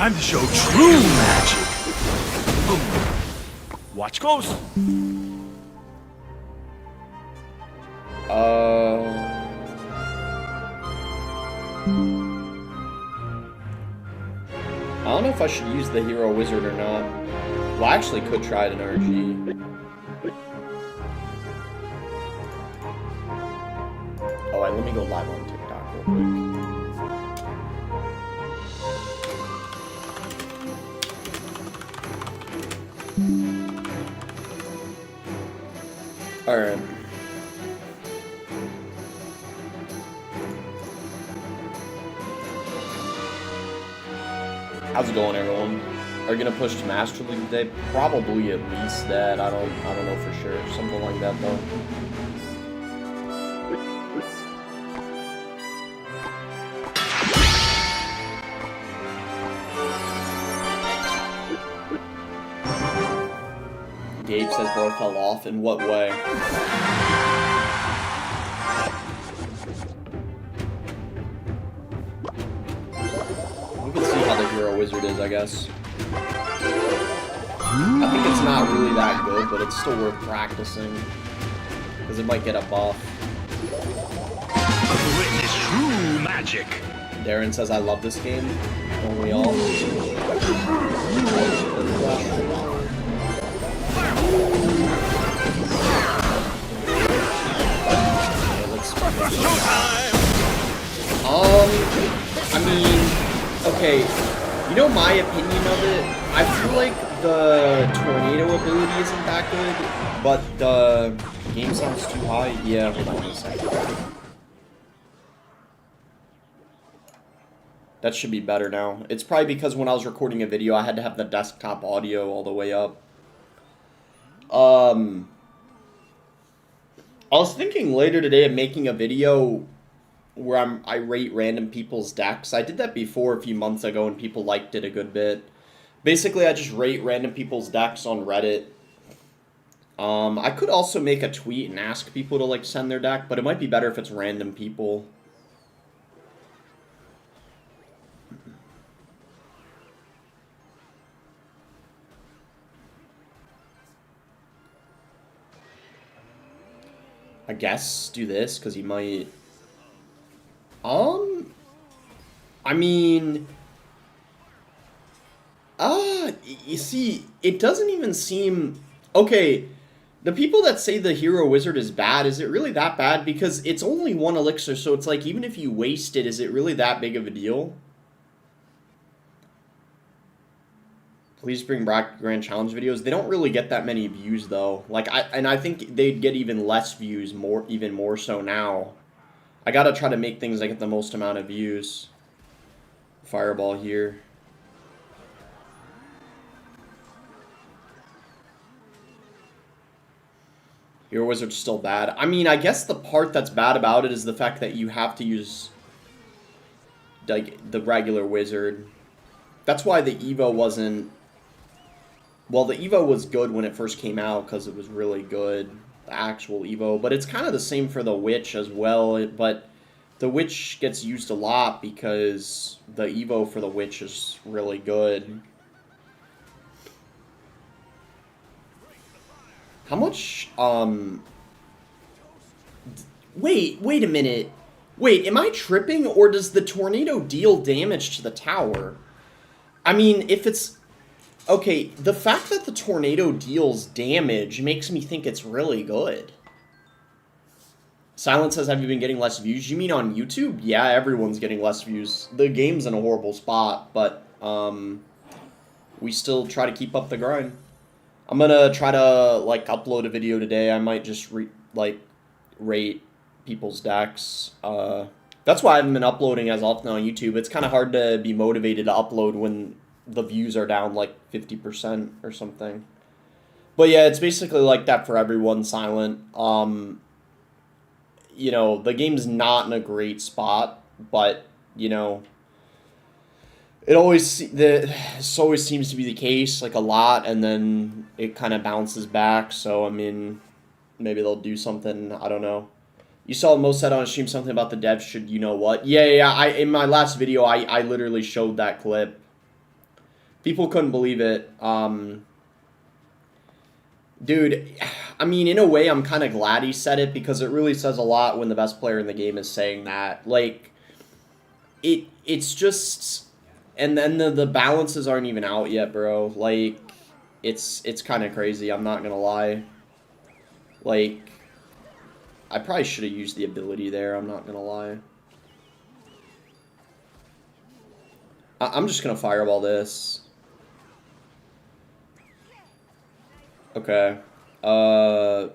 Time to show true magic. Watch close. I don't know if I should use the hero wizard or not. Well, I actually could try it in RG. Oh, let me go live on TikTok real quick. Alright. How's it going, everyone? Are you gonna push to Master League today? Probably at least that. I don't know for sure. Something like that though. Gabe says bro fell off. In what way? We can see how the hero wizard is, I guess. I think it's not really that good, but it's still worth practicing. Because it might get a buff. Witness true magic. Darren says I love this game. Don't we all? I mean, okay, you know my opinion of it? I feel like the tornado ability isn't that good, but the game sounds too high. Yeah, hold on a second. That should be better now. It's probably because when I was recording a video, I had to have the desktop audio all the way up. I was thinking later today of making a video where I rate random people's decks. I did that before a few months ago and people liked it a good bit. Basically, I just rate random people's decks on Reddit. I could also make a tweet and ask people to like send their deck, but it might be better if it's random people. I guess do this because he might. I mean, you see, it doesn't even seem okay. The people that say the hero wizard is bad, is it really that bad? Because it's only one elixir, so it's like even if you waste it, is it really that big of a deal? Please bring back Grand Challenge videos. They don't really get that many views though. Like I think they'd get even less views, even more so now. I gotta try to make things that get the most amount of views. Fireball here. Hero Wizard's still bad. I mean, I guess the part that's bad about it is the fact that you have to use like the regular wizard. That's why the Evo wasn't. Well, the Evo was good when it first came out because it was really good, the actual Evo. But it's kind of the same for the Witch as well. But the Witch gets used a lot because the Evo for the Witch is really good. How much, wait a minute. Wait, am I tripping or does the tornado deal damage to the tower? I mean, if it's... Okay, the fact that the tornado deals damage makes me think it's really good. Silent says, have you been getting less views? You mean on YouTube? Yeah, everyone's getting less views. The game's in a horrible spot, but we still try to keep up the grind. I'm gonna try to, like, upload a video today. I might just, rate people's decks. That's why I haven't been uploading as often on YouTube. It's kind of hard to be motivated to upload when the views are down like 50% or something. But yeah, it's basically like that for everyone, Silent. You know, the game's not in a great spot, but, you know, this always seems to be the case, like a lot, and then it kind of bounces back. So, I mean, maybe they'll do something. I don't know. You saw Mo said on stream something about the devs should, you know what? Yeah. In my last video, I literally showed that clip. People couldn't believe it. Dude, I mean, in a way, I'm kind of glad he said it because it really says a lot when the best player in the game is saying that. Like, it's just... And then the balances aren't even out yet, bro. Like, it's kind of crazy, I'm not gonna lie. Like, I probably should have used the ability there, I'm not gonna lie. I'm just gonna fireball this. Okay. Hold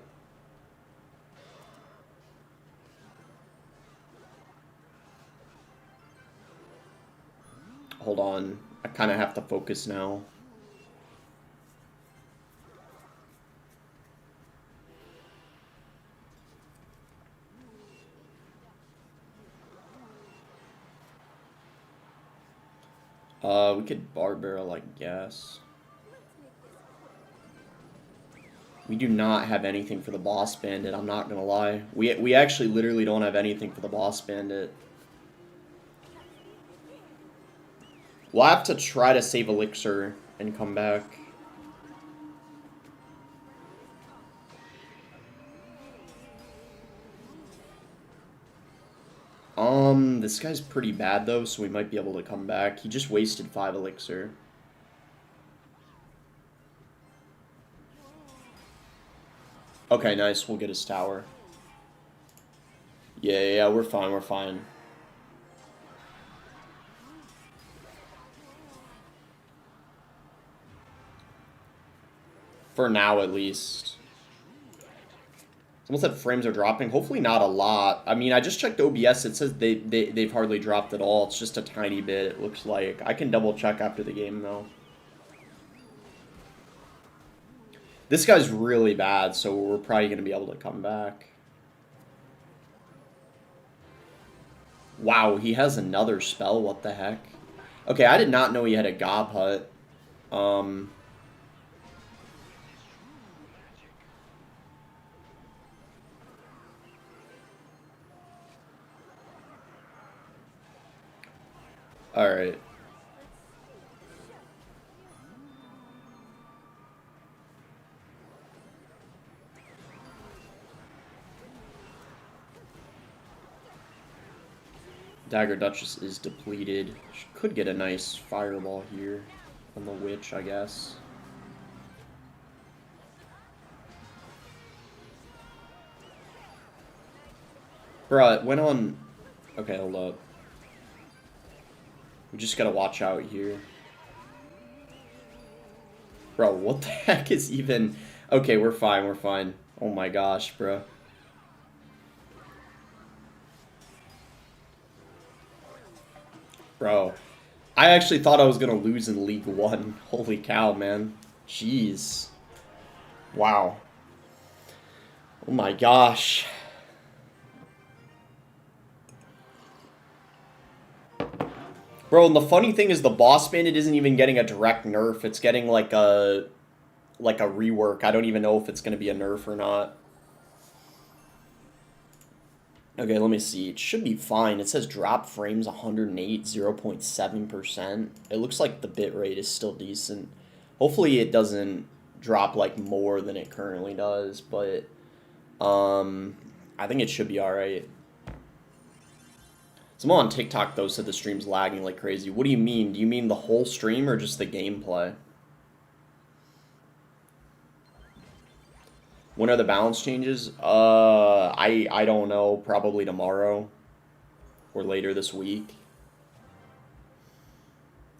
on. I kind of have to focus now. We could bar barrel, I guess. We do not have anything for the boss bandit, I'm not gonna lie. We actually literally don't have anything for the boss bandit. We'll have to try to save elixir and come back. This guy's pretty bad though, so we might be able to come back. He just wasted 5 elixir. Okay, nice. We'll get his tower. Yeah, we're fine, we're fine. For now, at least. Someone said frames are dropping. Hopefully not a lot. I mean, I just checked OBS. It says they've hardly dropped at all. It's just a tiny bit, it looks like. I can double check after the game, though. This guy's really bad, so we're probably going to be able to come back. Wow, he has another spell. What the heck? Okay, I did not know he had a gob hut. Alright. Dagger Duchess is depleted. She could get a nice fireball here on the witch, I guess. Bruh, it went on... Okay, hold up. We just gotta watch out here. Bro, what the heck is even... Okay, we're fine, we're fine. Oh my gosh, bro. Bro, I actually thought I was gonna lose in League 1. Holy cow, man. Jeez. Wow. Oh my gosh. Bro, and the funny thing is the boss bandit isn't even getting a direct nerf. It's getting like a rework. I don't even know if it's gonna be a nerf or not. Okay, let me see. It should be fine. It says drop frames 108, 0.7%. It looks like the bitrate is still decent. Hopefully it doesn't drop like more than it currently does, but I think it should be alright. Someone on TikTok though said the stream's lagging like crazy. What do you mean? Do you mean the whole stream or just the gameplay? When are the balance changes? I don't know. Probably tomorrow or later this week.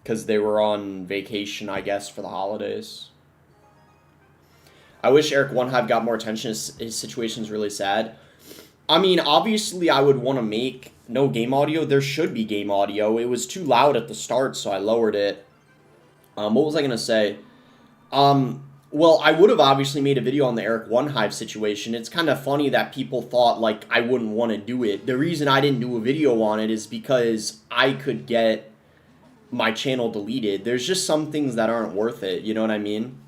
Because they were on vacation, I guess, for the holidays. I wish Eric OneHive got more attention. His situation's really sad. I mean, obviously, I would want to make no game audio. There should be game audio. It was too loud at the start, so I lowered it. What was I going to say? Well, I would have obviously made a video on the Eric OneHive situation. It's kind of funny that people thought, like, I wouldn't want to do it. The reason I didn't do a video on it is because I could get my channel deleted. There's just some things that aren't worth it, you know what I mean?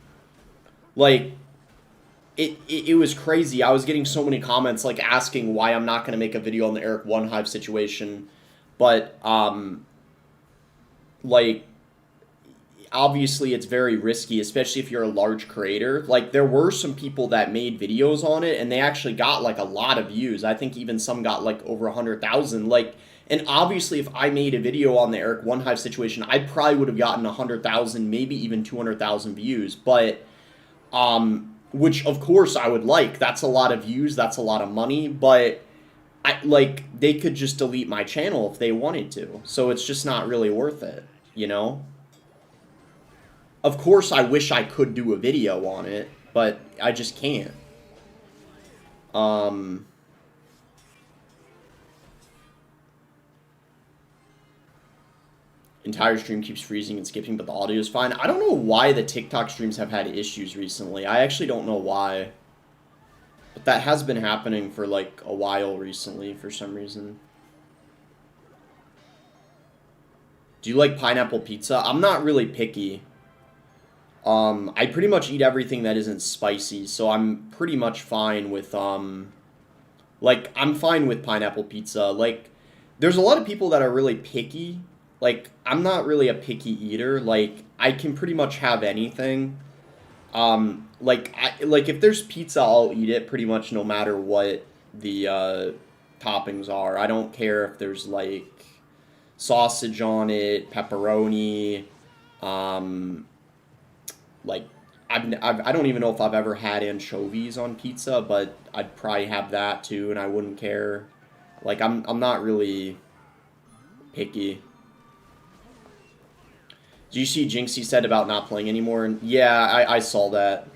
Like, it was crazy. I was getting so many comments, like, asking why I'm not going to make a video on the Eric OneHive situation. But, like... obviously it's very risky, especially if you're a large creator. Like, there were some people that made videos on it, and they actually got, like, a lot of views. I think even some got, like, over 100,000. Like, and obviously if I made a video on the Eric OneHive situation, I probably would have gotten 100,000, maybe even 200,000 views. But, which, of course, I would like. That's a lot of views. That's a lot of money. But, they could just delete my channel if they wanted to. So it's just not really worth it, you know? Of course, I wish I could do a video on it, but I just can't. Entire stream keeps freezing and skipping, but the audio is fine. I don't know why the TikTok streams have had issues recently. I actually don't know why. But that has been happening for, like, a while recently for some reason. Do you like pineapple pizza? I'm not really picky. I pretty much eat everything that isn't spicy, so I'm pretty much fine with, like, I'm fine with pineapple pizza. Like, there's a lot of people that are really picky. Like, I'm not really a picky eater. Like, I can pretty much have anything. Like, if there's pizza, I'll eat it pretty much no matter what the, toppings are. I don't care if there's, like, sausage on it, pepperoni, like, I don't even know if I've ever had anchovies on pizza, but I'd probably have that too, and I wouldn't care. Like, I'm not really picky. Do you see Jinxie said about not playing anymore? And yeah, I saw that.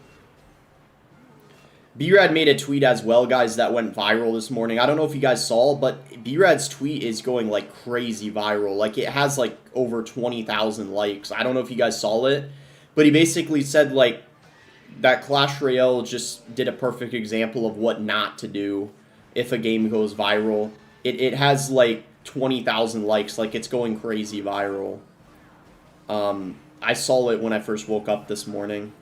B-Rad made a tweet as well, guys, that went viral this morning. I don't know if you guys saw, but B-Rad's tweet is going, like, crazy viral. Like, it has, like, over 20,000 likes. I don't know if you guys saw it, but he basically said, like, that Clash Royale just did a perfect example of what not to do if a game goes viral. It has, like, 20,000 likes. Like, it's going crazy viral. I saw it when I first woke up this morning.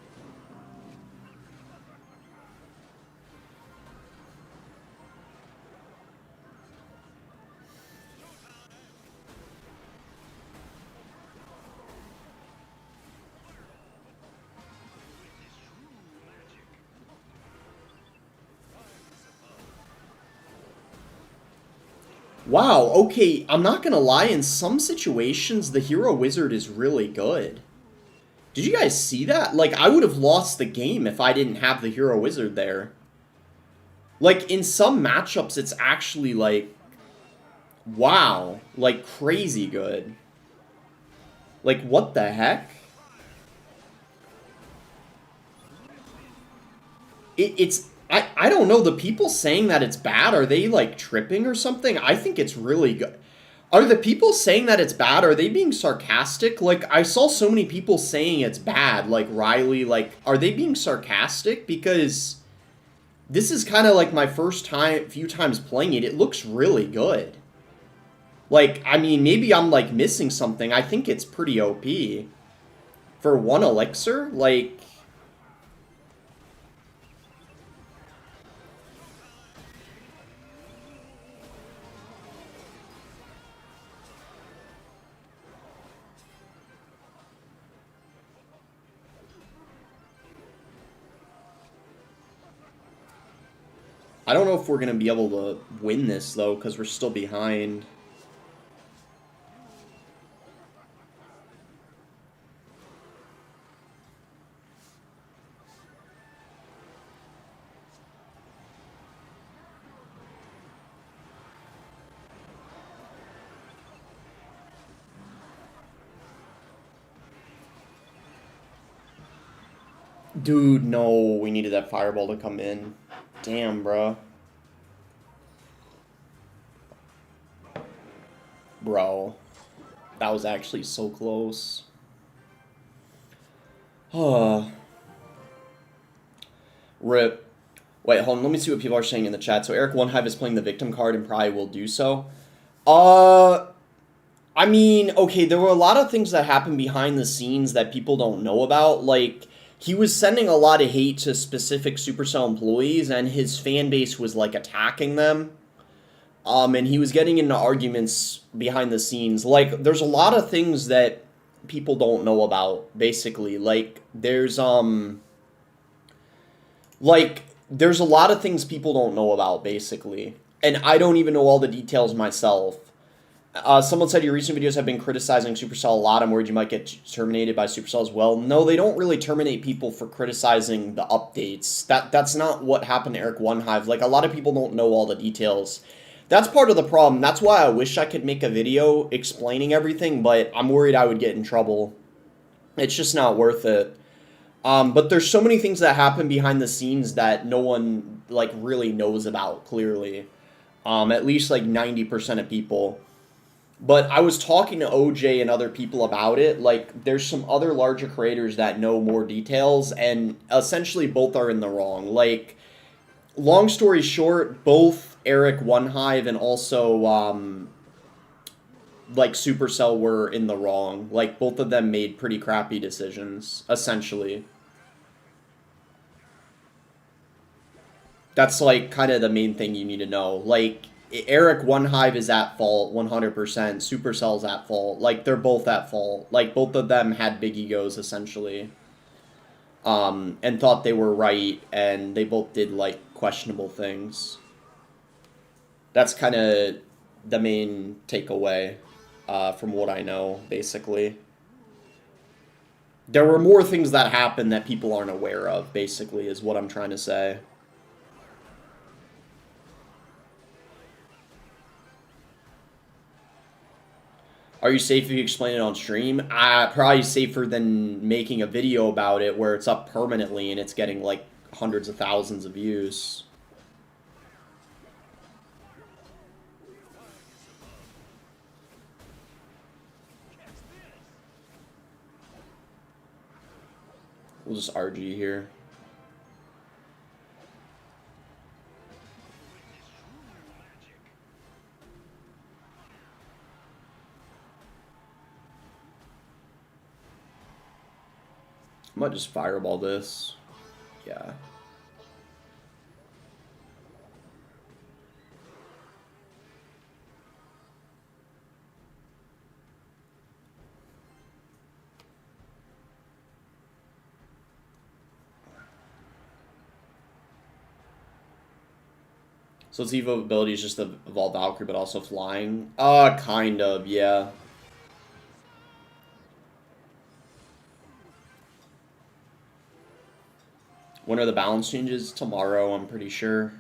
Wow, okay, I'm not gonna lie, in some situations, the Hero Wizard is really good. Did you guys see that? Like, I would have lost the game if I didn't have the Hero Wizard there. Like, in some matchups, it's actually, like, wow, like, crazy good. Like, what the heck? I don't know, the people saying that it's bad, are they, like, tripping or something? I think it's really good. Are the people saying that it's bad, are they being sarcastic? Like, I saw so many people saying it's bad, like Riley, like, are they being sarcastic? Because this is kind of like my first few times playing it. It looks really good. Like, I mean, maybe I'm, like, missing something. I think it's pretty OP. For 1 elixir, like... I don't know if we're going to be able to win this, though, because we're still behind. Dude, no, we needed that fireball to come in. Damn, bro. Bro. That was actually so close. Rip. Wait, hold on. Let me see what people are saying in the chat. So Eric OneHive is playing the victim card and probably will do so. I mean, okay, there were a lot of things that happened behind the scenes that people don't know about. Like, he was sending a lot of hate to specific Supercell employees, and his fan base was, like, attacking them. And he was getting into arguments behind the scenes. Like, there's a lot of things that, people don't know about, basically. Like, there's a lot of things people don't know about, basically. And I don't even know all the details myself. Someone said your recent videos have been criticizing Supercell a lot. I'm worried you might get terminated by Supercell as well. No, they don't really terminate people for criticizing the updates. That's not what happened to Eric OneHive. Like, a lot of people don't know all the details. That's part of the problem. That's why I wish I could make a video explaining everything, but I'm worried I would get in trouble. It's just not worth it. But there's so many things that happen behind the scenes that no one, like, really knows about, clearly. At least, like, 90% of people. But I was talking to OJ and other people about it. Like, there's some other larger creators that know more details, and essentially both are in the wrong. Like, long story short, both Eric OneHive and also, like, Supercell were in the wrong. Like, both of them made pretty crappy decisions, essentially. That's, like, kind of the main thing you need to know. Like, Eric OneHive is at fault 100%. Supercell's at fault. Like, they're both at fault. Like, both of them had big egos, essentially. And thought they were right, and they both did, like, questionable things. That's kind of the main takeaway from what I know, basically. There were more things that happened that people aren't aware of, basically, is what I'm trying to say. Are you safe if you explain it on stream? Probably safer than making a video about it where it's up permanently and it's getting like hundreds of thousands of views. We'll just RG here. I might just fireball this. Yeah. So its evo ability is just the evolved Valkyrie, but also flying? Kind of, yeah. When are the balance changes? Tomorrow, I'm pretty sure.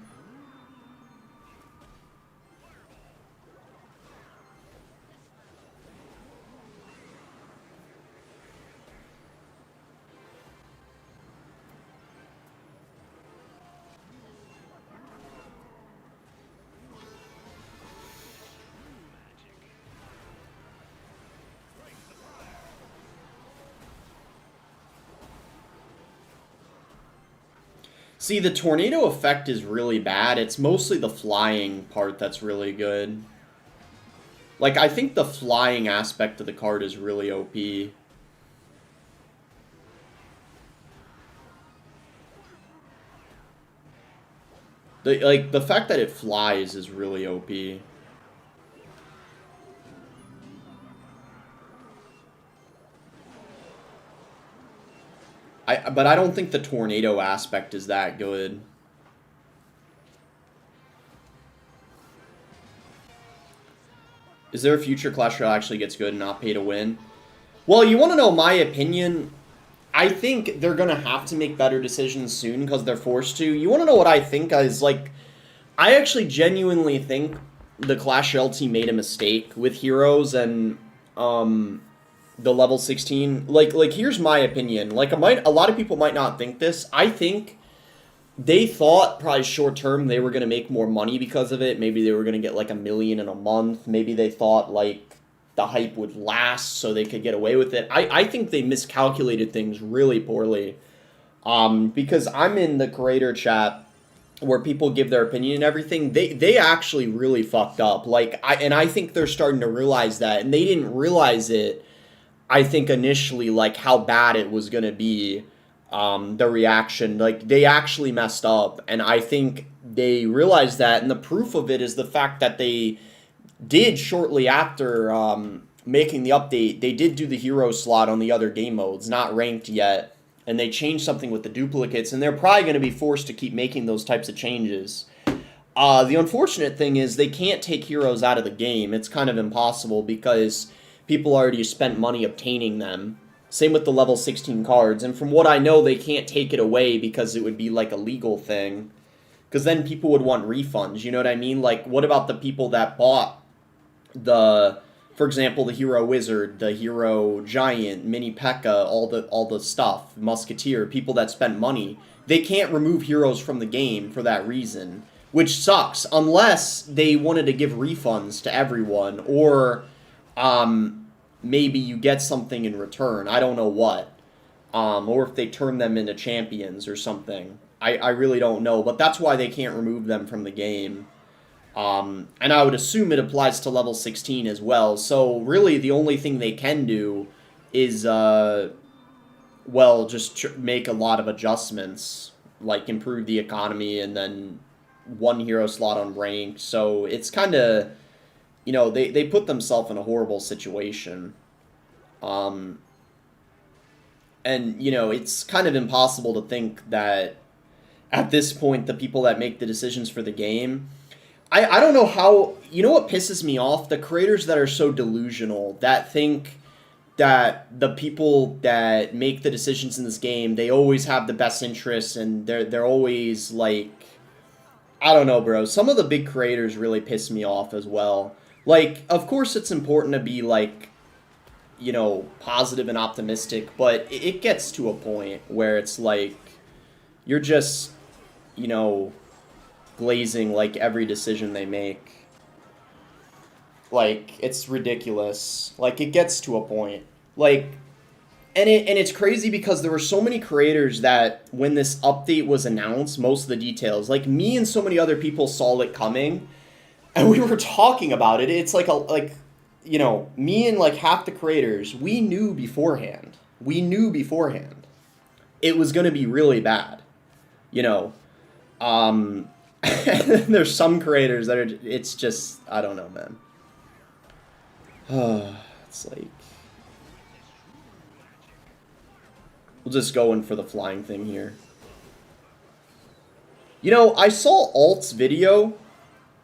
See, the tornado effect is really bad. It's mostly the flying part that's really good. Like, I think the flying aspect of the card is really OP. The fact that it flies is really OP. But I don't think the tornado aspect is that good. Is there a future Clash Royale actually gets good and not pay to win? Well, you want to know my opinion? I think they're going to have to make better decisions soon because they're forced to. You want to know what I think is, like, I actually genuinely think the Clash Royale team made a mistake with Heroes and the level 16. Like here's my opinion. Like, a lot of people might not think this. I think they thought probably short term they were going to make more money because of it. Maybe they were going to get like $1 million in a month. Maybe they thought like the hype would last so they could get away with it. I think they miscalculated things really poorly. Because I'm in the creator chat where people give their opinion and everything. They actually really fucked up. Like, I think they're starting to realize that, and they didn't realize it, I think, initially, like, how bad it was going to be, the reaction. Like, they actually messed up, and I think they realized that, and the proof of it is the fact that they did, shortly after making the update, they did do the hero slot on the other game modes, not ranked yet, and they changed something with the duplicates, and they're probably going to be forced to keep making those types of changes. The unfortunate thing is they can't take heroes out of the game. It's kind of impossible because people already spent money obtaining them. Same with the level 16 cards, and from what I know, they can't take it away because it would be like a legal thing. Because then people would want refunds, you know what I mean? Like, what about the people that bought for example, the Hero Wizard, the Hero Giant, Mini P.E.K.K.A., all the stuff, Musketeer, people that spent money? They can't remove heroes from the game for that reason, which sucks, unless they wanted to give refunds to everyone, or maybe you get something in return. I don't know what. Or if they turn them into champions or something. I really don't know, but that's why they can't remove them from the game. And I would assume it applies to level 16 as well. So really the only thing they can do is, well, just make a lot of adjustments, like improve the economy and then one hero slot on ranked. So it's kind of, you know, they put themselves in a horrible situation. And, you know, it's kind of impossible to think that at this point, the people that make the decisions for the game, I don't know how, you know what pisses me off? The creators that are so delusional, that think that the people that make the decisions in this game, they always have the best interests, and they're always like, I don't know, bro. Some of the big creators really piss me off as well. Like, of course it's important to be like, you know, positive and optimistic, but it gets to a point where it's like, you're just, you know, glazing like every decision they make. Like, it's ridiculous. Like, it gets to a point. Like, and it's crazy because there were so many creators that when this update was announced, most of the details, like me and so many other people saw it coming, and we were talking about it. It's like you know, me and like half the creators, we knew beforehand. It was going to be really bad. You know, there's some creators that are, it's just, I don't know, man. It's like, we'll just go in for the flying thing here. You know, I saw Alt's video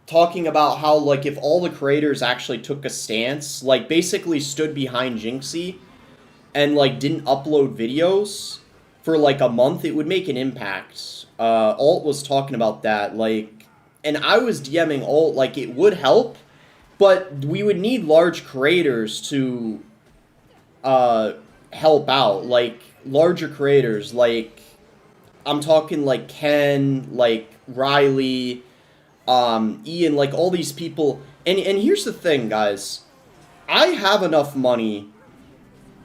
talking about how, like, if all the creators actually took a stance, like, basically stood behind Jinxie and, like, didn't upload videos for, like, a month, it would make an impact. Alt was talking about that, like, and I was DMing Alt, like, it would help, but we would need large creators to help out, like, larger creators, like, I'm talking, like, Ken, like, Riley, Ian, like, all these people, and here's the thing, guys, I have enough money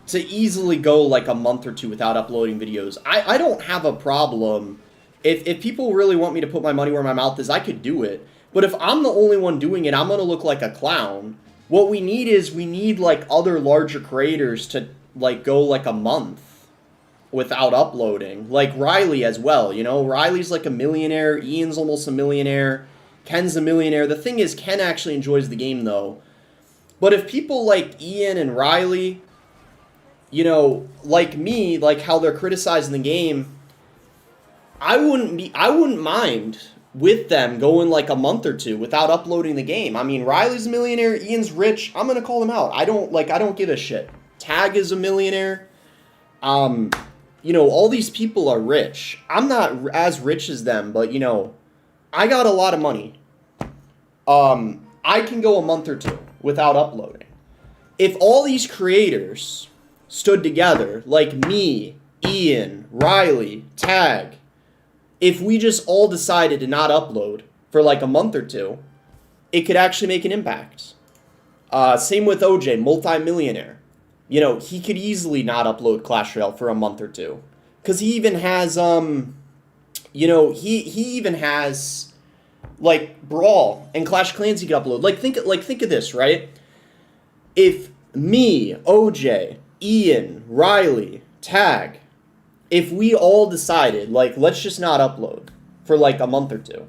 to easily go, like, a month or two without uploading videos. I don't have a problem. If people really want me to put my money where my mouth is, I could do it. But if I'm the only one doing it, I'm gonna look like a clown. What we need, like, other larger creators to, like, go, like, a month without uploading. Like, Riley as well, you know? Riley's, like, a millionaire. Ian's almost a millionaire. Ken's a millionaire. The thing is, Ken actually enjoys the game, though. But if people like Ian and Riley, you know, like me, like how they're criticizing the game, I wouldn't mind with them going like a month or two without uploading the game. I mean, Riley's a millionaire, Ian's rich. I'm gonna call him out. I don't give a shit. Tag is a millionaire. You know, all these people are rich. I'm not as rich as them, but, you know, I got a lot of money. I can go a month or two without uploading. If all these creators stood together, like me, Ian, Riley, Tag, if we just all decided to not upload for like a month or two, it could actually make an impact. Same with OJ, multi-millionaire. You know, he could easily not upload Clash Royale for a month or two. Because he even has, you know, he even has, like, Brawl and Clash Clans he could upload. Like, think of this, right? If me, OJ, Ian, Riley, Tag, if we all decided, like, let's just not upload for, like, a month or two,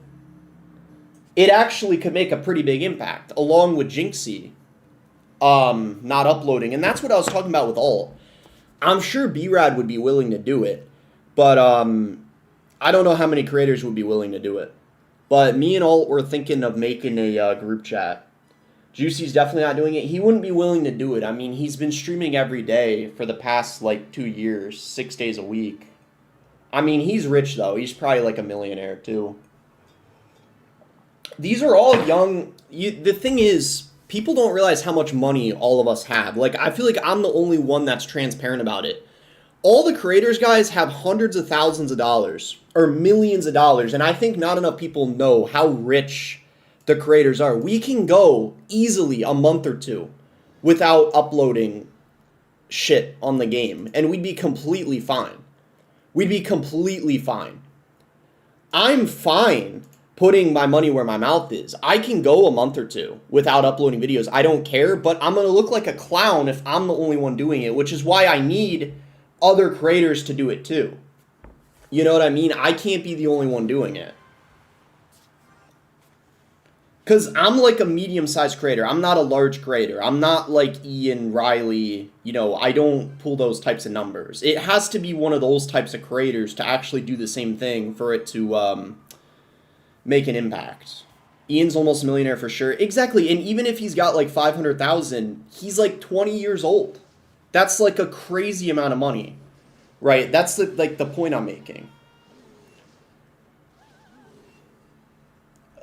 it actually could make a pretty big impact, along with Jinxie. not uploading. And that's what I was talking about with Alt. I'm sure B-Rad would be willing to do it, but I don't know how many creators would be willing to do it. But me and Alt were thinking of making a group chat. Juicy's definitely not doing it. He wouldn't be willing to do it. I mean, he's been streaming every day for the past, like, 2 years, 6 days a week. I mean, he's rich, though. He's probably, like, a millionaire, too. These are all young... the thing is, people don't realize how much money all of us have. Like, I feel like I'm the only one that's transparent about it. All the creators, guys, have hundreds of thousands of dollars, or millions of dollars, and I think not enough people know how rich the creators are. We can go easily a month or two without uploading shit on the game, and we'd be completely fine. We'd be completely fine. I'm fine putting my money where my mouth is. I can go a month or two without uploading videos. I don't care, but I'm going to look like a clown if I'm the only one doing it, which is why I need other creators to do it too. You know what I mean? I can't be the only one doing it. Because I'm like a medium-sized creator. I'm not a large creator. I'm not like Ian, Riley. You know, I don't pull those types of numbers. It has to be one of those types of creators to actually do the same thing for it to make an impact. Ian's almost a millionaire for sure. Exactly, and even if he's got like 500,000, he's like 20 years old. That's like a crazy amount of money, right? That's the point I'm making.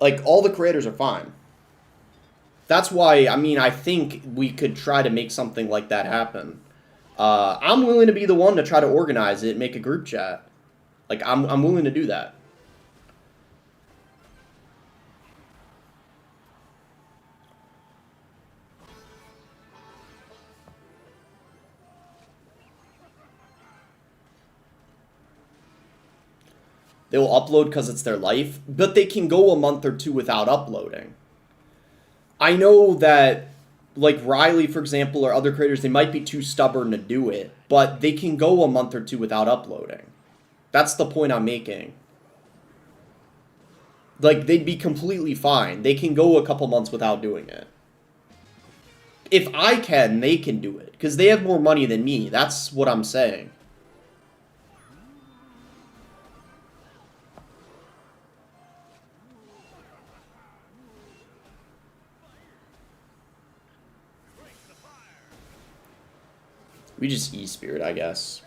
Like, all the creators are fine. That's why, I mean, I think we could try to make something like that happen. I'm willing to be the one to try to organize it, make a group chat. Like, I'm willing to do that. They'll upload because it's their life, but they can go a month or two without uploading. I know that, like Riley, for example, or other creators, they might be too stubborn to do it, but they can go a month or two without uploading. That's the point I'm making. Like, they'd be completely fine. They can go a couple months without doing it. If I can, they can do it, because they have more money than me. That's what I'm saying. We just E-Spirit, I guess.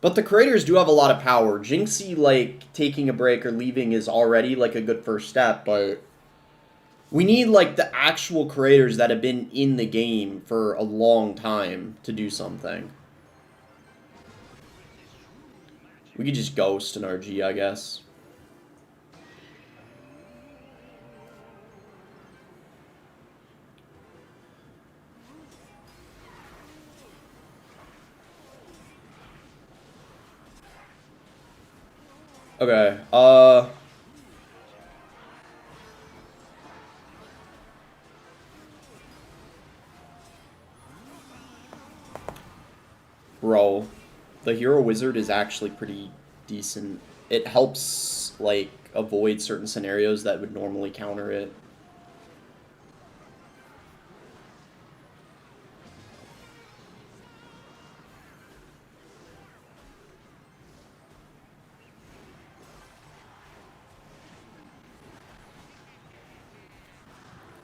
But the creators do have a lot of power. Jinxie, like, taking a break or leaving is already, like, a good first step, but we need, like, the actual creators that have been in the game for a long time to do something. We could just ghost an RG, I guess. Okay, bro, the Hero Wizard is actually pretty decent. It helps, like, avoid certain scenarios that would normally counter it.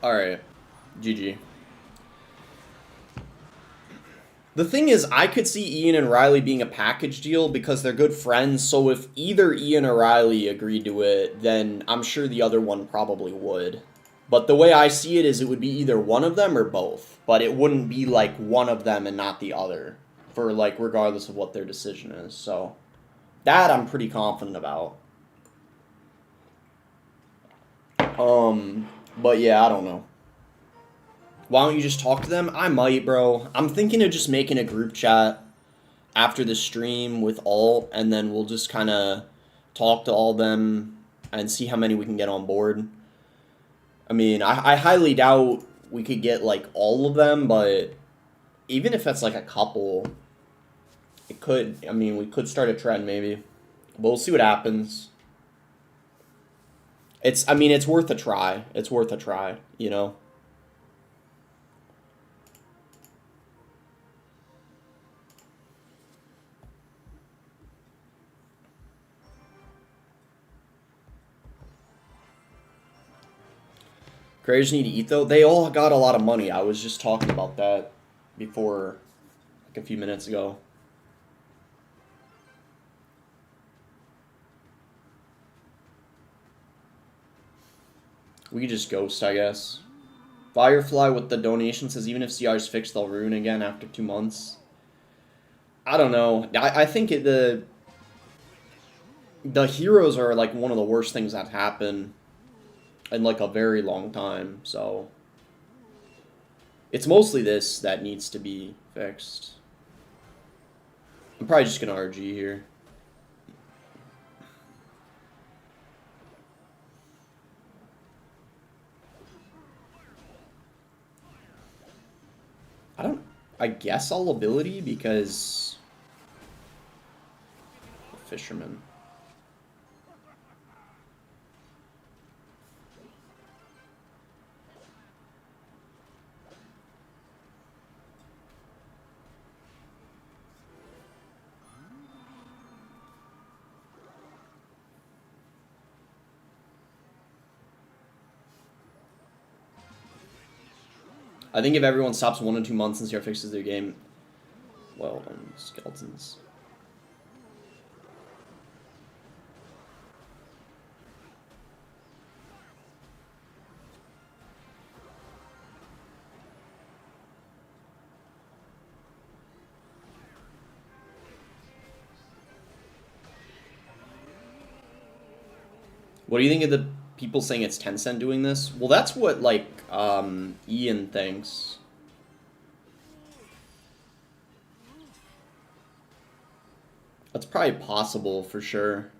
Alright, GG. The thing is, I could see Ian and Riley being a package deal because they're good friends, so if either Ian or Riley agreed to it, then I'm sure the other one probably would. But the way I see it is it would be either one of them or both, but it wouldn't be like one of them and not the other, for like regardless of what their decision is, so that I'm pretty confident about. But yeah, I don't know. Why don't you just talk to them? I might, bro. I'm thinking of just making a group chat after the stream with all, and then we'll just kind of talk to all them and see how many we can get on board. I mean, I highly doubt we could get, like, all of them, but even if that's, like, a couple, it could, I mean, we could start a trend, maybe. But we'll see what happens. I mean, it's worth a try. It's worth a try, you know? Creators need to eat, though. They all got a lot of money. I was just talking about that before, like a few minutes ago. We could just ghost, I guess. Firefly with the donation says even if CR's fixed, they'll ruin again after 2 months. I don't know. I think the heroes are like one of the worst things that happen in like a very long time, so it's mostly this that needs to be fixed. I'm probably just gonna RG here. I guess all ability because fisherman. I think if everyone stops 1 and 2 months and CR fixes their game, well, skeletons. What do you think of the people saying it's Tencent doing this? Well, that's what, like, Ian thinks. That's probably possible, for sure.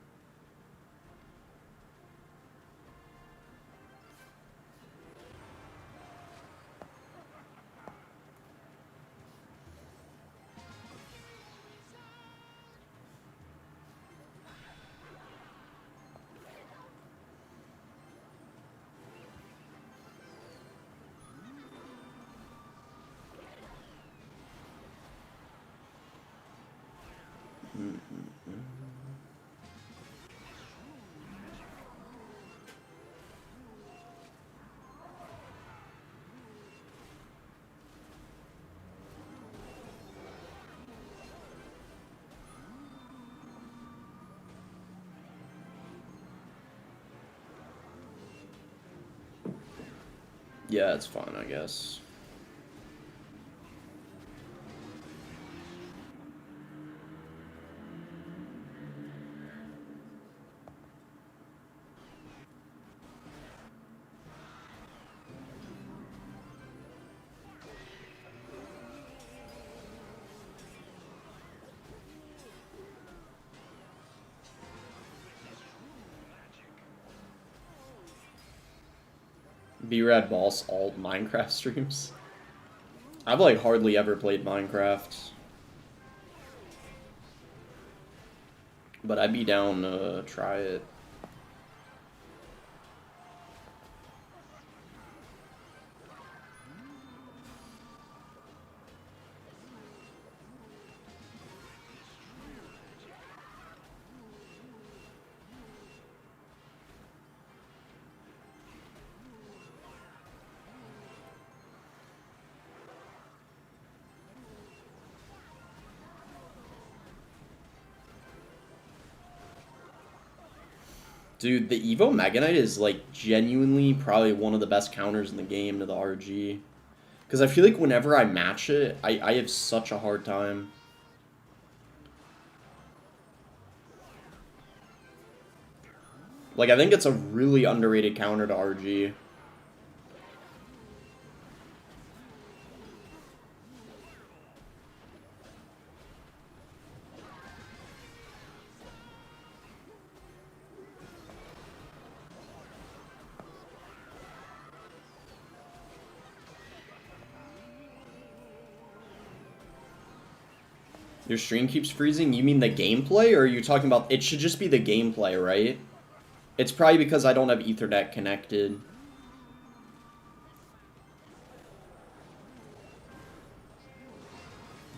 Yeah, it's fine, I guess. B-Rad Boss alt Minecraft streams. I've like hardly ever played Minecraft. But I'd be down to try it. Dude, the Evo Mega Knight is like genuinely probably one of the best counters in the game to the RG. Because I feel like whenever I match it, I have such a hard time. Like, I think it's a really underrated counter to RG. Your stream keeps freezing? You mean the gameplay, or are you talking about... It should just be the gameplay, right? It's probably because I don't have Ethernet connected.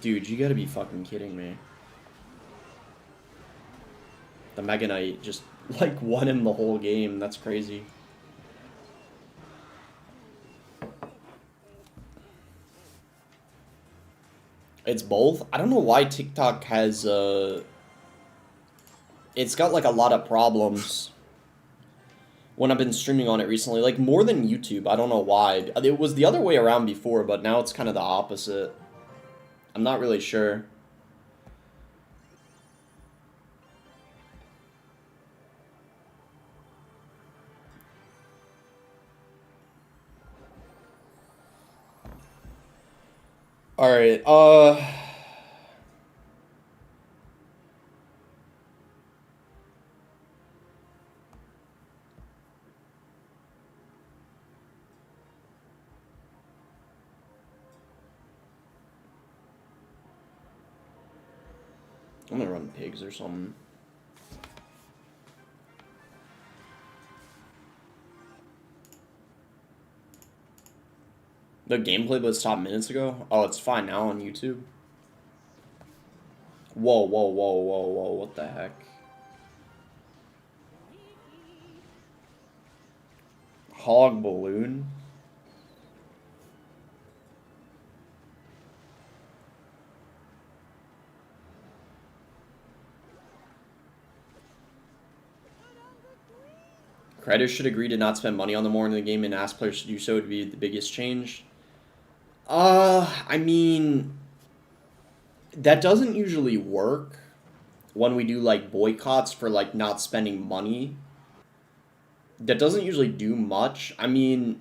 Dude, you gotta be fucking kidding me. The Mega Knight just, like, won him the whole game. That's crazy. It's both? I don't know why TikTok has, it's got, like, a lot of problems when I've been streaming on it recently. Like, more than YouTube. I don't know why. It was the other way around before, but now it's kind of the opposite. I'm not really sure. Alright, I'm gonna run pigs or something. The gameplay was stopped minutes ago? Oh, it's fine now on YouTube. Whoa, whoa, whoa, whoa, whoa, what the heck? Hog balloon? Creators should agree to not spend money on the more in the game and ask players to do so to be the biggest change. I mean, that doesn't usually work when we do, like, boycotts for, like, not spending money. That doesn't usually do much. I mean,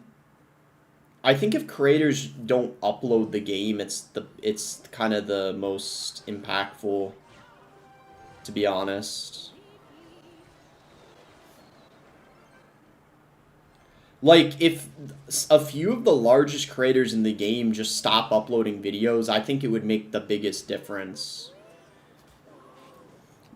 I think if creators don't upload the game, it's kind of the most impactful, to be honest. Like, if a few of the largest creators in the game just stop uploading videos, I think it would make the biggest difference.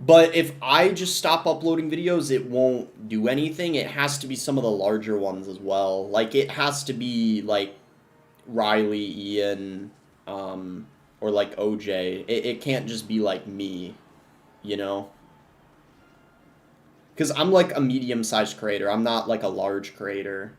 But if I just stop uploading videos, it won't do anything. It has to be some of the larger ones as well. Like, it has to be, like, Riley, Ian, or, like, OJ. It can't just be, like, me, you know? Because I'm, like, a medium-sized creator. I'm not, like, a large creator.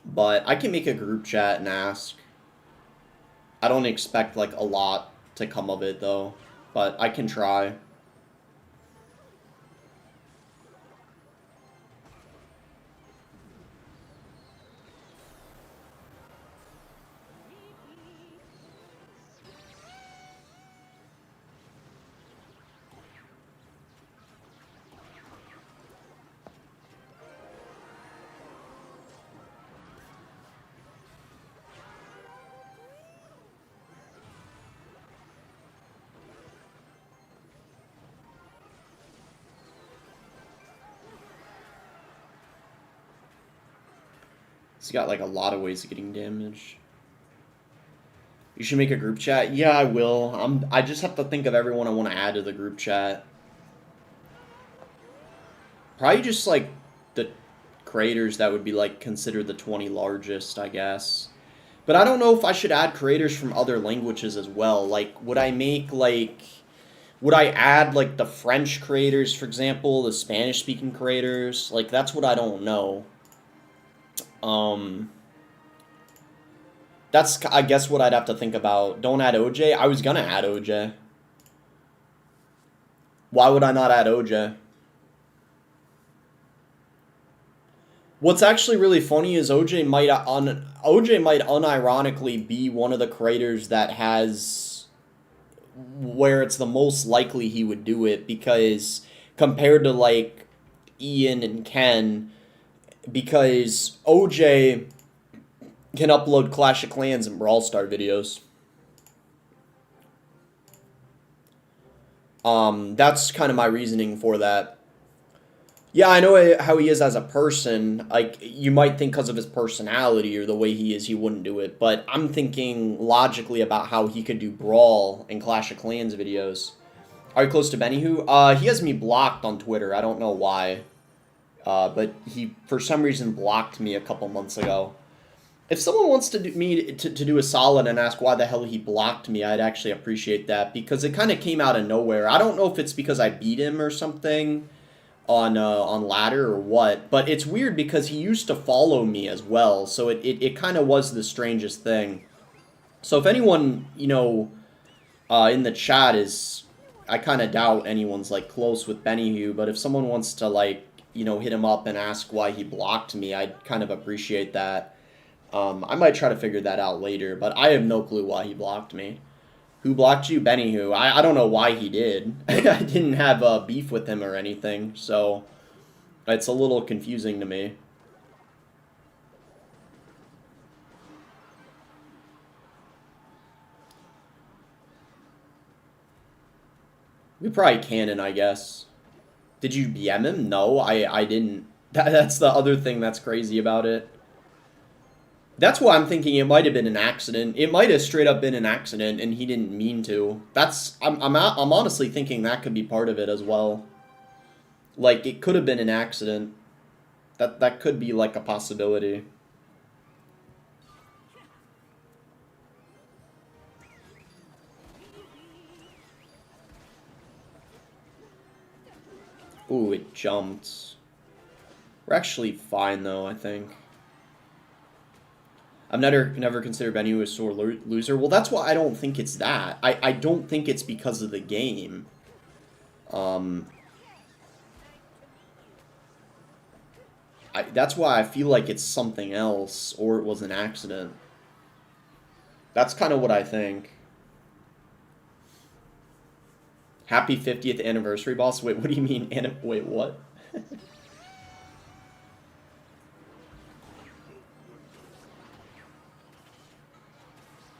But I can make a group chat and ask. I don't expect, like, a lot to come of it, though. But I can try. He's got, like, a lot of ways of getting damage. You should make a group chat? Yeah, I will. I just have to think of everyone I want to add to the group chat. Probably just, like, the creators that would be, like, considered the 20 largest, I guess. But I don't know if I should add creators from other languages as well. Like, would I make, like... Would I add, like, the French creators, for example? The Spanish-speaking creators? Like, that's what I don't know. That's, I guess, what I'd have to think about. Don't add OJ? I was gonna add OJ. Why would I not add OJ? What's actually really funny is OJ might unironically be one of the creators that has where it's the most likely he would do it, because compared to, like, Ian and Ken, because OJ can upload Clash of Clans and Brawl Star videos. That's kind of my reasoning for that. Yeah, I know how he is as a person. Like, you might think because of his personality or the way he is, he wouldn't do it. But I'm thinking logically about how he could do Brawl and Clash of Clans videos. Are you close to Bennyhoo? He has me blocked on Twitter. I don't know why. But he, for some reason, blocked me a couple months ago. If someone wants to do me to do a solid and ask why the hell he blocked me, I'd actually appreciate that. Because it kind of came out of nowhere. I don't know if it's because I beat him or something on ladder or what, but it's weird because he used to follow me as well, so it kind of was the strangest thing. So if anyone, you know, in the chat is, I kind of doubt anyone's like close with Bennyhoo, but if someone wants to like, you know, hit him up and ask why he blocked me, I'd kind of appreciate that. I might try to figure that out later, but I have no clue why he blocked me. Who blocked you? Bennyhoo. I don't know why he did. I didn't have beef with him or anything, so it's a little confusing to me. We probably canon, I guess. Did you BM him? No, I didn't. That's the other thing that's crazy about it. That's why I'm thinking it might have been an accident. It might have straight up been an accident, and he didn't mean to. I'm honestly thinking that could be part of it as well. Like, it could have been an accident. That could be like a possibility. Ooh, it jumped. We're actually fine though, I think. I've never considered Benny a sore loser. Well, that's why I don't think it's that. I don't think it's because of the game. That's why I feel like it's something else, or it was an accident. That's kind of what I think. Happy 50th anniversary, boss. Wait, what do you mean? Wait, what?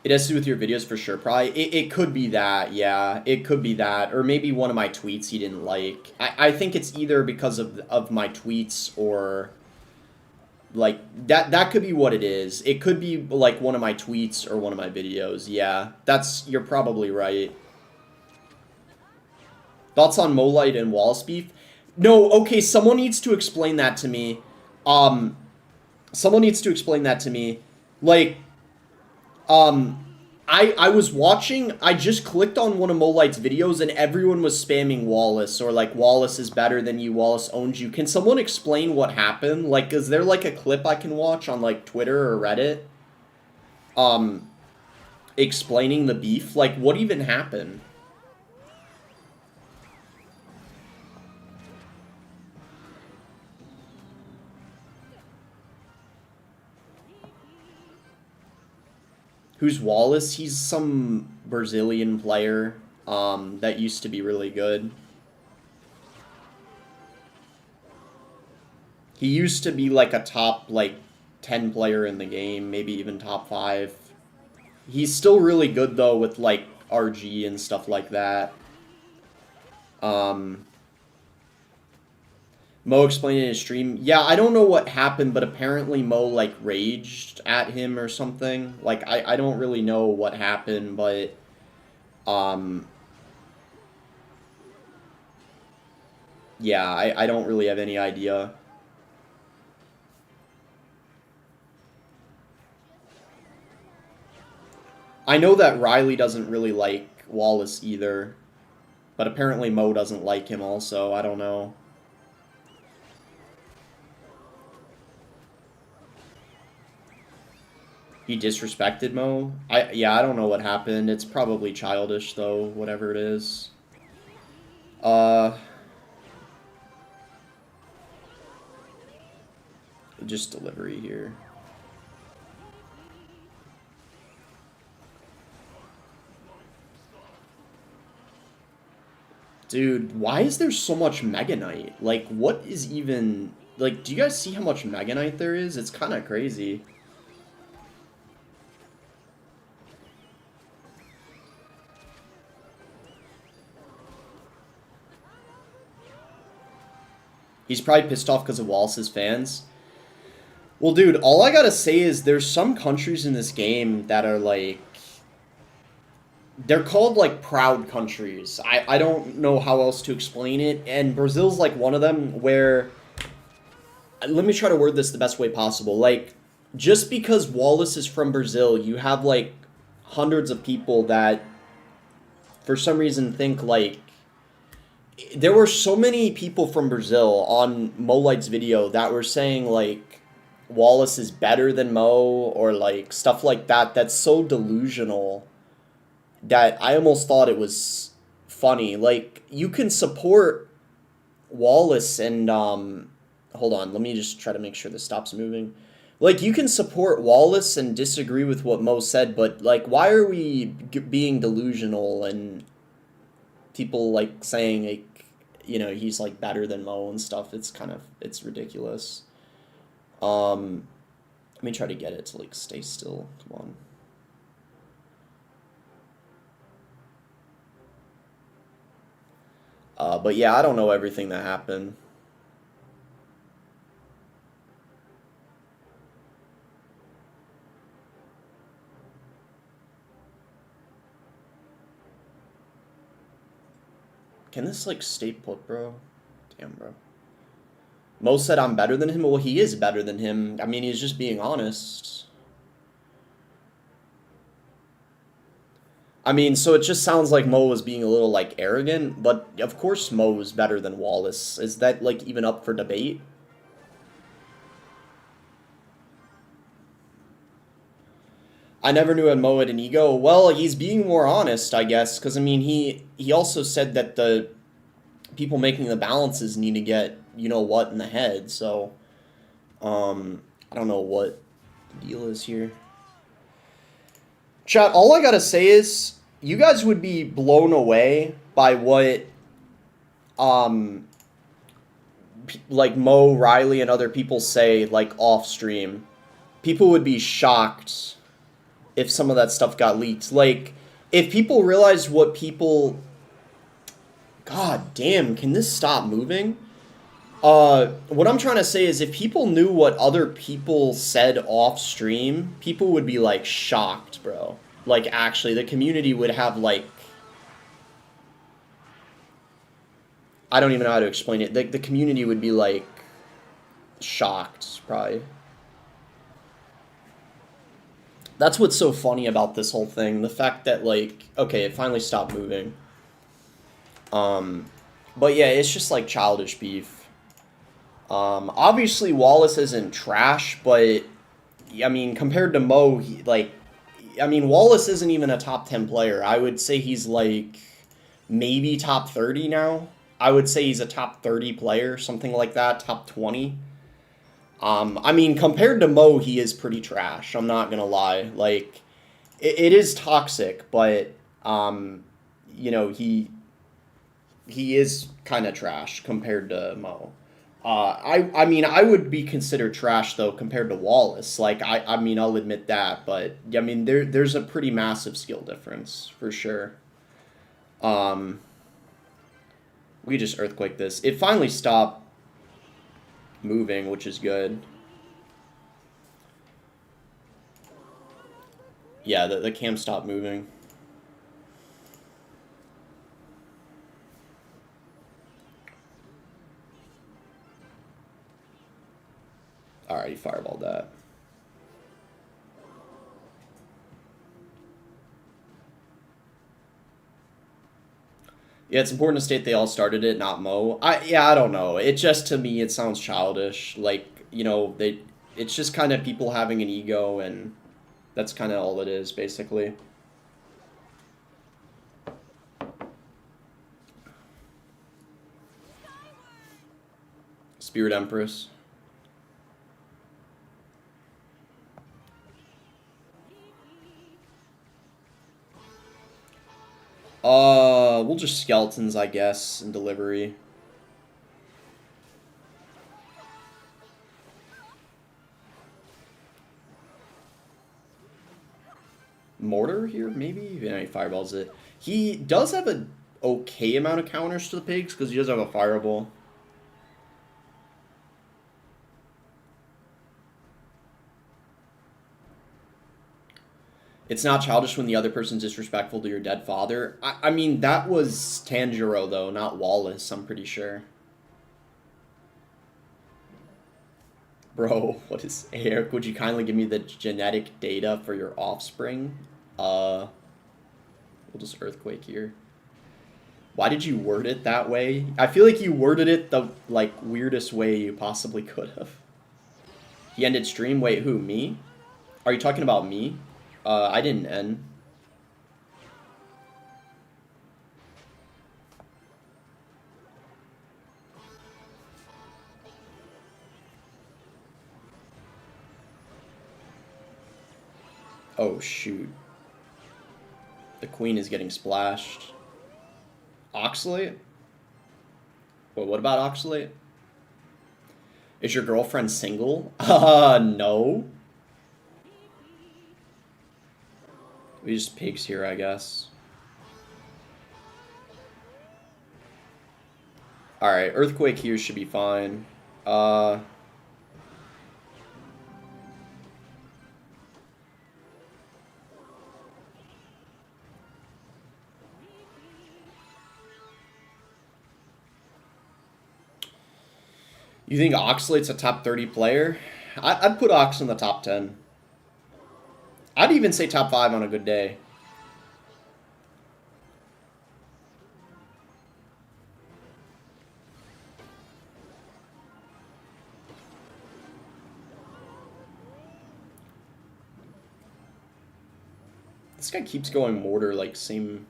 It has to do with your videos for sure, probably. It could be that, yeah. It could be that. Or maybe one of my tweets he didn't like. I think it's either because of my tweets or... Like, that could be what it is. It could be, like, one of my tweets or one of my videos, yeah. You're probably right. Thoughts on Molite and Wallace beef? No, okay, someone needs to explain that to me. Someone needs to explain that to me. Like... I was watching, I just clicked on one of Molite's videos and everyone was spamming Wallace, or like, Wallace is better than you, Wallace owns you. Can someone explain what happened? Like, is there like a clip I can watch on like Twitter or Reddit? Explaining the beef? Like, what even happened? Who's Wallace? He's some Brazilian player that used to be really good. He used to be like a top, like, 10 player in the game, maybe even top 5. He's still really good, though, with, like, RG and stuff like that. Mo explained in his stream. Yeah, I don't know what happened, but apparently Mo, like, raged at him or something. Like, I don't really know what happened, but... Yeah, I don't really have any idea. I know that Riley doesn't really like Wallace either. But apparently Mo doesn't like him also. I don't know. He disrespected Mo? Yeah, I don't know what happened. It's probably childish, though, whatever it is. Just delivery here. Dude, why is there so much Mega Knight? Like, what is even... Like, do you guys see how much Mega Knight there is? It's kind of crazy. He's probably pissed off because of Wallace's fans. Well, dude, all I gotta say is there's some countries in this game that are like... They're called, like, proud countries. I don't know how else to explain it, and Brazil's, like, one of them where... Let me try to word this the best way possible. Like, just because Wallace is from Brazil, you have, like, hundreds of people that, for some reason, think, like... There were so many people from Brazil on Molight's video that were saying, like, Wallace is better than Mo, or, like, stuff like that. That's so delusional that I almost thought it was funny. Like, you can support Wallace and, hold on, let me just try to make sure this stops moving. Like, you can support Wallace and disagree with what Mo said, but, like, why are we being delusional and people, like, saying, like, you know, he's, like, better than Mo and stuff? It's kind of, it's ridiculous. Let me try to get it to, like, stay still. Come on. But yeah, I don't know everything that happened. Can this, like, stay put, bro? Damn, bro. Mo said I'm better than him. Well, he is better than him. I mean, he's just being honest. I mean, so it just sounds like Mo was being a little, like, arrogant, but of course Mo is better than Wallace. Is that, like, even up for debate? I never knew Mo had an ego. Well, he's being more honest, I guess, because, I mean, he also said that the people making the balances need to get, you know what, in the head, so, I don't know what the deal is here. Chat, all I gotta say is, you guys would be blown away by what, like, Mo, Riley, and other people say, like, off-stream. People would be shocked if some of that stuff got leaked. Like, if people realize what people... God damn, can this stop moving? What I'm trying to say is if people knew what other people said off-stream, people would be, like, shocked, bro. Like, actually, the community would have, like... I don't even know how to explain it. The community would be, like, shocked, probably. That's what's so funny about this whole thing. The fact that, like... Okay, it finally stopped moving. But yeah, it's just, like, childish beef. Obviously Wallace isn't trash, but, I mean, compared to Mo, he, like, I mean, Wallace isn't even a top 10 player. I would say he's, like, maybe top 30 now. I would say he's a top 30 player, something like that, top 20. I mean, compared to Mo, he is pretty trash, I'm not gonna lie. Like, it is toxic, but, you know, he is kind of trash compared to Mo. I mean, I would be considered trash, though, compared to Wallace. Like, I mean, I'll admit that. But, I mean, there's a pretty massive skill difference, for sure. We just earthquake this. It finally stopped moving, which is good. Yeah, the cam stopped moving. Alright, he fireballed that. Yeah, it's important to state they all started it, not Mo. I don't know. It just, to me, it sounds childish. Like, you know, it's just kind of people having an ego, and that's kind of all it is, basically. Spirit Empress. We'll just skeletons, I guess, in delivery. Mortar here, maybe? Yeah, he fireballs it. He does have an okay amount of counters to the pigs, because he does have a fireball. It's not childish when the other person's disrespectful to your dead father. I mean, that was Tanjiro, though, not Wallace, I'm pretty sure. Bro, what is... Hey, Eric, would you kindly give me the genetic data for your offspring? We'll just earthquake here. Why did you word it that way? I feel like you worded it the, like, weirdest way you possibly could have. He ended stream? Wait, who, me? Are you talking about me? I didn't end. Oh, shoot. The queen is getting splashed. Oxalate? Wait, what about Oxalate? Is your girlfriend single? No. We just pigs here, I guess. Alright, earthquake here should be fine. You think Oxalate's a top 30 player? I'd put Ox in the top 10. I'd even say top 5 on a good day. This guy keeps going mortar, like, same...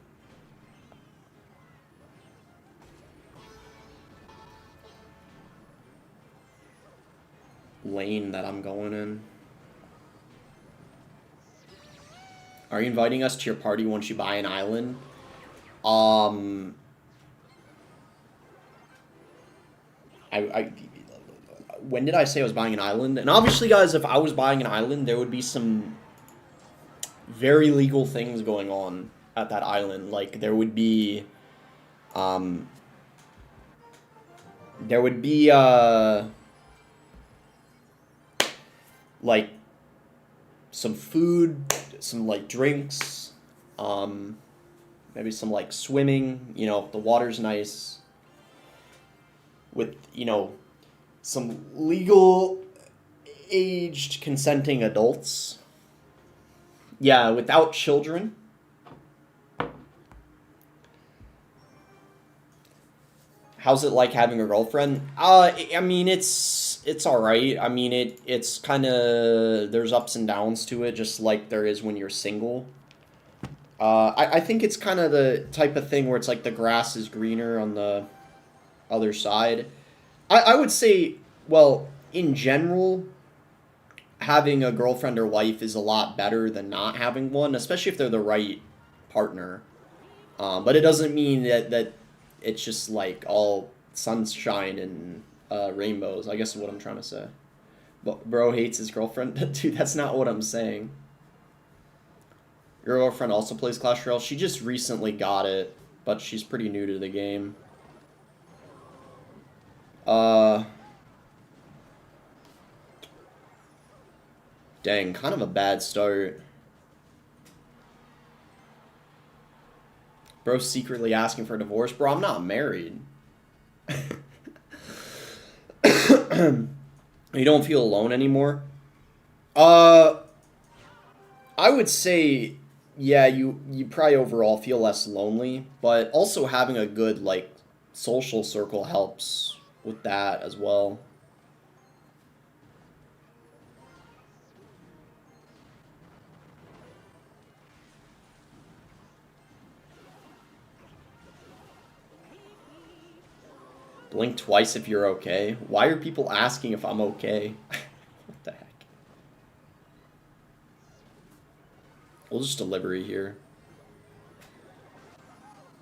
lane that I'm going in. Are you inviting us to your party once you buy an island? When did I say I was buying an island? And obviously, guys, if I was buying an island, there would be some very legal things going on at that island. Like, there would be, like, some food, some, like, drinks, maybe some, like, swimming, you know, the water's nice, with, you know, some legal aged consenting adults. Yeah, without children. How's it like having a girlfriend? I mean, it's alright. I mean, it's kind of, there's ups and downs to it, just like there is when you're single. I think it's kind of the type of thing where it's like the grass is greener on the other side. I would say, well, in general, having a girlfriend or wife is a lot better than not having one, especially if they're the right partner. But it doesn't mean that it's just like all sunshine and rainbows, I guess is what I'm trying to say. But bro hates his girlfriend. Dude, that's not what I'm saying. Your girlfriend also plays Clash Royale. She just recently got it, but she's pretty new to the game. Dang, kind of a bad start. Bro secretly asking for a divorce. Bro, I'm not married. You don't feel alone anymore? I would say, yeah, you probably overall feel less lonely, but also having a good, like, social circle helps with that as well. Blink twice if you're okay. Why are people asking if I'm okay? What the heck? We'll just delivery here.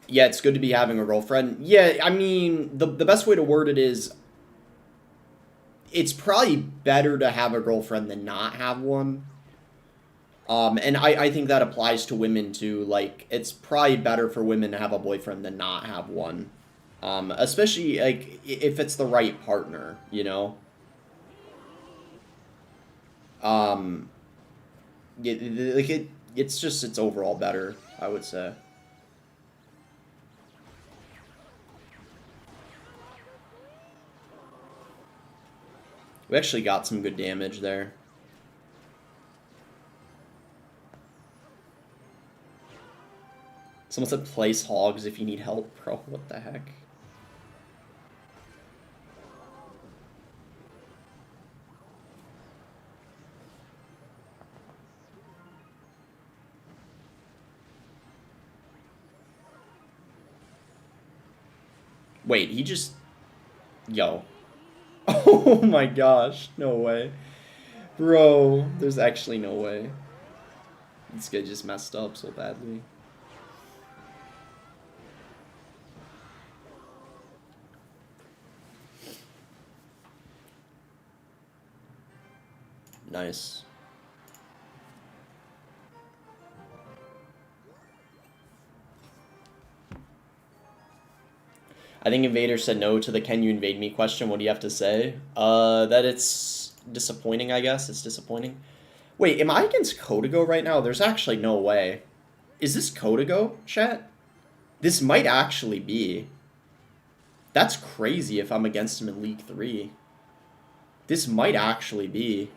Yeah, it's good to be having a girlfriend. Yeah, I mean, the best way to word it is, it's probably better to have a girlfriend than not have one. And I think that applies to women too. Like, it's probably better for women to have a boyfriend than not have one. Especially, like, if it's the right partner, you know? it's overall better, I would say. We actually got some good damage there. Someone said place hogs if you need help, bro. What the heck? Wait, he just... Yo. Oh my gosh. No way. Bro, there's actually no way. This guy just messed up so badly. Nice. I think Invader said no to the "Can you invade me" question. What do you have to say? That it's disappointing, I guess. It's disappointing. Wait, am I against Kodago right now? There's actually no way. Is this Kodago, chat? This might actually be. That's crazy if I'm against him in League 3. This might actually be.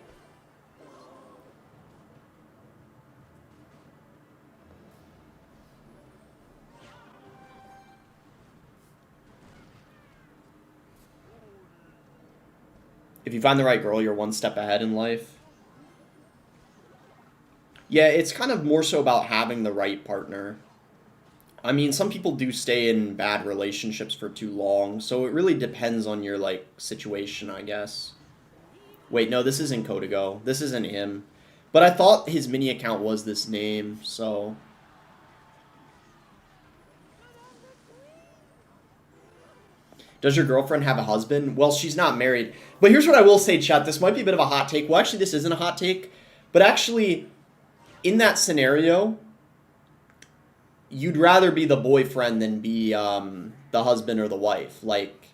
If you find the right girl, you're one step ahead in life. Yeah, it's kind of more so about having the right partner. I mean, some people do stay in bad relationships for too long, so it really depends on your, like, situation, I guess. Wait, no, this isn't Kodago. This isn't him. But I thought his mini account was this name, so... Does your girlfriend have a husband? Well, she's not married. But here's what I will say, chat. This might be a bit of a hot take. Well, actually, this isn't a hot take. But actually, in that scenario, you'd rather be the boyfriend than be the husband or the wife. Like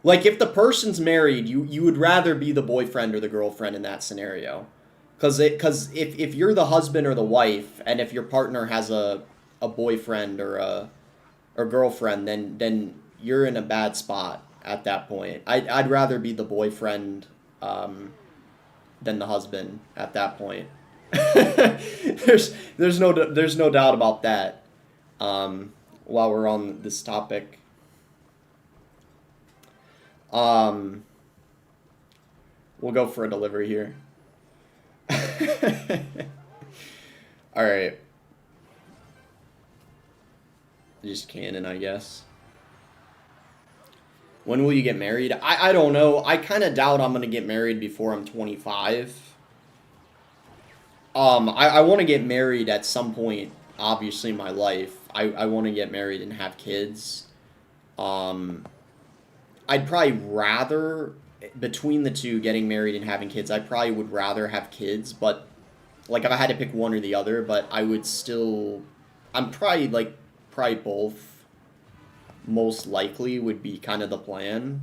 if the person's married, you would rather be the boyfriend or the girlfriend in that scenario. Because if you're the husband or the wife, and if your partner has a boyfriend or girlfriend, then you're in a bad spot at that point. I'd rather be the boyfriend than the husband at that point. there's no doubt about that. While we're on this topic, we'll go for a delivery here. All right, just canon, I guess. When will you get married? I don't know. I kind of doubt I'm going to get married before I'm 25. I want to get married at some point, obviously, in my life. I want to get married and have kids. I'd probably rather, between the two, getting married and having kids, I probably would rather have kids, but, like, if I had to pick one or the other, but I would still, I'm probably both. Most likely would be kind of the plan.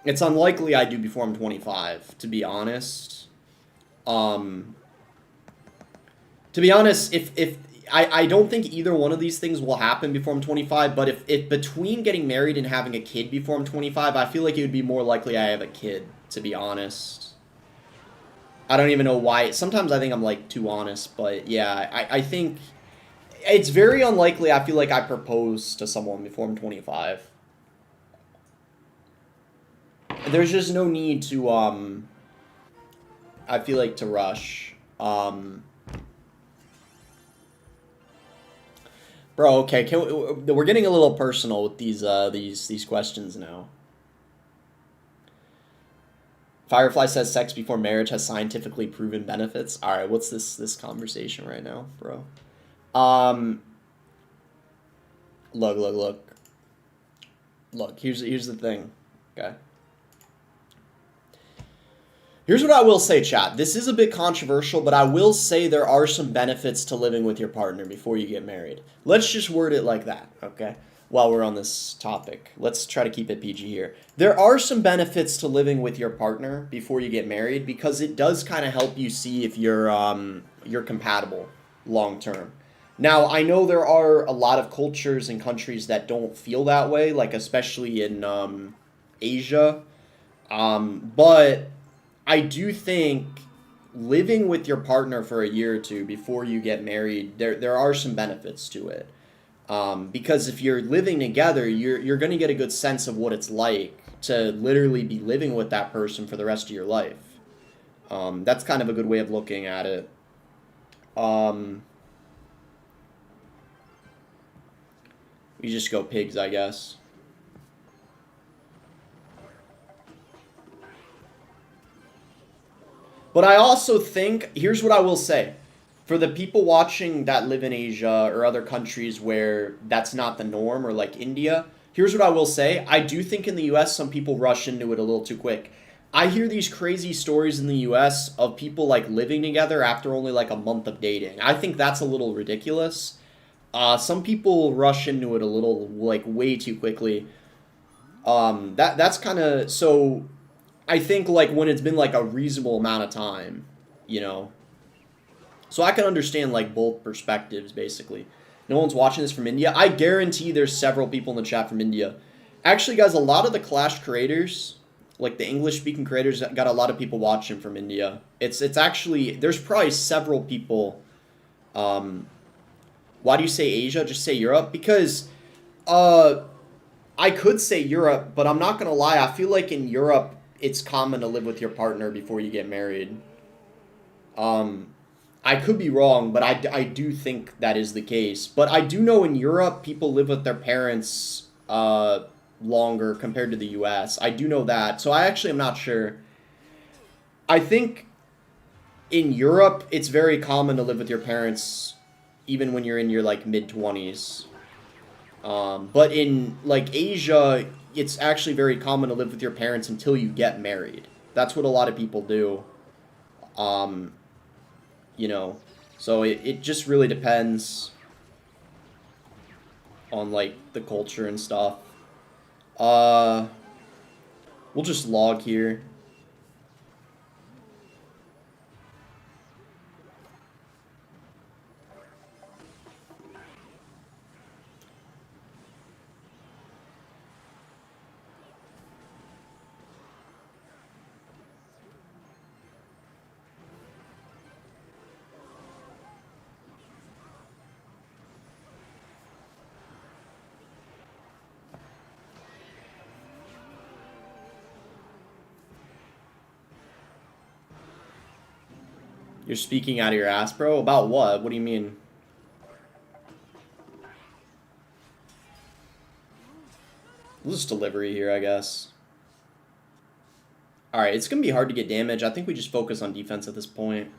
It's unlikely I do before I'm 25, to be honest. To be honest, if I don't think either one of these things will happen before I'm 25, but if between getting married and having a kid before I'm 25, I feel like it would be more likely I have a kid, to be honest. I don't even know why. Sometimes I think I'm, like, too honest, but yeah, I think... It's very unlikely I feel like I propose to someone before I'm 25. There's just no need to, I feel like, to rush. Bro, okay, we're getting a little personal with these questions now. Firefly says sex before marriage has scientifically proven benefits. All right, what's this conversation right now, bro? Look, here's the thing, okay? Here's what I will say, chat. This is a bit controversial, but I will say there are some benefits to living with your partner before you get married. Let's just word it like that, okay? While we're on this topic, let's try to keep it PG here. There are some benefits to living with your partner before you get married because it does kind of help you see if you're compatible. long term. Now, I know there are a lot of cultures and countries that don't feel that way, like especially in Asia. But I do think living with your partner for a year or two before you get married, there are some benefits to it. Because if you're living together, you're going to get a good sense of what it's like to literally be living with that person for the rest of your life. That's kind of a good way of looking at it. We just go pigs, I guess. But I also think, here's what I will say. For the people watching that live in Asia or other countries where that's not the norm, or like India, here's what I will say. I do think in the US, some people rush into it a little too quick. I hear these crazy stories in the US of people like living together after only like a month of dating. I think that's a little ridiculous. Some people rush into it a little, like, way too quickly. That's kind of, so I think, like, when it's been, like, a reasonable amount of time, you know. So I can understand, like, both perspectives, basically. No one's watching this from India. I guarantee there's several people in the chat from India. Actually, guys, a lot of the Clash creators, like, the English-speaking creators, got a lot of people watching from India. It's actually, there's probably several people, why do you say Asia? Just say Europe? Because, I could say Europe, but I'm not gonna lie, I feel like in Europe, it's common to live with your partner before you get married. I could be wrong, but I do think that is the case. But I do know in Europe, people live with their parents longer compared to the US. I do know that. So I actually am not sure. I think in Europe, it's very common to live with your parents even when you're in your, like, mid-20s. But in, like, Asia, it's actually very common to live with your parents until you get married. That's what a lot of people do. You know, so it just really depends on, like, the culture and stuff. We'll just log here. You're speaking out of your ass, bro? About what? What do you mean? We'll just delivery here, I guess. Alright, it's going to be hard to get damage. I think we just focus on defense at this point.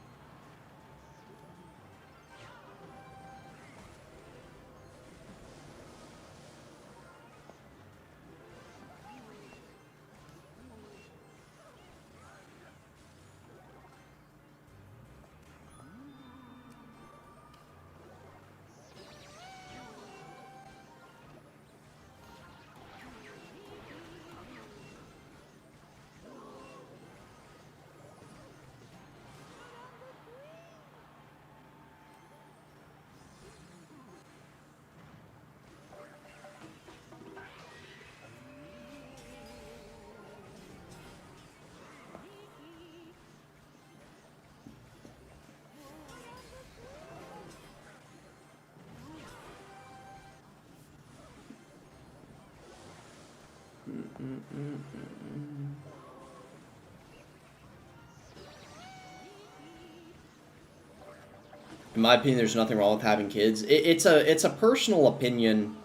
In my opinion, there's nothing wrong with having kids. It's a personal opinion.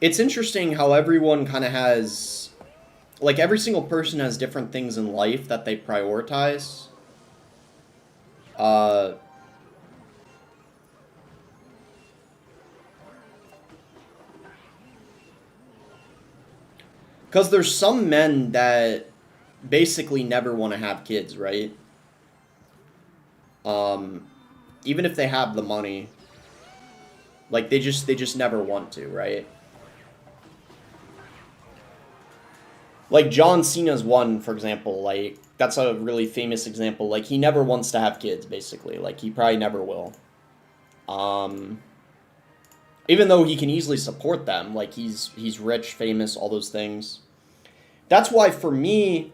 It's interesting how everyone kind of has, like, every single person has different things in life that they prioritize. Because there's some men that basically never want to have kids, right? Even if they have the money, like, they just never want to, right? Like, John Cena's one, for example, like, that's a really famous example. Like, he never wants to have kids, basically. Like, he probably never will. Even though he can easily support them, like he's rich, famous, all those things. That's why for me,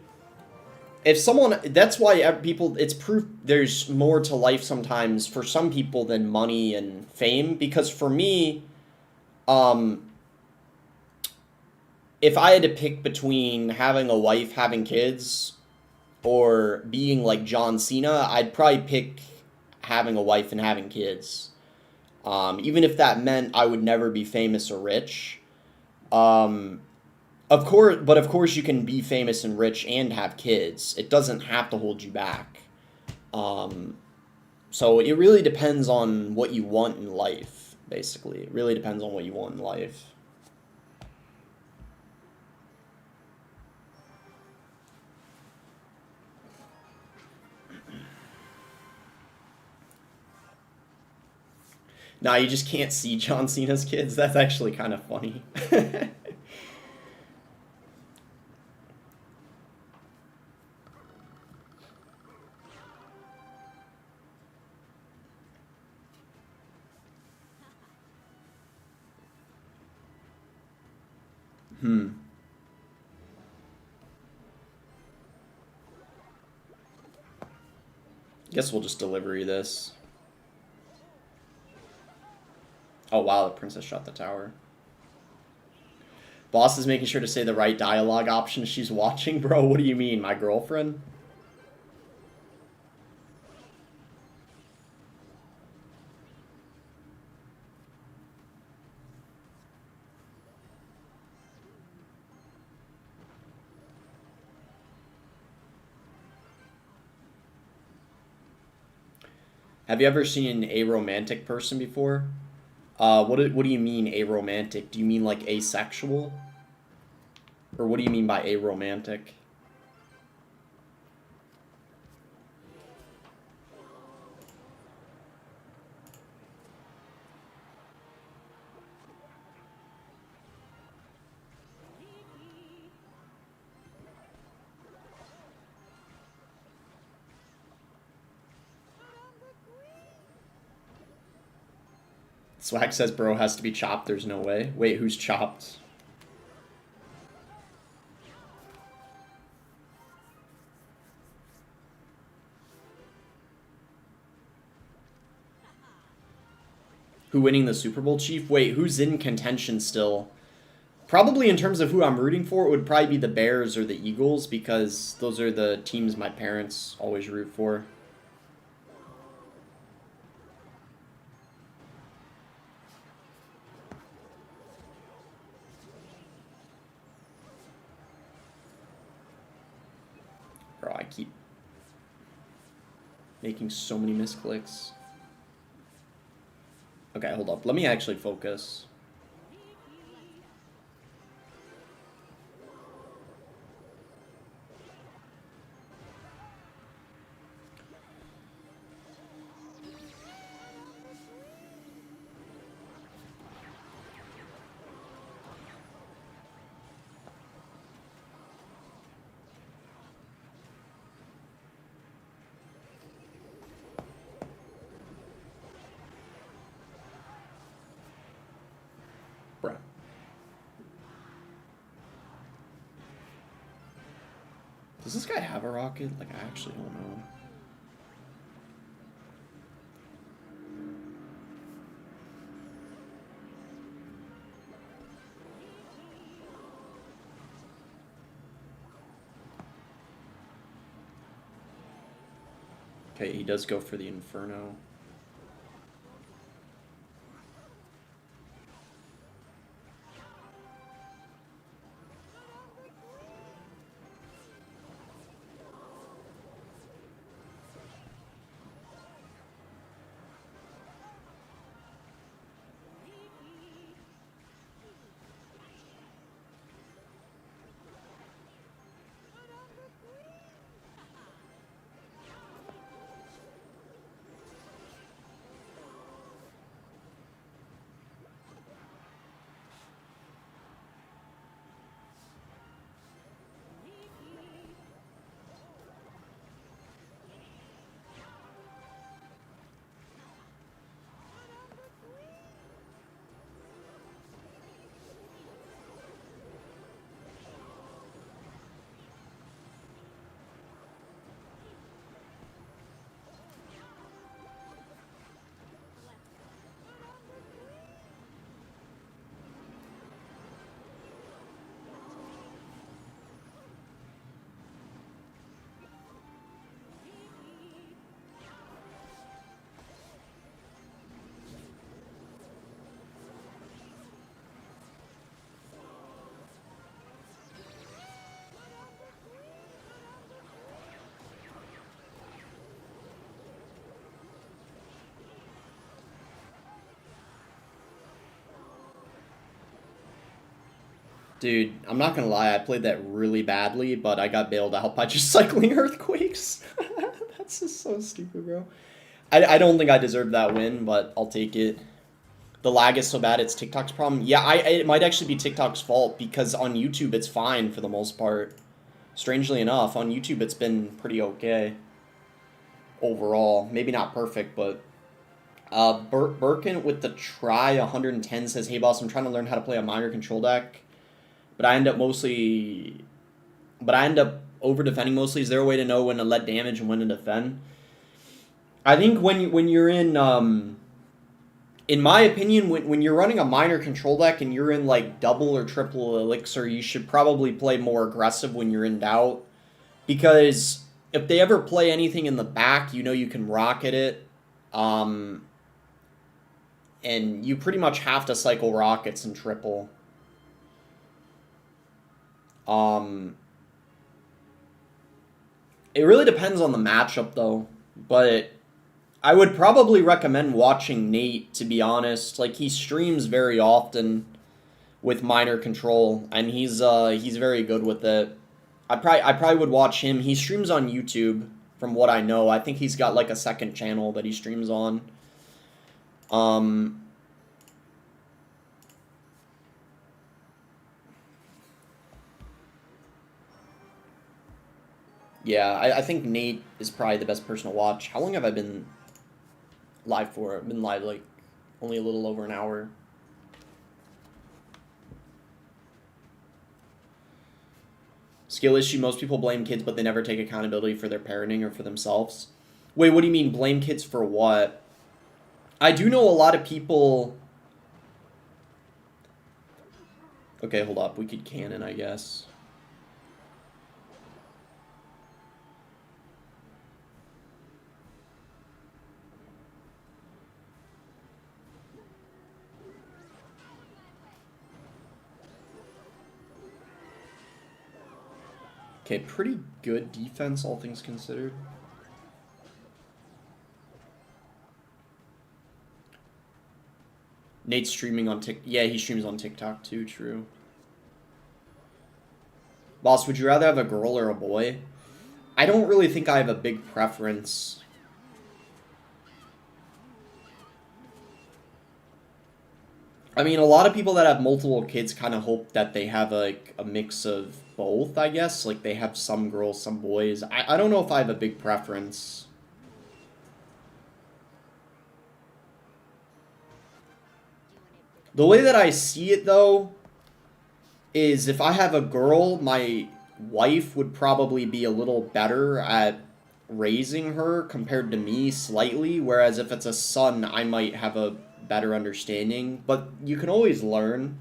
if someone, that's why people, it's proof there's more to life sometimes for some people than money and fame. Because for me, if I had to pick between having a wife, having kids, or being like John Cena, I'd probably pick having a wife and having kids. Even if that meant I would never be famous or rich. Of course you can be famous and rich and have kids. It doesn't have to hold you back. So it really depends on what you want in life, basically. It really depends on what you want in life. Nah, you just can't see John Cena's kids. That's actually kind of funny. Guess we'll just delivery this. Oh wow, the princess shot the tower. Boss is making sure to say the right dialogue option she's watching. Bro, what do you mean? My girlfriend? Have you ever seen an aromantic person before? What do you mean aromantic? Do you mean like asexual? Or what do you mean by aromantic? Swag says bro has to be chopped, there's no way. Wait, who's chopped? Who winning the Super Bowl, Chief? Wait, who's in contention still? Probably in terms of who I'm rooting for, it would probably be the Bears or the Eagles, because those are the teams my parents always root for. Bro, I keep making so many misclicks. Okay, hold up. Let me actually focus. Bruh. Does this guy have a rocket? Like, I actually don't know. Okay, he does go for the Inferno. Dude, I'm not gonna lie, I played that really badly, but I got bailed out by just cycling earthquakes. That's just so stupid, bro. I don't think I deserved that win, but I'll take it. The lag is so bad, it's TikTok's problem. Yeah, it might actually be TikTok's fault, because on YouTube it's fine for the most part. Strangely enough, on YouTube it's been pretty okay. Overall. Maybe not perfect, but... Birkin with the try 110 says, "Hey boss, I'm trying to learn how to play a minor control deck. But I end up over defending mostly. Is there a way to know when to let damage and when to defend?" I think when you're in my opinion, when you're running a minor control deck and you're in like double or triple elixir, you should probably play more aggressive when you're in doubt. Because if they ever play anything in the back, you know you can rocket it. And you pretty much have to cycle rockets and triple. It really depends on the matchup, though. But I would probably recommend watching Nate, to be honest. Like, he streams very often with minor control, and he's very good with it. I probably would watch him. He streams on YouTube, from what I know. I think he's got, like, a second channel that he streams on. Yeah, I think Nate is probably the best person to watch. How long have I been live for? I've been live, like, only a little over an hour. Skill issue, most people blame kids, but they never take accountability for their parenting or for themselves. Wait, what do you mean, blame kids for what? I do know a lot of people... Okay, hold up. We could cannon, I guess. Okay, pretty good defense, all things considered. Nate's streaming on TikTok. Yeah, he streams on TikTok too, true. Boss, would you rather have a girl or a boy? I don't really think I have a big preference. I mean, a lot of people that have multiple kids kind of hope that they have like a mix of both, I guess. Like, they have some girls, some boys. I don't know if I have a big preference. The way that I see it, though, is if I have a girl, my wife would probably be a little better at raising her compared to me slightly, whereas if it's a son, I might have a better understanding. But you can always learn,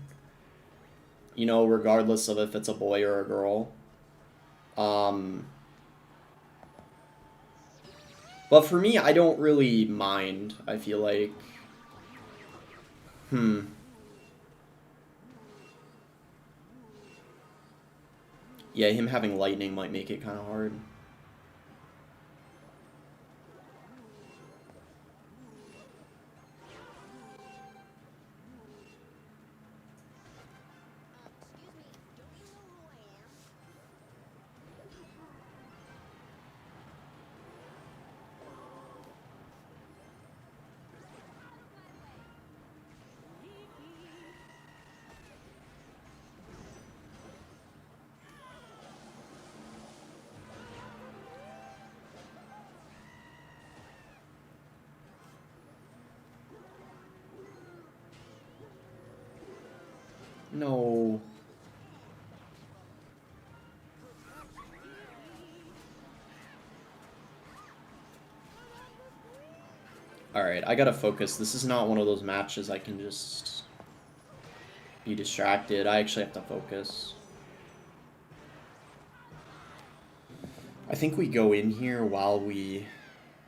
you know, regardless of if it's a boy or a girl. But for me, I don't really mind, I feel like. Yeah, him having lightning might make it kind of hard. No. Alright, I gotta focus. This is not one of those matches I can just be distracted. I actually have to focus. I think we go in here while we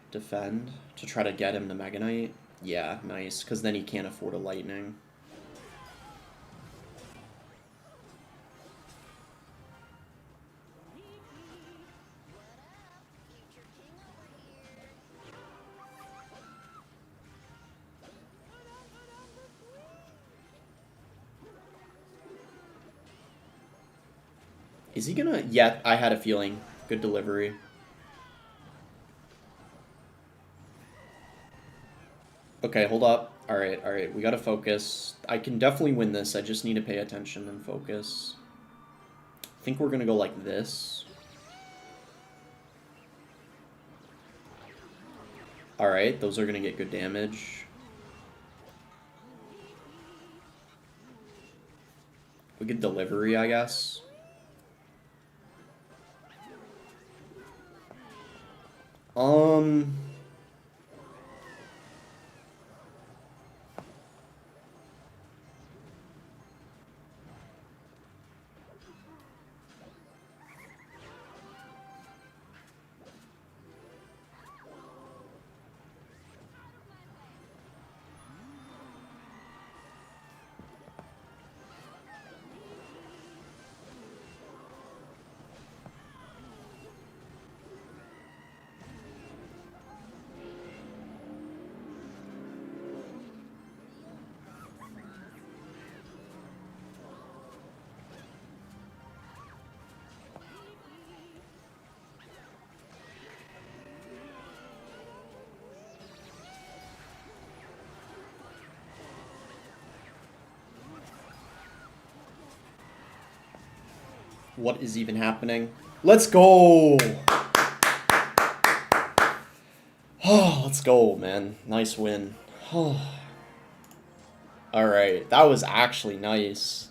defend to try to get him to Mega Knight. Yeah, nice, because then he can't afford a lightning. Is he gonna... Yeah, I had a feeling. Good delivery. Okay, hold up. Alright, alright. We gotta focus. I can definitely win this. I just need to pay attention and focus. I think we're gonna go like this. Alright, those are gonna get good damage. We get delivery, I guess. What is even happening? Let's go! Oh, let's go, man. Nice win. Alright, that was actually nice.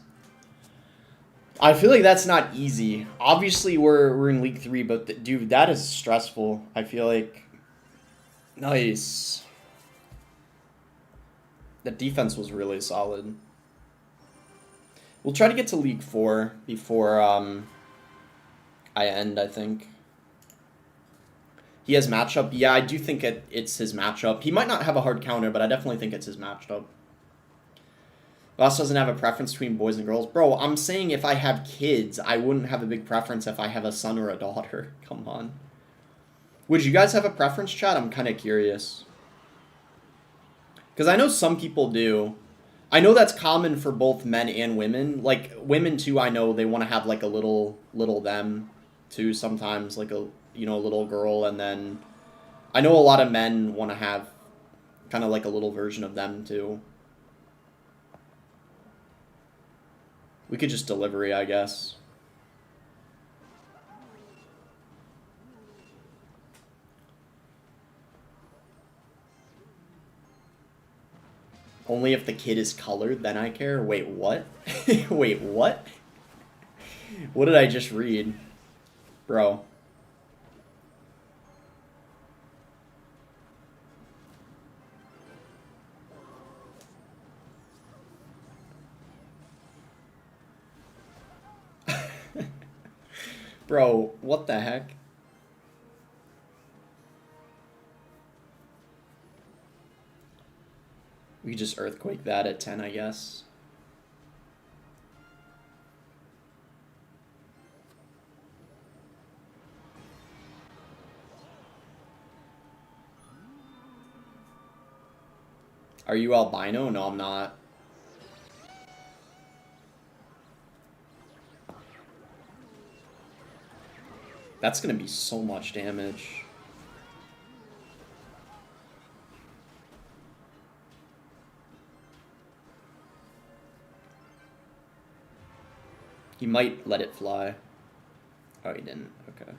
I feel like that's not easy. Obviously, we're in League 3, but dude, that is stressful. I feel like... Nice. The defense was really solid. We'll try to get to League 4 before I end, I think. He has matchup. Yeah, I do think it's his matchup. He might not have a hard counter, but I definitely think it's his matchup. Ross doesn't have a preference between boys and girls. Bro, I'm saying if I have kids, I wouldn't have a big preference if I have a son or a daughter. Come on. Would you guys have a preference, chat? I'm kind of curious. Because I know some people do. I know that's common for both men and women. Like, women, too, I know they want to have, like, a little them, too, sometimes. Like, a, you know, little girl. And then I know a lot of men want to have kind of, like, a little version of them, too. We could just delivery, I guess. Only if the kid is colored, then I care? Wait, what? Wait, what? What did I just read? Bro. Bro, what the heck? We just earthquake that at 10, I guess. Are you albino? No, I'm not. That's gonna be so much damage. He might let it fly. Oh, he didn't. Okay.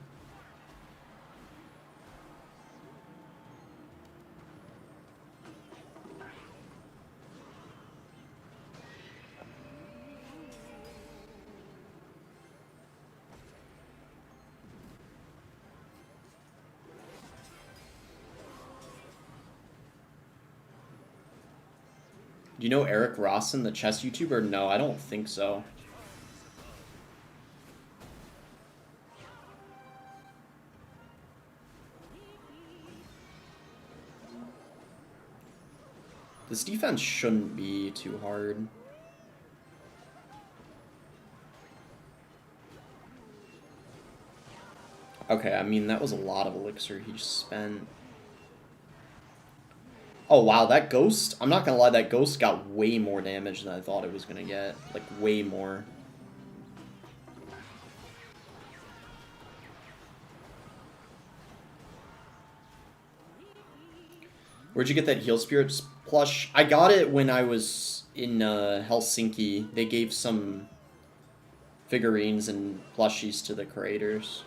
Do you know Eric Rawson, the chess YouTuber? No, I don't think so. This defense shouldn't be too hard. Okay, I mean, that was a lot of elixir he spent. Oh, wow, that ghost, I'm not gonna lie, that ghost got way more damage than I thought it was gonna get. Like, way more. Where'd you get that Heal Spirits plush? I got it when I was in Helsinki. They gave some figurines and plushies to the creators.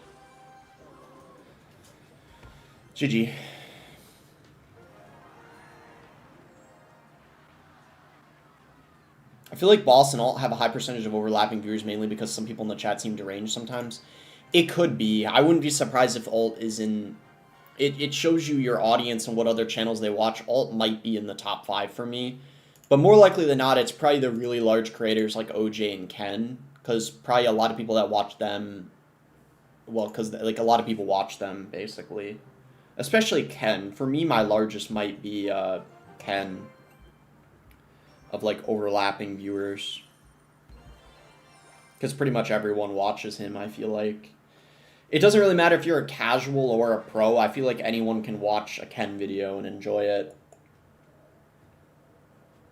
GG. I feel like Boss and Alt have a high percentage of overlapping viewers, mainly because some people in the chat seem deranged sometimes. It could be. I wouldn't be surprised if Alt is in... It shows you your audience and what other channels they watch. Alt might be in the top 5 for me. But more likely than not, it's probably the really large creators like OJ and Ken. Because probably a lot of people that watch them... Well, because like a lot of people watch them, basically. Especially Ken. For me, my largest might be Ken. Of like overlapping viewers. Because pretty much everyone watches him, I feel like. It doesn't really matter if you're a casual or a pro. I feel like anyone can watch a Ken video and enjoy it.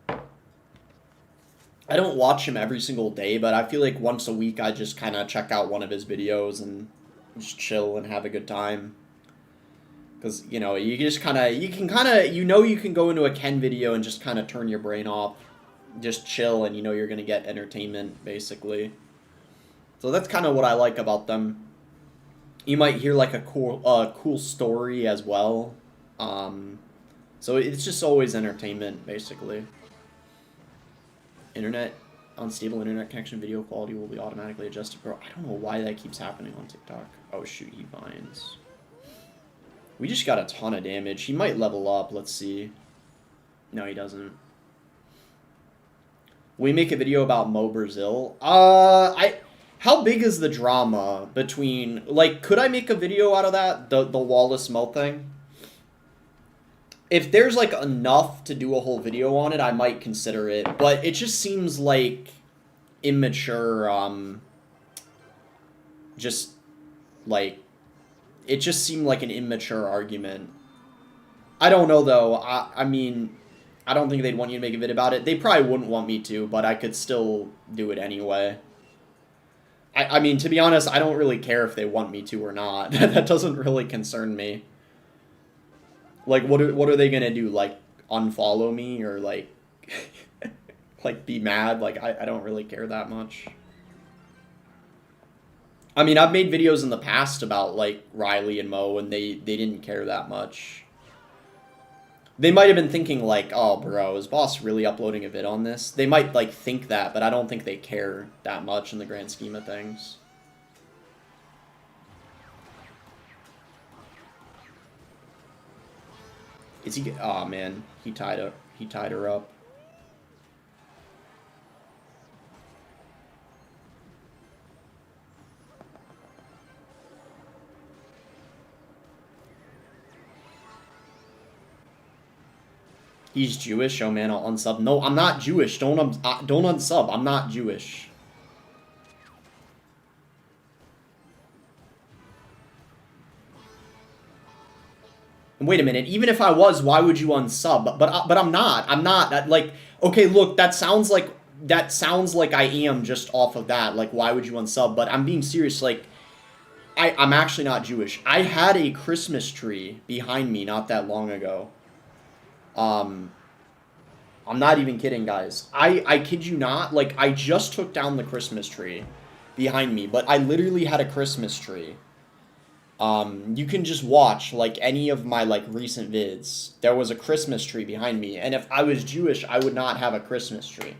I don't watch him every single day, but I feel like once a week I just kind of check out one of his videos and just chill and have a good time. Because, you know, you just kind of, you can go into a Ken video and just kind of turn your brain off. Just chill and you know you're going to get entertainment, basically. So that's kind of what I like about them. You might hear like a cool story as well. So it's just always entertainment, basically. Unstable internet connection video quality will be automatically adjusted. Bro, I don't know why that keeps happening on TikTok. Oh shoot, he binds. We just got a ton of damage. He might level up, let's see. No, he doesn't. We make a video about Mo Brazil. How big is the drama between, like, could I make a video out of that? The Wallace Mo thing? If there's, like, enough to do a whole video on it, I might consider it. But it just seems like immature, just, like, it just seemed like an immature argument. I don't know, though. I mean, I don't think they'd want you to make a vid about it. They probably wouldn't want me to, but I could still do it anyway. I mean, to be honest, I don't really care if they want me to or not. That doesn't really concern me. Like, what are they gonna do? Like, unfollow me or like, like be mad? Like, I don't really care that much. I mean, I've made videos in the past about like Riley and Mo, and they didn't care that much. They might have been thinking like, oh, bro, is Boss really uploading a vid on this? They might, like, think that, but I don't think they care that much in the grand scheme of things. Is he... Oh, man. He tied her up. He's Jewish? Oh man, I'll unsub. No, I'm not Jewish. Don't unsub. I'm not Jewish. And wait a minute. Even if I was, why would you unsub? But I'm not. I'm not. Like, okay, look, that sounds like I am just off of that. Like, why would you unsub? But I'm being serious. Like, I'm actually not Jewish. I had a Christmas tree behind me not that long ago. I'm not even kidding, guys. I kid you not. Like, I just took down the Christmas tree behind me, but I literally had a Christmas tree. You can just watch, like, any of my, like, recent vids. There was a Christmas tree behind me, and if I was Jewish, I would not have a Christmas tree.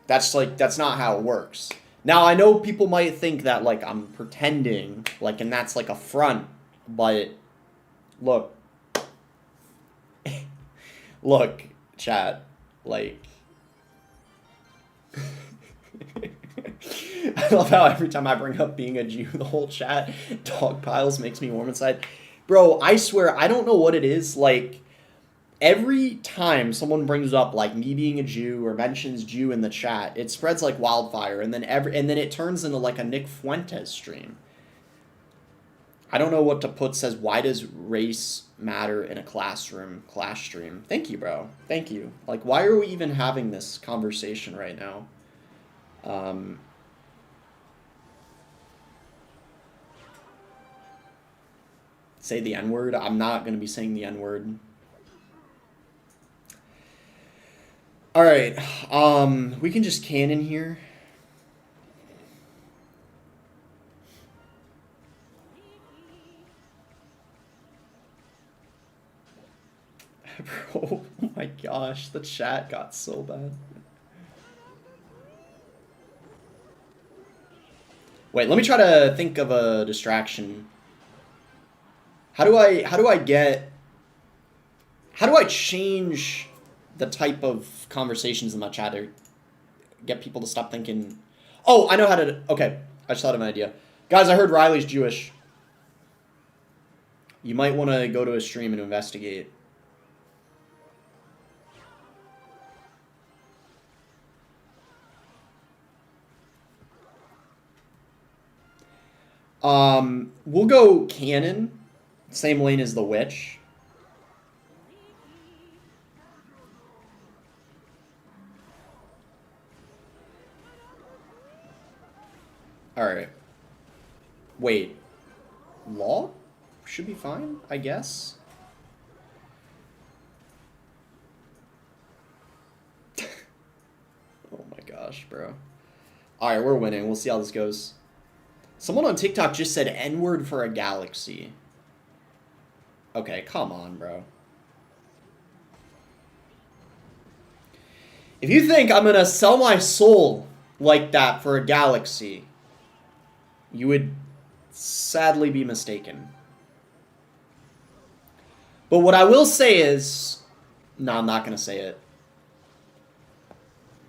That's not how it works. Now, I know people might think that, like, I'm pretending, like, and that's, like, a front, but, look. Look, chat, like... I love how every time I bring up being a Jew, the whole chat dog piles makes me warm inside. Bro, I swear, I don't know what it is, like, every time someone brings up, like, me being a Jew or mentions Jew in the chat, it spreads like wildfire, and then it turns into, like, a Nick Fuentes stream. I don't know what to put. Says, why does race matter in a classroom class stream? Thank you, bro. Thank you. Like, why are we even having this conversation right now? Say the N-word? I'm not going to be saying the N-word. Alright, we can just cannon here. Bro, oh my gosh, the chat got so bad. Wait, let me try to think of a distraction. How do I change the type of conversations in my chat to get people to stop thinking? Oh, I know how to. Okay, I just thought of an idea. Guys, I heard Riley's Jewish. You might want to go to a stream and investigate. We'll go cannon. Same lane as the witch. Alright. Wait. Law? Should be fine, I guess. Oh my gosh, bro. Alright, we're winning. We'll see how this goes. Someone on TikTok just said N-word for a galaxy. Okay, come on, bro. If you think I'm gonna sell my soul like that for a galaxy, you would sadly be mistaken. But what I will say is... No, I'm not gonna say it.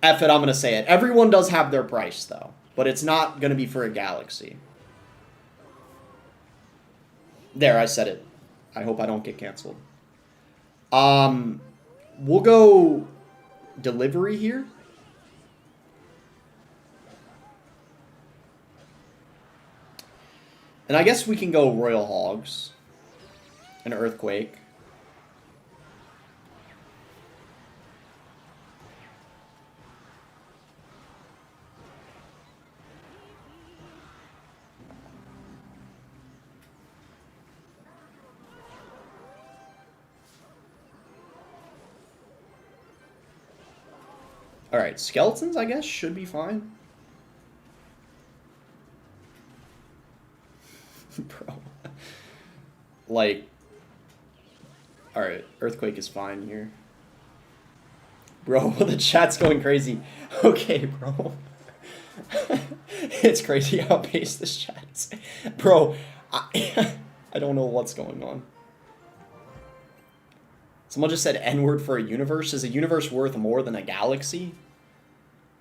F it, I'm gonna say it. Everyone does have their price, though. But it's not gonna be for a galaxy. There, I said it. I hope I don't get canceled. We'll go delivery here. And I guess we can go Royal Hogs. An Earthquake. Alright, skeletons, I guess, should be fine. Bro. Like... Alright, Earthquake is fine here. Bro, the chat's going crazy. Okay, bro. It's crazy how based this chat is. Bro, I don't know what's going on. Someone just said N-word for a universe. Is a universe worth more than a galaxy?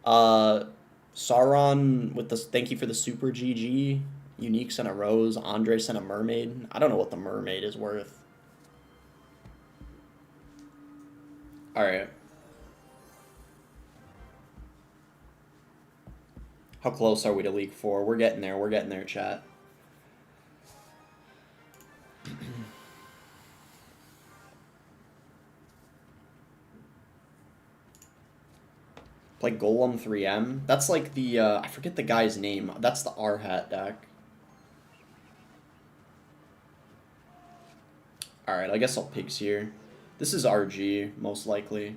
Sauron with the thank you for the super GG. Unique sent a rose. Andre sent a mermaid. I don't know what the mermaid is worth. Alright. How close are we to League 4? We're getting there. We're getting there, chat. Play Golem 3M. That's like the, I forget the guy's name. That's the R-Hat deck. Alright, I guess I'll Pigs here. This is RG, most likely.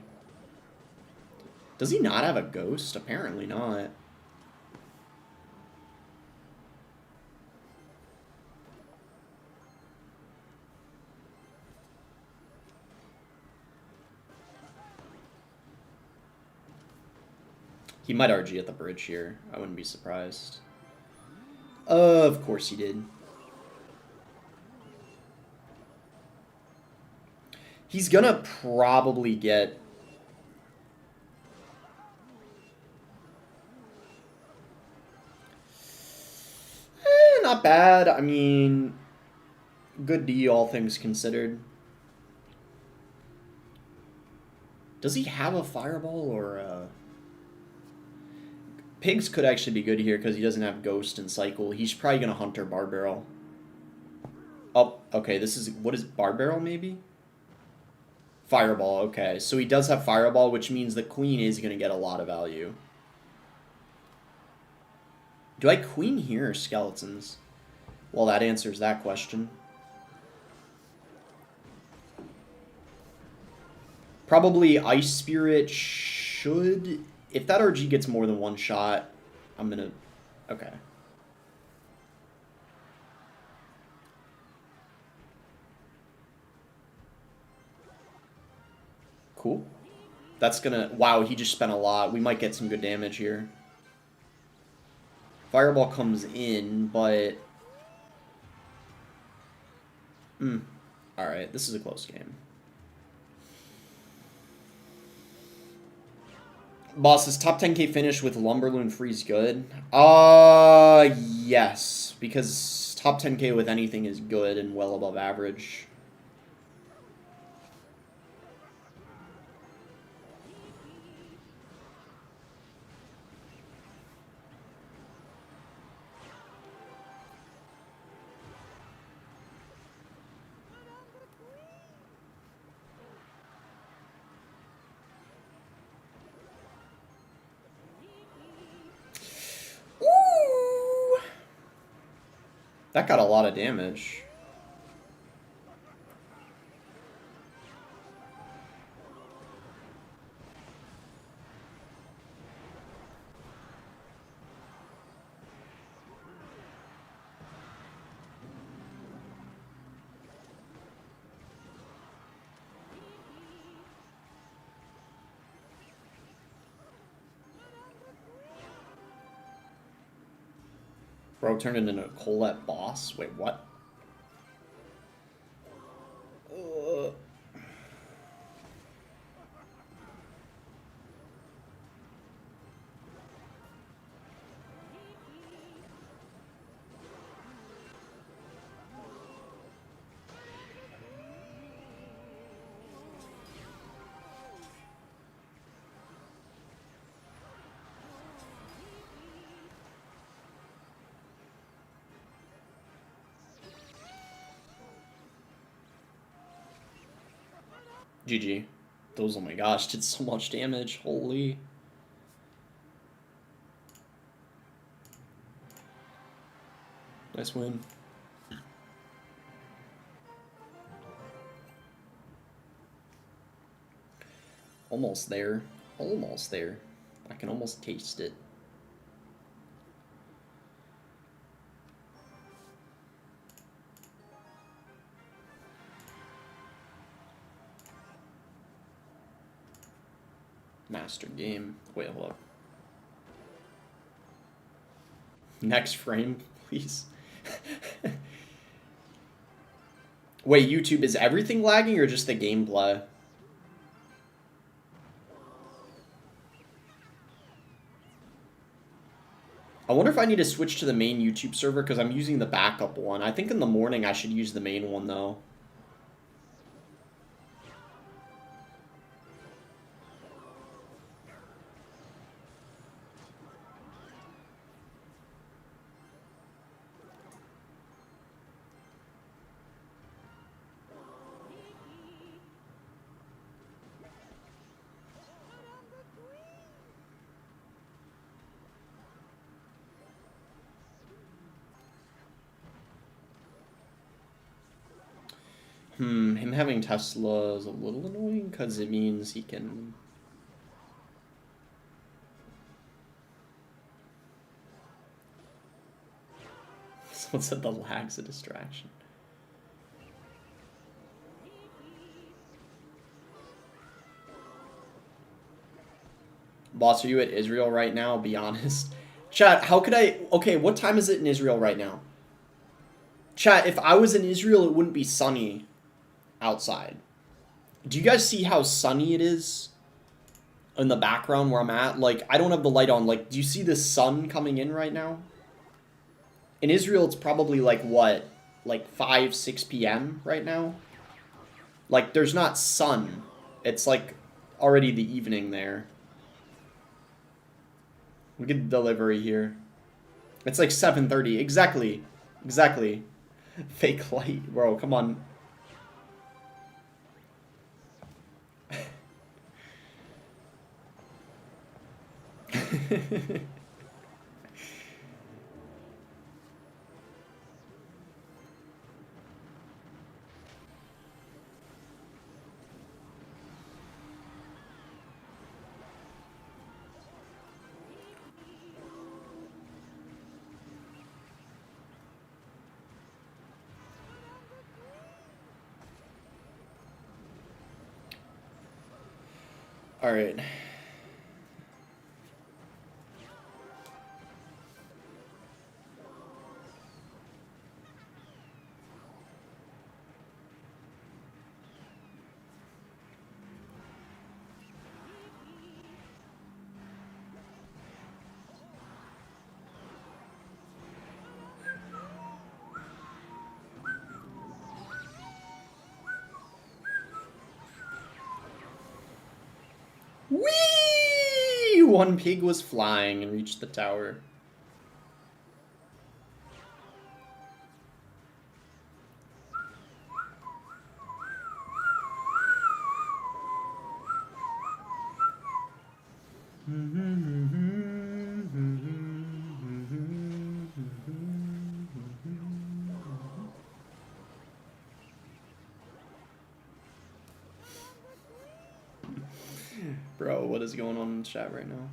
Does he not have a ghost? Apparently not. He might RG at the bridge here. I wouldn't be surprised. Of course he did. He's gonna probably get... not bad. I mean, good D, all things considered. Does he have a fireball or a... Pigs could actually be good here because he doesn't have Ghost and Cycle. He's probably going to Hunter Barbarrel. Oh, okay, this is... What is Barbarrel, maybe? Fireball, okay. So he does have Fireball, which means the Queen is going to get a lot of value. Do I Queen here or Skeletons? Well, that answers that question. Probably Ice Spirit... should... If that RG gets more than one shot, I'm gonna... Okay. Cool. That's gonna... Wow, he just spent a lot. We might get some good damage here. Fireball comes in, but... Alright, this is a close game. Boss, is top 10k finish with Lumberloon Freeze good? Yes. Because top 10k with anything is good and well above average. That got a lot of damage. Bro turned into a Colette boss? Wait, what? GG. Those, oh my gosh, did so much damage. Holy. Nice win. Almost there. Almost there. I can almost taste it. Master game. Wait, hold up. Next frame, please. Wait, YouTube, is everything lagging or just the gameplay? I wonder if I need to switch to the main YouTube server because I'm using the backup one. I think in the morning I should use the main one though. Him having Tesla is a little annoying because it means he can... Someone said the lag's a distraction. Boss, are you at Israel right now? Be honest. Chat, how could I... Okay, what time is it in Israel right now? Chat, if I was in Israel, it wouldn't be sunny outside. Do you guys see how sunny it is in the background where I'm at? Like, I don't have the light on. Like, do you see the sun coming in right now? In Israel, it's probably like, what? Like 5, 6 p.m. right now? Like, there's not sun. It's like already the evening there. Look at the delivery here. It's like 7:30. Exactly. Exactly. Fake light. Bro, come on. All right. Whee! One pig was flying and reached the tower. Bro, what is going on in the chat right now?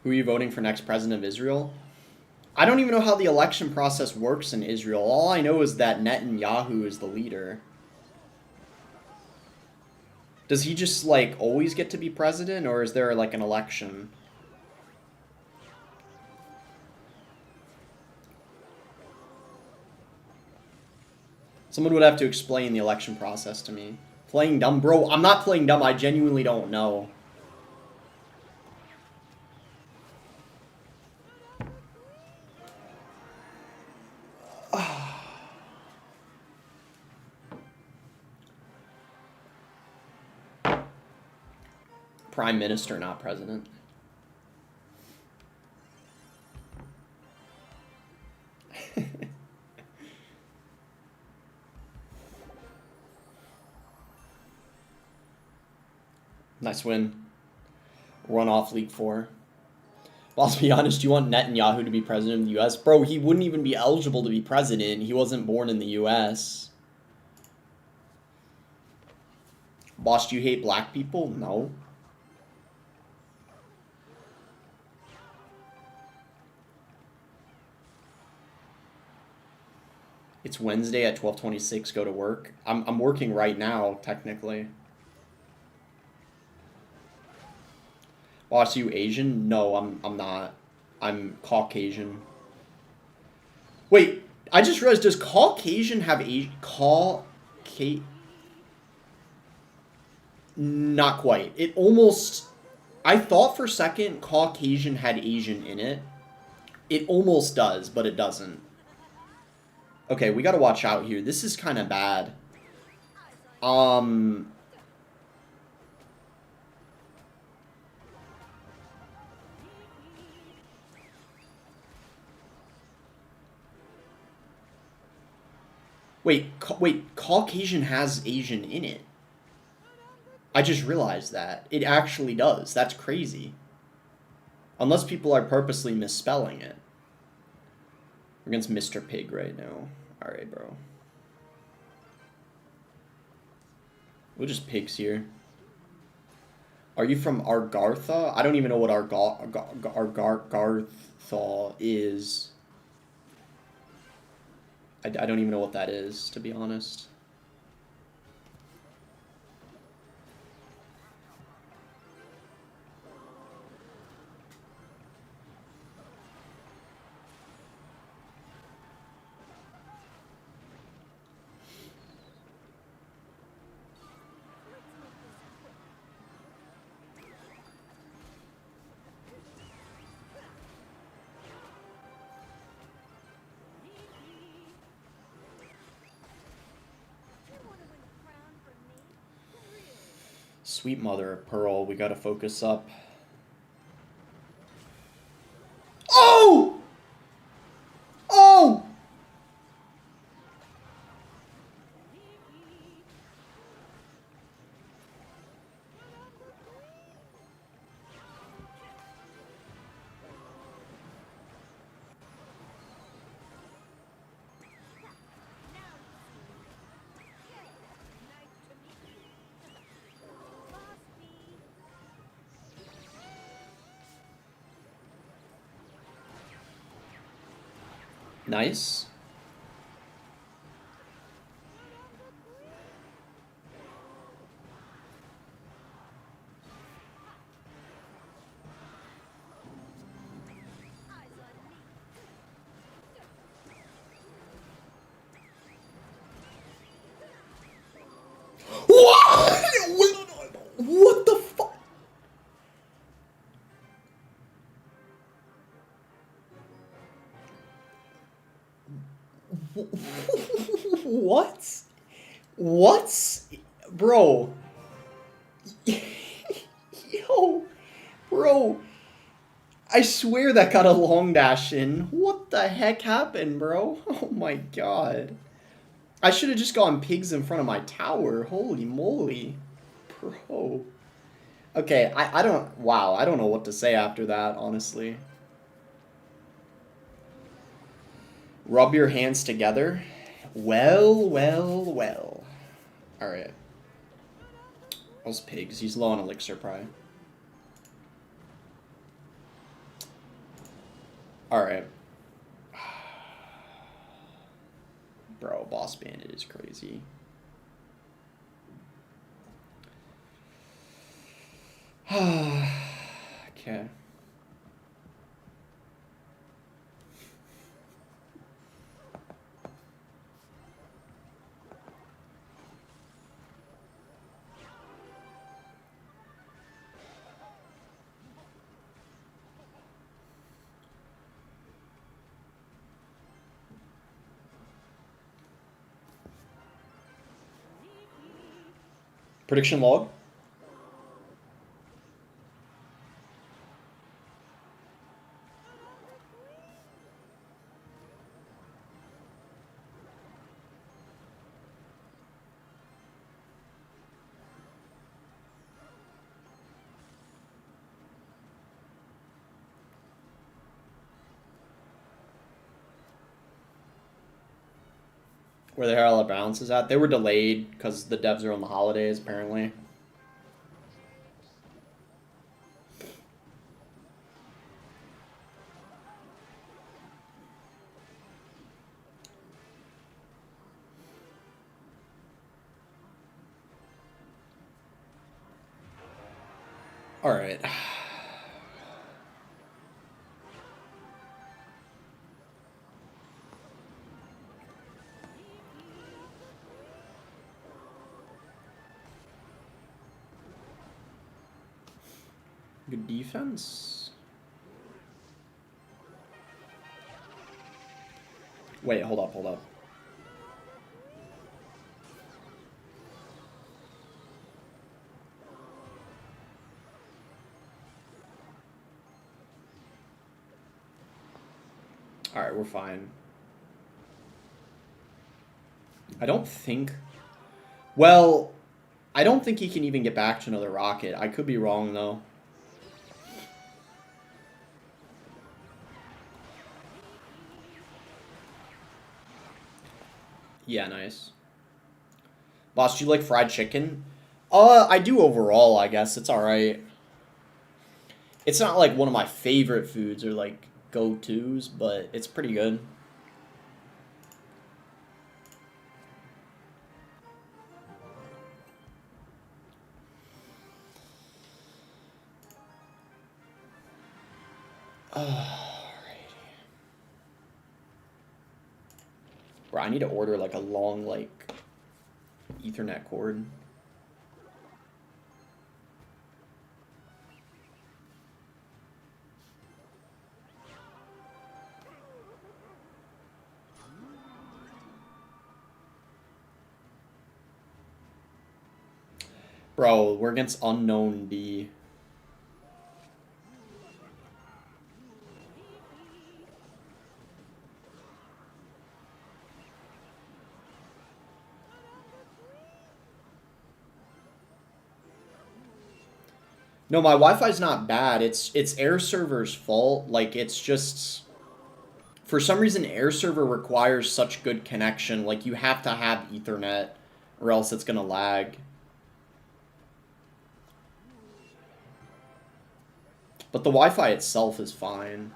Who are you voting for next president of Israel? I don't even know how the election process works in Israel. All I know is that Netanyahu is the leader. Does he just, like, always get to be president, or is there, like, an election? Someone would have to explain the election process to me. Playing dumb? Bro, I'm not playing dumb. I genuinely don't know. Prime Minister, not president. Nice win. Run off League 4. Well, let's be honest, you want Netanyahu to be president of the US? Bro, he wouldn't even be eligible to be president. He wasn't born in the US. Boss, do you hate black people? No. It's Wednesday at 12:26. Go to work. I'm working right now, technically. Boss, you Asian? No, I'm not. I'm Caucasian. Wait, I just realized, does Caucasian have Asian? Not quite. It almost... I thought for a second Caucasian had Asian in it. It almost does, but it doesn't. Okay, we gotta watch out here. This is kind of bad. Wait, Caucasian has Asian in it. I just realized that. It actually does. That's crazy. Unless people are purposely misspelling it. We're against Mr. Pig right now. Alright, bro. We'll just pigs here. Are you from Argartha? I don't even know what Argartha is. I don't even know what that is, to be honest. Sweet mother of pearl, we gotta focus up. Oh! Oh! Nice. What? What the fuck? What? What? Bro. Yo. Bro. I swear that got a long dash in. What the heck happened, bro? Oh my god. I should have just gone pigs in front of my tower. Holy moly. Bro. Okay, I don't... Wow, I don't know what to say after that, honestly. Rub your hands together. Well, well, well. Alright. Those pigs. He's low on elixir, probably. Alright. Bro, Boss Bandit is crazy. Okay. Prediction log. Where the hell are balances at? They were delayed because the devs are on the holidays, apparently. Alright. Good defense. Wait, hold up, hold up. Alright, we're fine. I don't think... Well, I don't think he can even get back to another rocket. I could be wrong, though. Yeah, nice. Boss, do you like fried chicken? I do overall, I guess. It's alright. It's not like one of my favorite foods or like go-tos, but it's pretty good. Bro, I need to order like a long like Ethernet cord. Bro, we're against unknown D. No, my Wi-Fi's not bad. It's Air Server's fault. Like, it's just... For some reason, Air Server requires such good connection. Like, you have to have Ethernet, or else it's gonna lag. But the Wi-Fi itself is fine.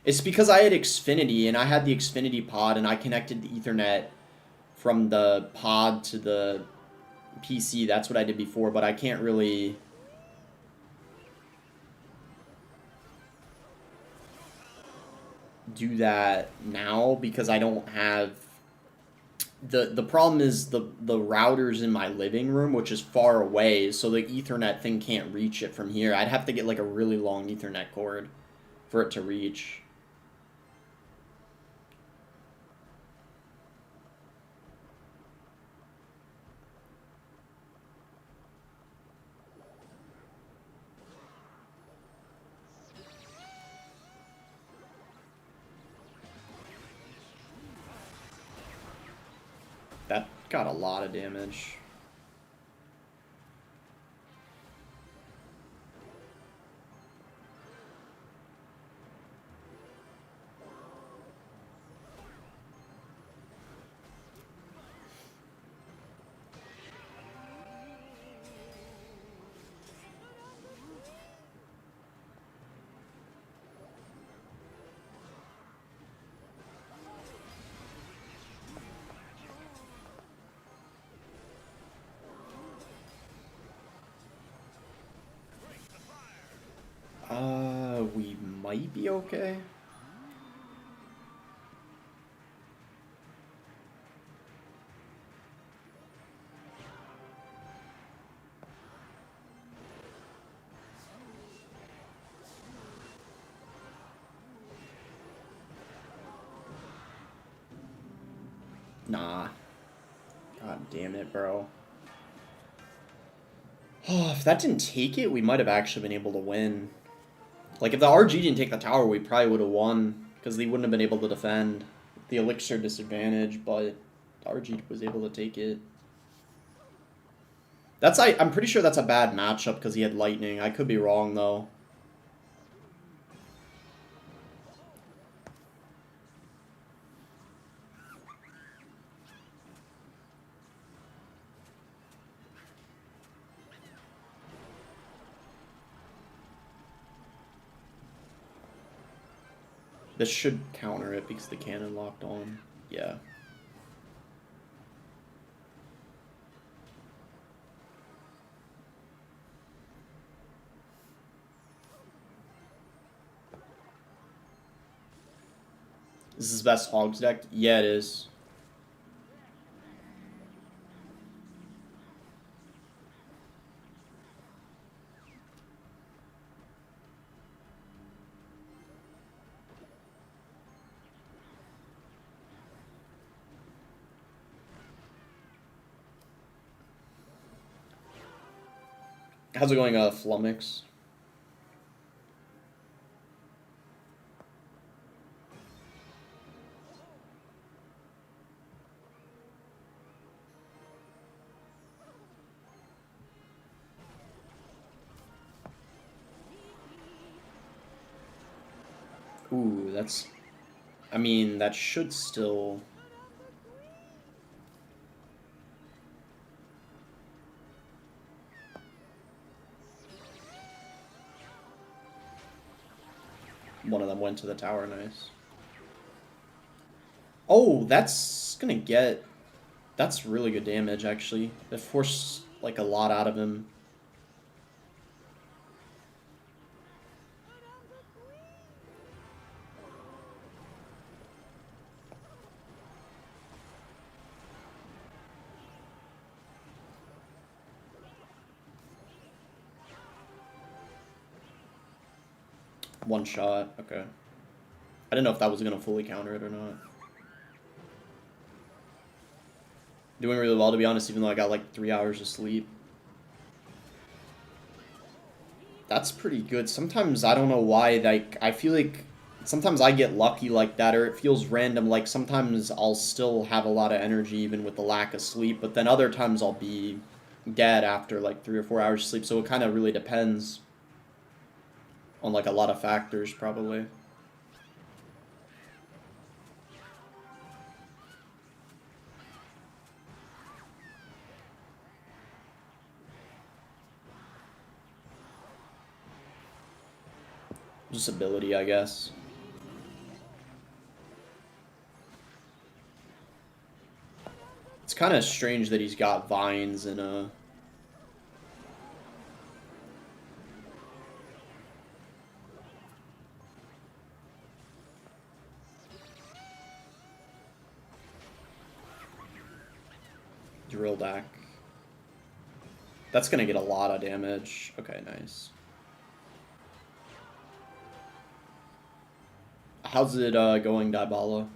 It's because I had Xfinity, and I had the Xfinity pod, and I connected the Ethernet from the pod to the PC. That's what I did before, but I can't really do that now because I don't have the problem is the router's in my living room, which is far away, so the Ethernet thing can't reach it from here. I'd have to get like a really long Ethernet cord for it to reach. That got a lot of damage. We might be okay. Nah. God damn it, bro. Oh, if that didn't take it, we might have actually been able to win. Like, if the RG didn't take the tower, we probably would have won, because they wouldn't have been able to defend the elixir disadvantage, but the RG was able to take it. I'm pretty sure that's a bad matchup, because he had lightning. I could be wrong, though. This should counter it because the cannon locked on. Yeah. Is this his best Hogs deck? Yeah, it is. How's it going, Flummox? Ooh, that's... I mean, that should still... One of them went to the tower, nice. Oh, that's gonna get... That's really good damage, actually. It forced, like, a lot out of him. One shot, okay. I didn't know if that was gonna fully counter it or not. Doing really well, to be honest, even though I got like 3 hours of sleep. That's pretty good. Sometimes I don't know why, like, I feel like sometimes I get lucky like that, or it feels random. Like, sometimes I'll still have a lot of energy even with the lack of sleep, but then other times I'll be dead after like 3 or 4 hours of sleep, so it kind of really depends on like a lot of factors, probably. Just ability, I guess. kind of strange that he's got vines and a... Drill deck. That's gonna get a lot of damage. Okay, nice. How's it going, Dybala?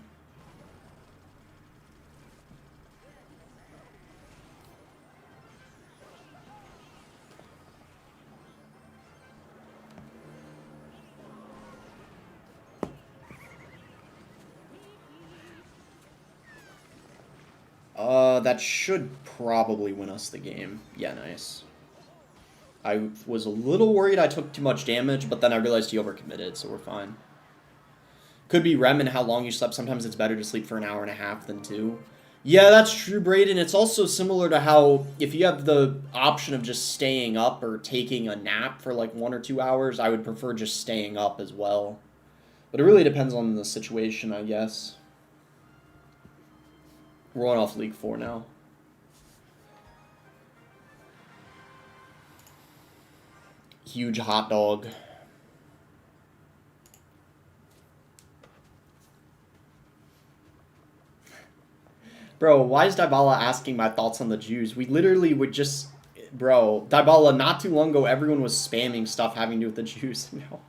That should probably win us the game. Yeah, nice. I was a little worried I took too much damage, but then I realized he overcommitted, so we're fine. Could be REM and how long you slept. Sometimes it's better to sleep for an hour and a half than 2. Yeah, that's true, Brayden. It's also similar to how if you have the option of just staying up or taking a nap for like 1 or 2 hours, I would prefer just staying up as well. But it really depends on the situation, I guess. We're on off League 4 now. Huge hot dog. Bro, why is Dybala asking my thoughts on the Jews? We literally would just... Bro, Dybala, not too long ago, everyone was spamming stuff having to do with the Jews. No.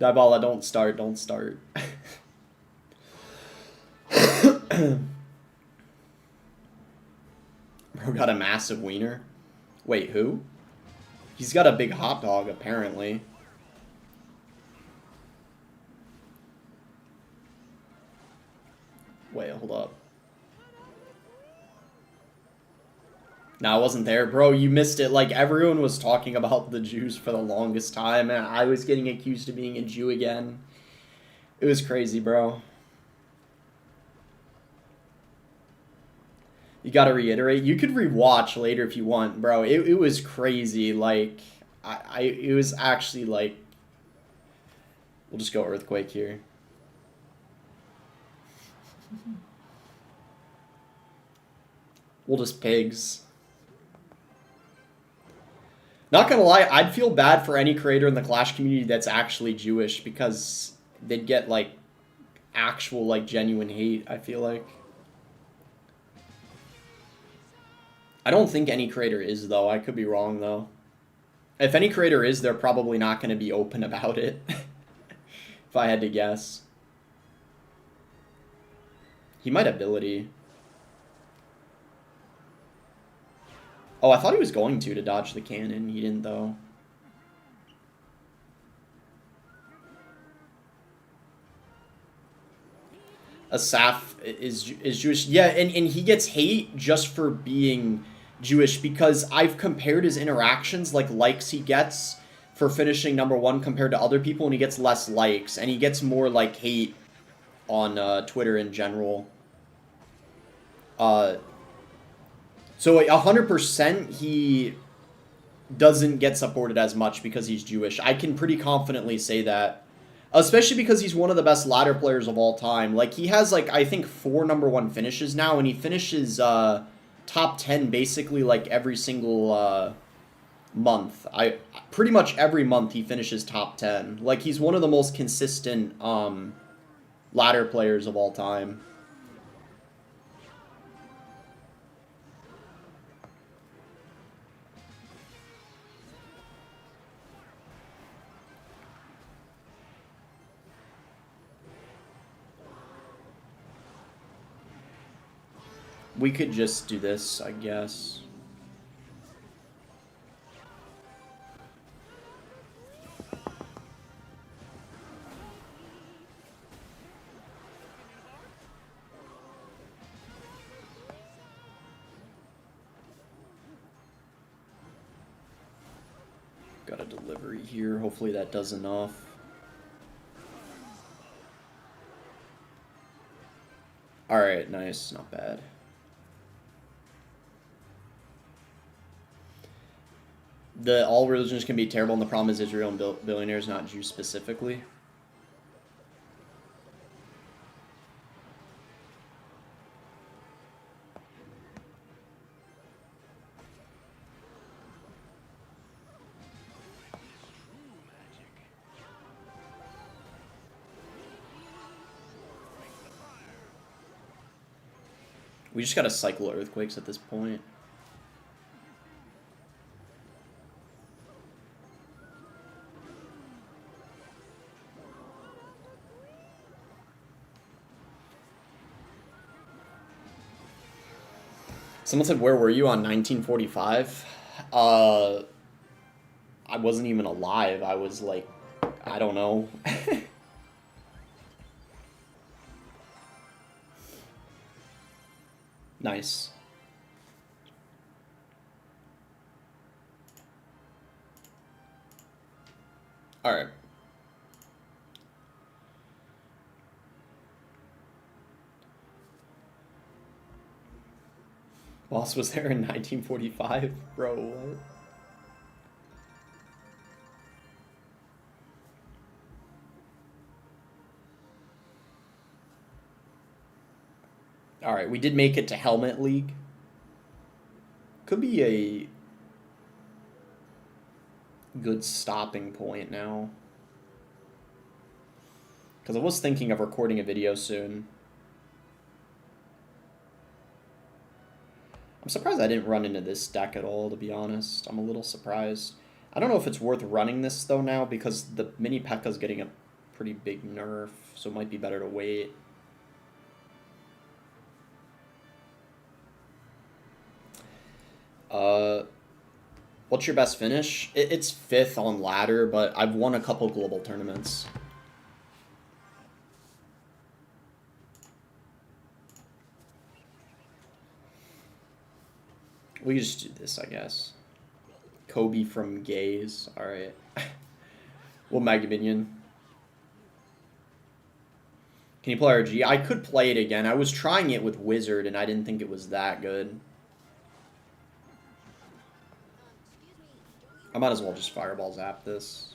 Dybala, don't start, don't start. Bro got a massive wiener. Wait, who? He's got a big hot dog, apparently. Wait, hold up. No, I wasn't there. Bro, you missed it. Like, everyone was talking about the Jews for the longest time, and I was getting accused of being a Jew again. It was crazy, bro. You gotta reiterate. You could rewatch later if you want, bro. It was crazy. Like, it was actually like... We'll just go Earthquake here. We'll just pigs. Not gonna lie, I'd feel bad for any creator in the Clash community that's actually Jewish because they'd get, like, actual, like, genuine hate, I feel like. I don't think any creator is, though. I could be wrong, though. If any creator is, they're probably not going to be open about it. If I had to guess. He might ability. Oh, I thought he was going to dodge the cannon. He didn't, though. Asaf is Jewish. Yeah, and he gets hate just for being Jewish because I've compared his interactions, like likes he gets for finishing #1 compared to other people, and he gets less likes, and he gets more, like, hate on Twitter in general. So 100% he doesn't get supported as much because he's Jewish. I can pretty confidently say that. Especially because he's one of the best ladder players of all time. Like, he has, like, I think 4 #1 finishes now, and he finishes top 10 basically, like, every single month. Pretty much every month he finishes top 10. Like, he's one of the most consistent ladder players of all time. We could just do this, I guess. Got a delivery here. Hopefully that does enough. Alright, nice. Not bad. All religions can be terrible, and the problem is Israel and billionaires, not Jews specifically. We just gotta cycle earthquakes at this point. Someone said, where were you on 1945? I wasn't even alive. I was like, I don't know. Nice. Alright. Boss was there in 1945? Bro, what? Alright, we did make it to Helmet League. Could be a good stopping point now. Because I was thinking of recording a video soon. I'm surprised I didn't run into this deck at all, to be honest. I'm a little surprised. I don't know if it's worth running this, though, now, because the mini P.E.K.K.A.'s getting a pretty big nerf, so it might be better to wait. What's your best finish? It's 5th on ladder, but I've won a couple global tournaments. We just do this, I guess. Kobe from Gaze. Alright. Well, Mega Minion. Can you play RG? I could play it again. I was trying it with Wizard, and I didn't think it was that good. I might as well just Fireball Zap this.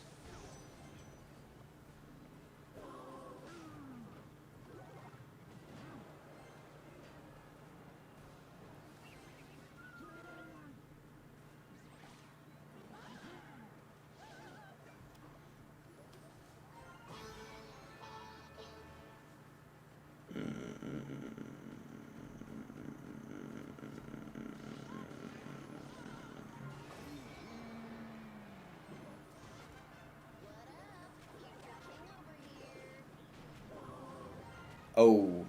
Oh,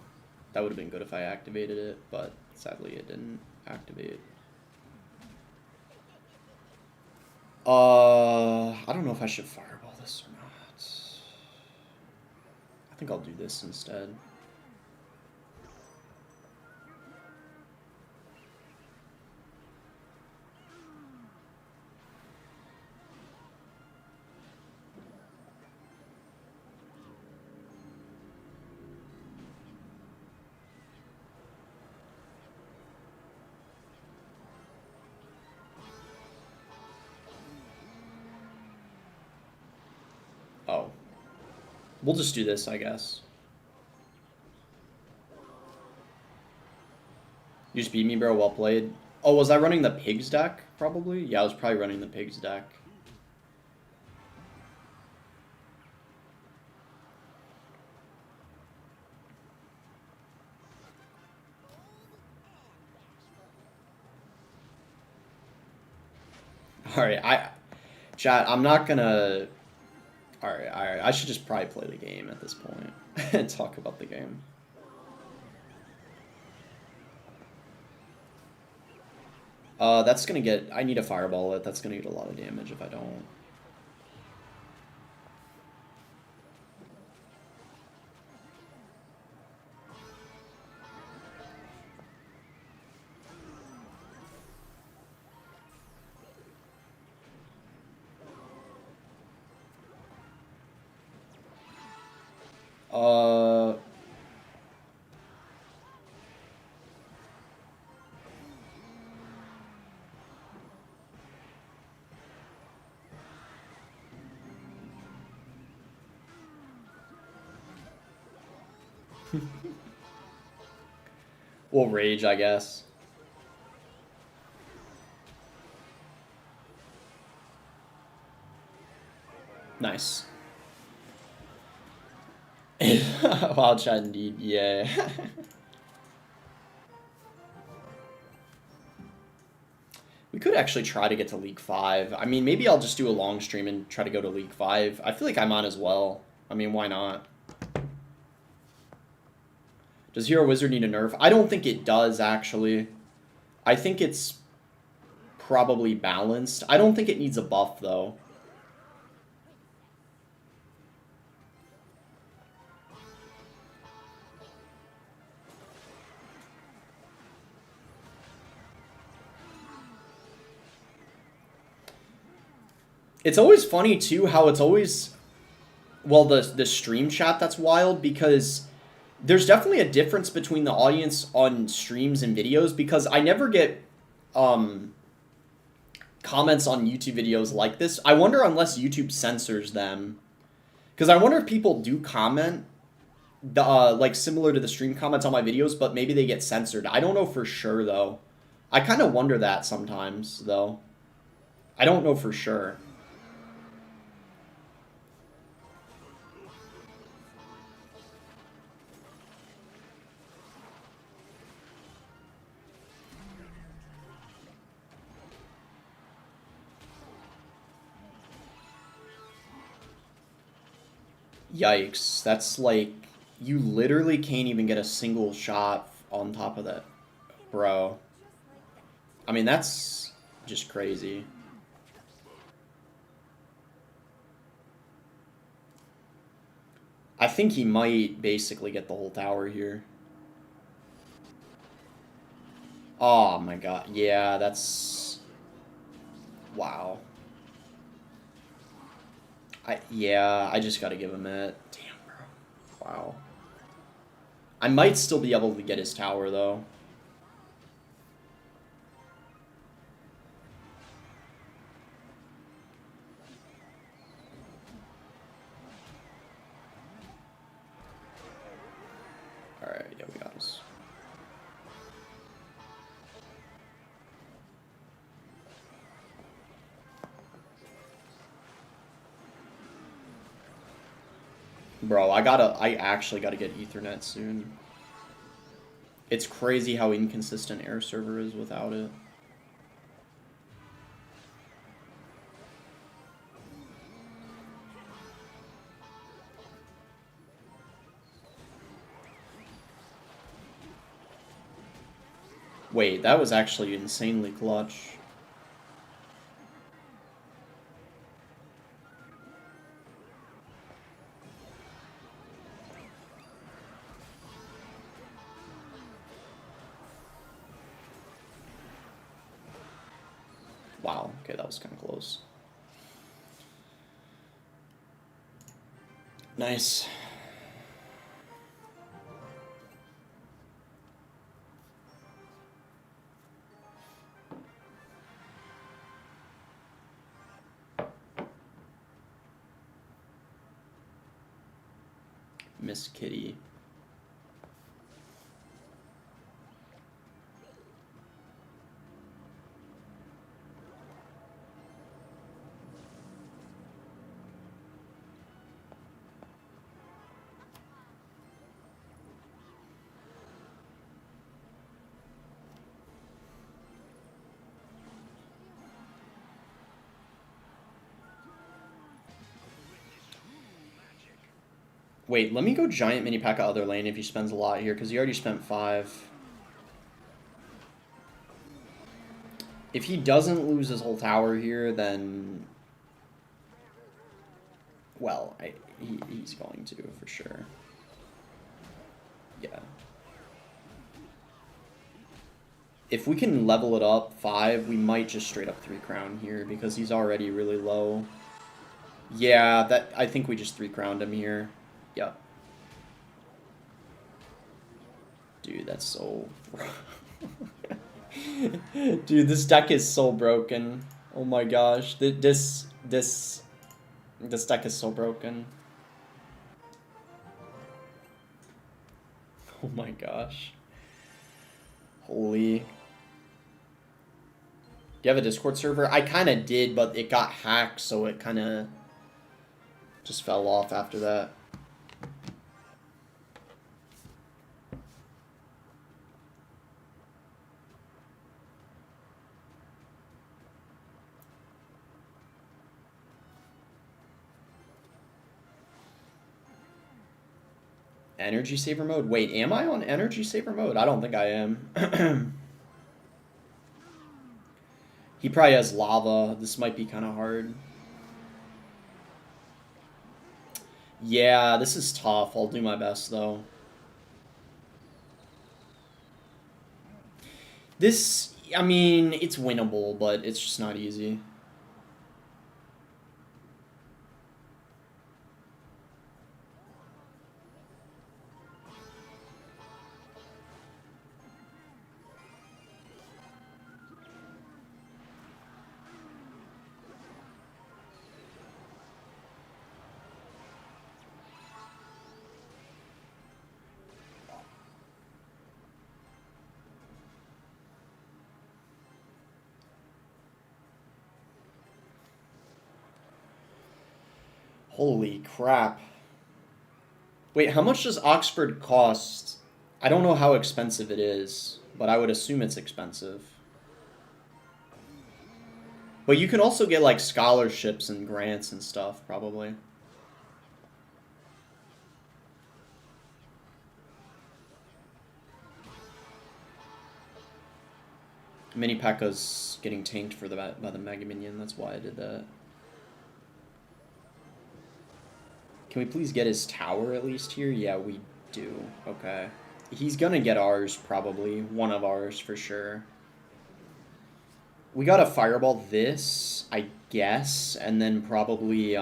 that would have been good if I activated it, but sadly it didn't activate. I don't know if I should Fireball this or not. I think I'll do this instead. Oh. We'll just do this, I guess. You just beat me, bro. Well played. Oh, was I running the Pigs deck, probably? Yeah, I was probably running the Pigs deck. Alright, chat, I'm not gonna... Alright, I should just probably play the game at this point. And talk about the game. That's gonna get... I need a Fireball it. That's gonna get a lot of damage if I don't. We'll rage, I guess. Nice. Wild chat indeed, yeah. could actually try to get to League 5. I mean, maybe I'll just do a long stream and try to go to League 5. I feel like I might as well. I mean, why not? Does Hero Wizard need a nerf? I don't think it does, actually. I think it's probably balanced. I don't think it needs a buff, though. It's always funny, too, how it's always... Well, the stream chat that's wild, because there's definitely a difference between the audience on streams and videos, because I never get comments on YouTube videos like this. I wonder unless YouTube censors them. Because I wonder if people do comment, like, similar to the stream comments on my videos, but maybe they get censored. I don't know for sure, though. I kind of wonder that sometimes, though. I don't know for sure. Yikes, that's like, you literally can't even get a single shot on top of that, bro. I mean, that's just crazy. I think he might basically get the whole tower here. Oh my god, yeah, that's... Wow. Yeah, I just gotta give him it. Damn, bro. Wow. I might still be able to get his tower, though. Alright, yeah, we got this. Bro, I actually gotta get Ethernet soon. It's crazy how inconsistent Air Server is without it. Wait, that was actually insanely clutch. Wow, okay, that was kind of close. Nice. Miss Kitty. Wait, let me go giant mini pack other lane if he spends a lot here, because he already spent 5. If he doesn't lose his whole tower here, then... Well, he's going to, for sure. Yeah. If we can level it up 5, we might just straight up 3 crown here, because he's already really low. Yeah, I think we just 3 crowned him here. Yep. Dude, that's so... Dude, this deck is so broken. Oh my gosh. This deck is so broken. Oh my gosh. Holy. Do you have a Discord server? I kind of did, but it got hacked, so it kind of just fell off after that. Energy saver mode? Wait, am I on energy saver mode? I don't think I am. He probably has lava. This might be kind of hard. Yeah, this is tough. I'll do my best, though. This, I mean, it's winnable, but it's just not easy. Holy crap. Wait, how much does Oxford cost? I don't know how expensive it is, but I would assume it's expensive. But you can also get, like, scholarships and grants and stuff, probably. Mini P.E.K.K.A.'s getting tanked for by the Mega Minion, that's why I did that. Can we please get his tower at least here? Yeah, we do. Okay. He's gonna get ours, probably. One of ours, for sure. We gotta fireball this, I guess, and then probably,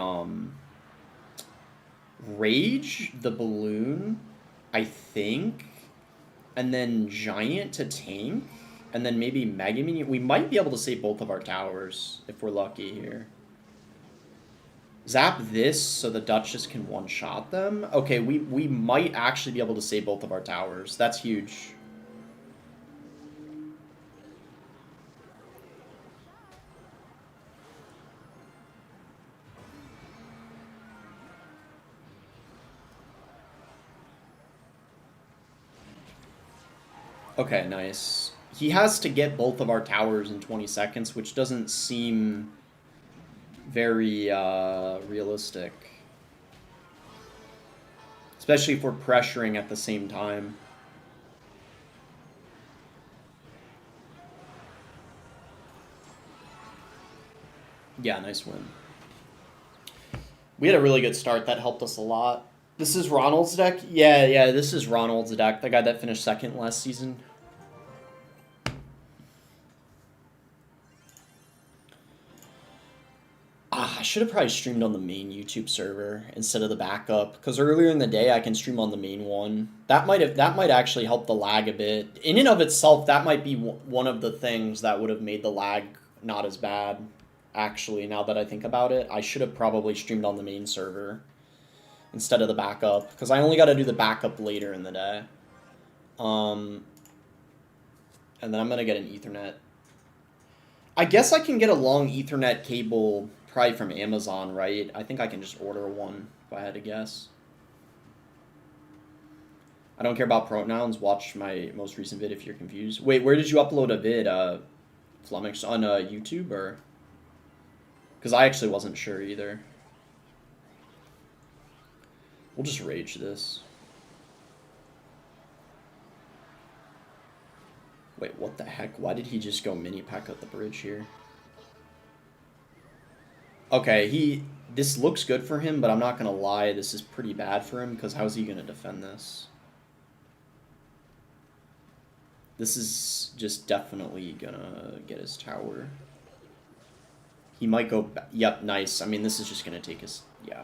Rage the balloon, I think, and then Giant to tank, and then maybe Mega Minion. We might be able to save both of our towers, if we're lucky here. Zap this so the Duchess can one-shot them. Okay, we might actually be able to save both of our towers. That's huge. Okay, nice. He has to get both of our towers in 20 seconds, which doesn't seem very realistic. Especially if we're pressuring at the same time. Yeah, nice win. We had a really good start. That helped us a lot. This is Ronald's deck? Yeah, this is Ronald's deck. The guy that finished second last season. I should have probably streamed on the main YouTube server instead of the backup, because earlier in the day I can stream on the main one. That might actually help the lag a bit. In and of itself, that might be one of the things that would have made the lag not as bad. Actually, now that I think about it, I should have probably streamed on the main server instead of the backup, because I only got to do the backup later in the day. And then I'm gonna get an Ethernet. I guess I can get a long Ethernet cable probably from Amazon, right? I think I can just order one, if I had to guess. I don't care about pronouns. Watch my most recent vid if you're confused. Wait, where did you upload a vid, Flummox? On YouTube, or? Because I actually wasn't sure either. We'll just rage this. Wait, what the heck? Why did he just go mini pack up the bridge here? Okay, this looks good for him, but I'm not going to lie, this is pretty bad for him, because how's he going to defend this? This is just definitely going to get his tower. He might go back. Yep, nice. I mean, this is just going to take his... Yeah.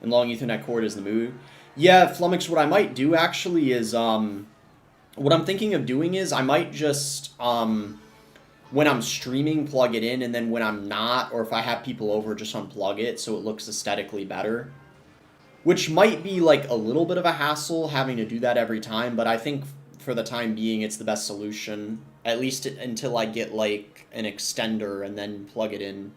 And long Ethernet cord is the move. Yeah, Flummox, what I might do, actually, is... What I'm thinking of doing is I might just... when I'm streaming, plug it in, and then when I'm not, or if I have people over, just unplug it so it looks aesthetically better. Which might be, like, a little bit of a hassle, having to do that every time, but I think for the time being, it's the best solution. At least until I get, like, an extender and then plug it in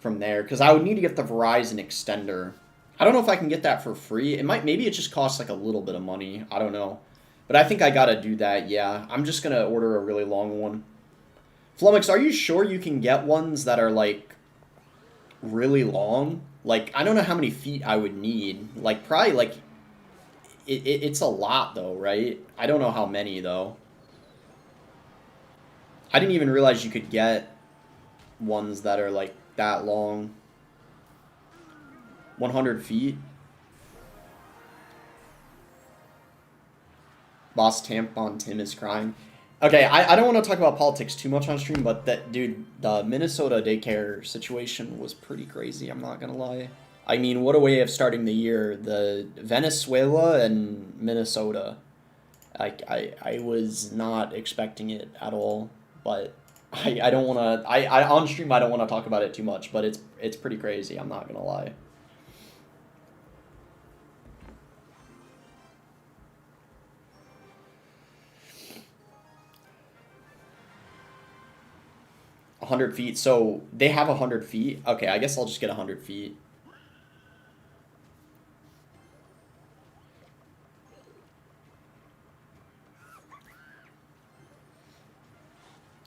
from there. Because I would need to get the Verizon extender. I don't know if I can get that for free. Maybe it just costs, like, a little bit of money. I don't know. But I think I gotta do that, yeah. I'm just gonna order a really long one. Flummox, are you sure you can get ones that are, like, really long? Like, I don't know how many feet I would need. Like, probably, like, it's a lot though, right? I don't know how many though. I didn't even realize you could get ones that are like that long. 100 feet. Boss Tampon Tim is crying. Okay, I don't want to talk about politics too much on stream, but that dude, the Minnesota daycare situation was pretty crazy, I'm not gonna lie. I mean, what a way of starting the year. The Venezuela and Minnesota. I was not expecting it at all, but I don't want to, I on stream I don't want to talk about it too much, but it's pretty crazy, I'm not gonna lie. $100 feet. So they have 100 feet. Okay, I guess I'll just get 100 feet.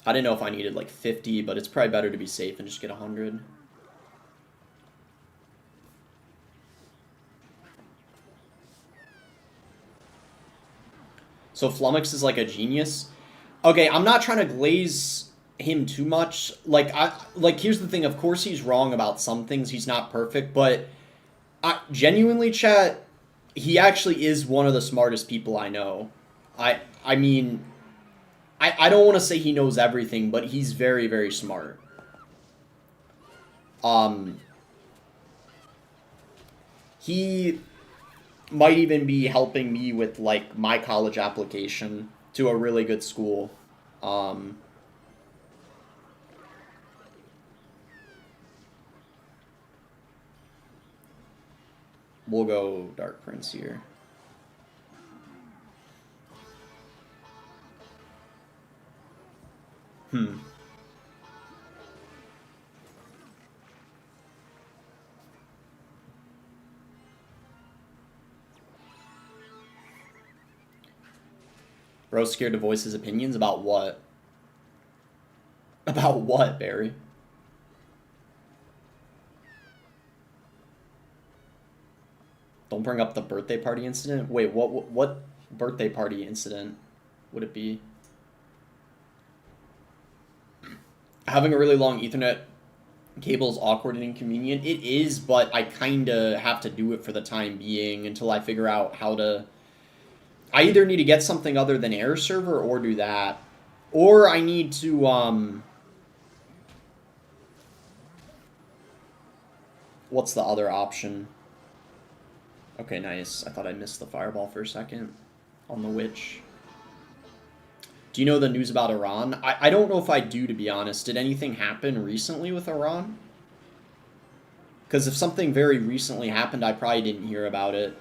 I didn't know if I needed like 50, but it's probably better to be safe and just get 100. So Flummox is like a genius. Okay, I'm not trying to glaze him too much. Like here's the thing, of course he's wrong about some things, he's not perfect, but genuinely, chat, he actually is one of the smartest people I know. I mean, I don't want to say he knows everything, but he's very, very smart. He might even be helping me with like my college application to a really good school. We'll go Dark Prince here. Bro's scared to voice his opinions about what? About what, Barry? Don't bring up the birthday party incident? Wait, what birthday party incident would it be? Having a really long Ethernet cable is awkward and inconvenient. It is, but I kind of have to do it for the time being until I figure out how to... I either need to get something other than air server or do that. Or I need to, what's the other option? Okay, nice. I thought I missed the fireball for a second on the witch. Do you know the news about Iran? I don't know if I do, to be honest. Did anything happen recently with Iran? Because if something very recently happened, I probably didn't hear about it.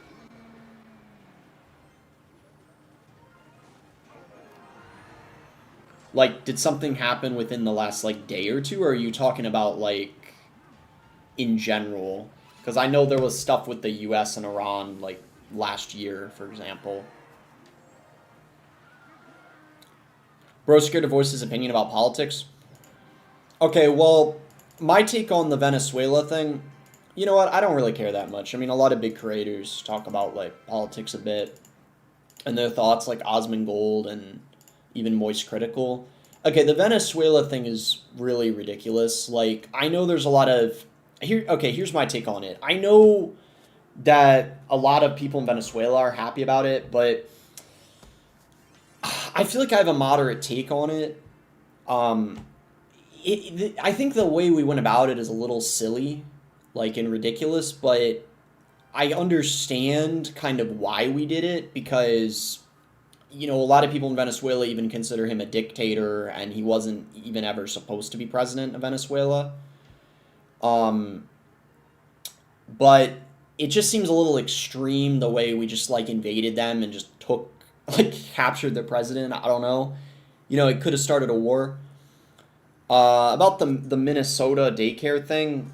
Like, did something happen within the last, like, day or two? Or are you talking about, like, in general? Because I know there was stuff with the US and Iran, like, last year, for example. Bro's scared to voice his opinion about politics. Okay, well, my take on the Venezuela thing, you know what? I don't really care that much. I mean, a lot of big creators talk about, like, politics a bit. And their thoughts, like Osmond Gold and even Moist Critical. Okay, the Venezuela thing is really ridiculous. Like, I know there's a lot of... here's my take on it. I know that a lot of people in Venezuela are happy about it, but I feel like I have a moderate take on it. I think the way we went about it is a little silly, like, and ridiculous, but I understand kind of why we did it, because, you know, a lot of people in Venezuela even consider him a dictator, and he wasn't even ever supposed to be president of Venezuela. But it just seems a little extreme the way we just, like, invaded them and just took, like, captured their president. I don't know. You know, it could have started a war. About the Minnesota daycare thing,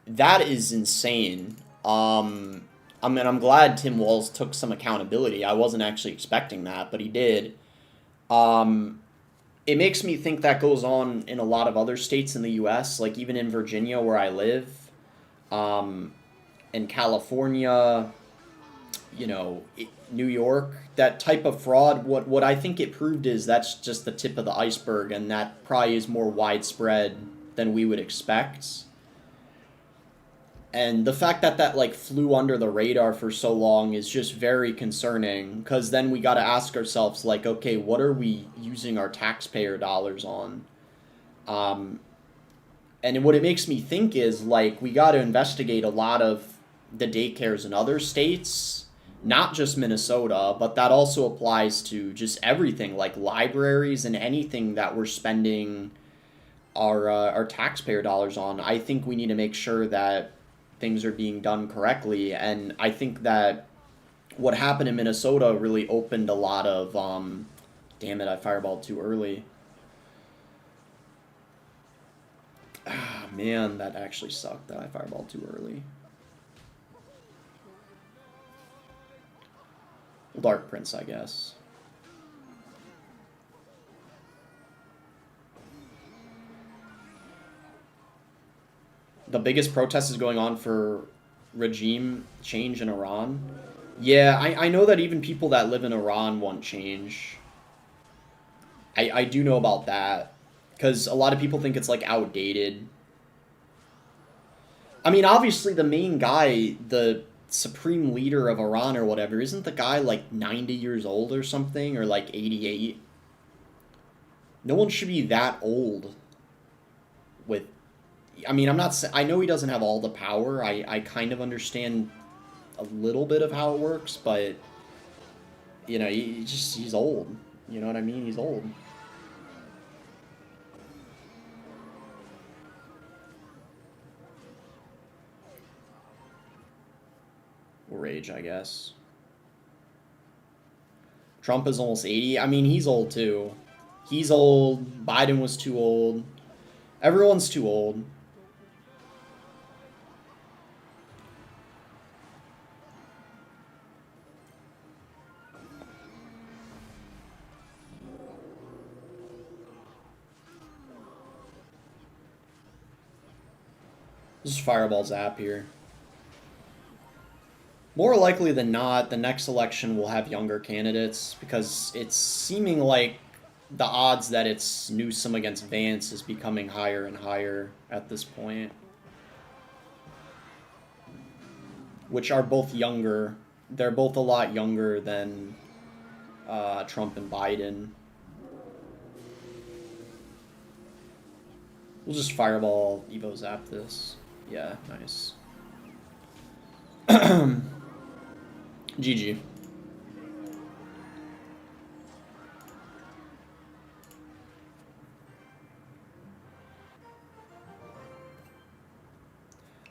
that is insane. I mean, I'm glad Tim Walz took some accountability. I wasn't actually expecting that, but he did. It makes me think that goes on in a lot of other states in the U.S., like even in Virginia where I live, in California, you know, New York, that type of fraud, what I think it proved is that's just the tip of the iceberg, and that probably is more widespread than we would expect. And the fact that that like flew under the radar for so long is just very concerning, because then we got to ask ourselves, like, okay, what are we using our taxpayer dollars on? And what it makes me think is, like, we got to investigate a lot of the daycares in other states, not just Minnesota, but that also applies to just everything, like libraries and anything that we're spending our taxpayer dollars on. I think we need to make sure that things are being done correctly, and I think that what happened in Minnesota really opened a lot of damn it, I fireballed too early. Ah, man, that actually sucked that I fireballed too early. Well, Dark Prince, I guess. The biggest protest is going on for regime change in Iran. Yeah, I know that even people that live in Iran want change. I do know about that. Because a lot of people think it's, like, outdated. I mean, obviously, the main guy, the supreme leader of Iran or whatever, isn't the guy, like, 90 years old or something? Or, like, 88? No one should be that old with... I mean, I'm not... I know he doesn't have all the power. I kind of understand a little bit of how it works, but... You know, he's old. You know what I mean? He's old. Rage, I guess. Trump is almost 80. I mean, he's old too. He's old. Biden was too old. Everyone's too old. This is Fireball Zap here. More likely than not, the next election will have younger candidates, because it's seeming like the odds that it's Newsom against Vance is becoming higher and higher at this point. Which are both younger. They're both a lot younger than Trump and Biden. We'll just Fireball Evo Zap this. Yeah, nice. GG.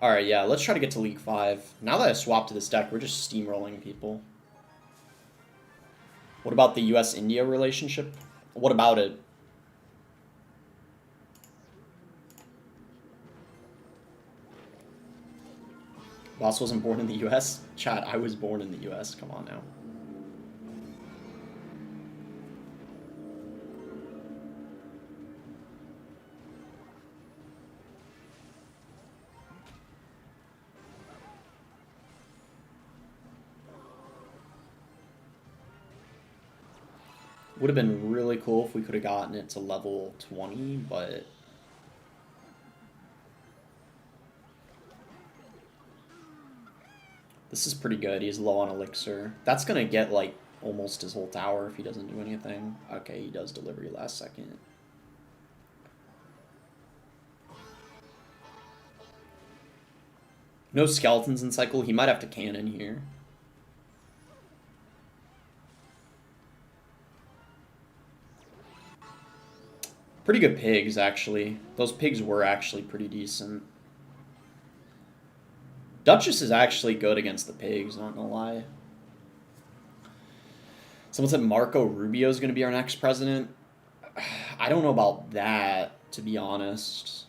Alright, yeah, let's try to get to League 5. Now that I swapped to this deck, we're just steamrolling people. What about the US-India relationship? What about it? Boss wasn't born in the US? Chat, I was born in the US. Come on now. Would have been really cool if we could have gotten it to level 20, but... This is pretty good. He's low on elixir. That's gonna get, like, almost his whole tower if he doesn't do anything. Okay, he does delivery last second. No skeletons in cycle. He might have to cannon here. Pretty good pigs, actually. Those pigs were actually pretty decent. Duchess is actually good against the pigs, not gonna lie. Someone said Marco Rubio is gonna be our next president. I don't know about that, to be honest.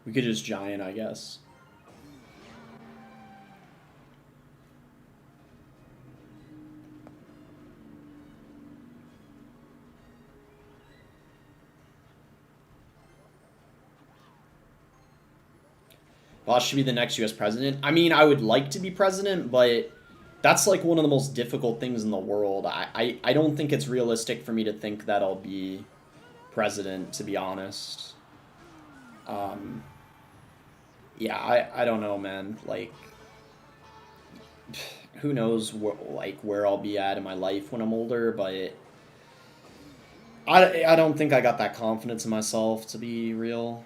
We could just giant, I guess. Boss should be the next U.S. president. I mean, I would like to be president, but that's like one of the most difficult things in the world. I don't think it's realistic for me to think that I'll be president, to be honest. Yeah, I don't know, man. Like, who knows where I'll be at in my life when I'm older, but I don't think I got that confidence in myself, to be real.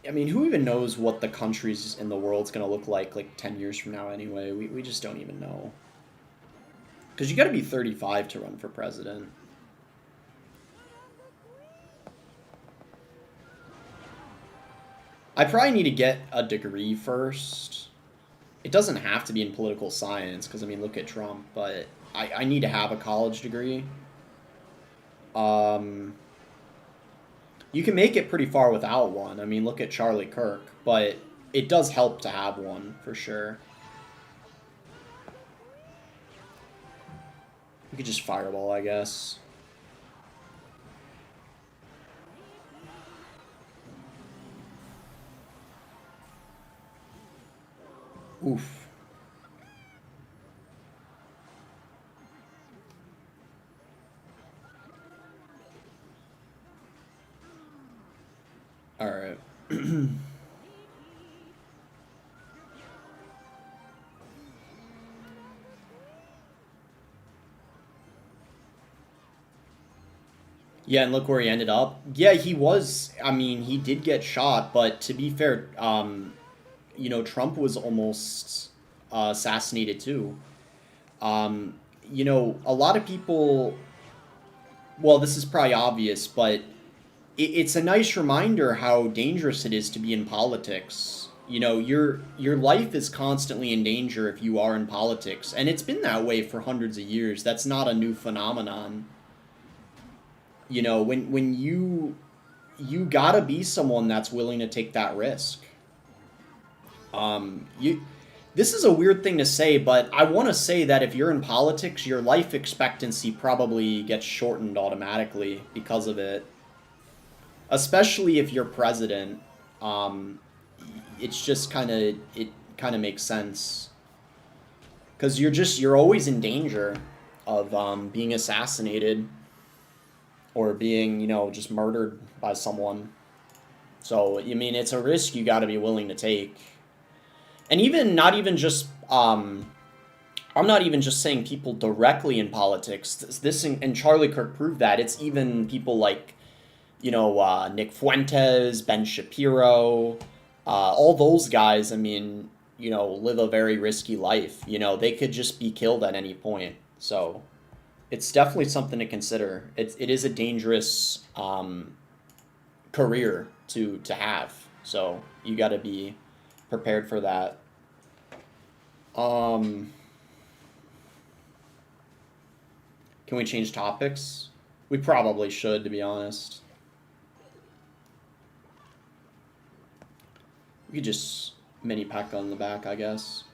I mean, who even knows what the countries in the world's gonna look like 10 years from now anyway? We just don't even know. Because you gotta be 35 to run for president. I probably need to get a degree first. It doesn't have to be in political science, because, I mean, look at Trump, but I need to have a college degree. You can make it pretty far without one. I mean, look at Charlie Kirk, but it does help to have one, for sure. We could just fireball, I guess. Oof. Alright. Yeah, and look where he ended up. Yeah, he was, I mean, he did get shot, but to be fair, you know, Trump was almost assassinated too. You know, a lot of people, well, this is probably obvious, but it's a nice reminder how dangerous it is to be in politics. You know, your life is constantly in danger if you are in politics, and it's been that way for hundreds of years. That's not a new phenomenon. You know, when you gotta be someone that's willing to take that risk. This is a weird thing to say, but I want to say that if you're in politics, your life expectancy probably gets shortened automatically because of it. Especially if you're president. It's just it kind of makes sense. Because you're always in danger of being assassinated. Or being, you know, just murdered by someone. So, I mean, it's a risk you gotta be willing to take. And even, not even just, I'm not even just saying people directly in politics. This and Charlie Kirk proved that. It's even people like, you know, Nick Fuentes, Ben Shapiro, all those guys, I mean, you know, live a very risky life. You know, they could just be killed at any point. So it's definitely something to consider. It is a dangerous career to have. So you got to be prepared for that. Can we change topics? We probably should, to be honest. We could just mini pack on the back, I guess.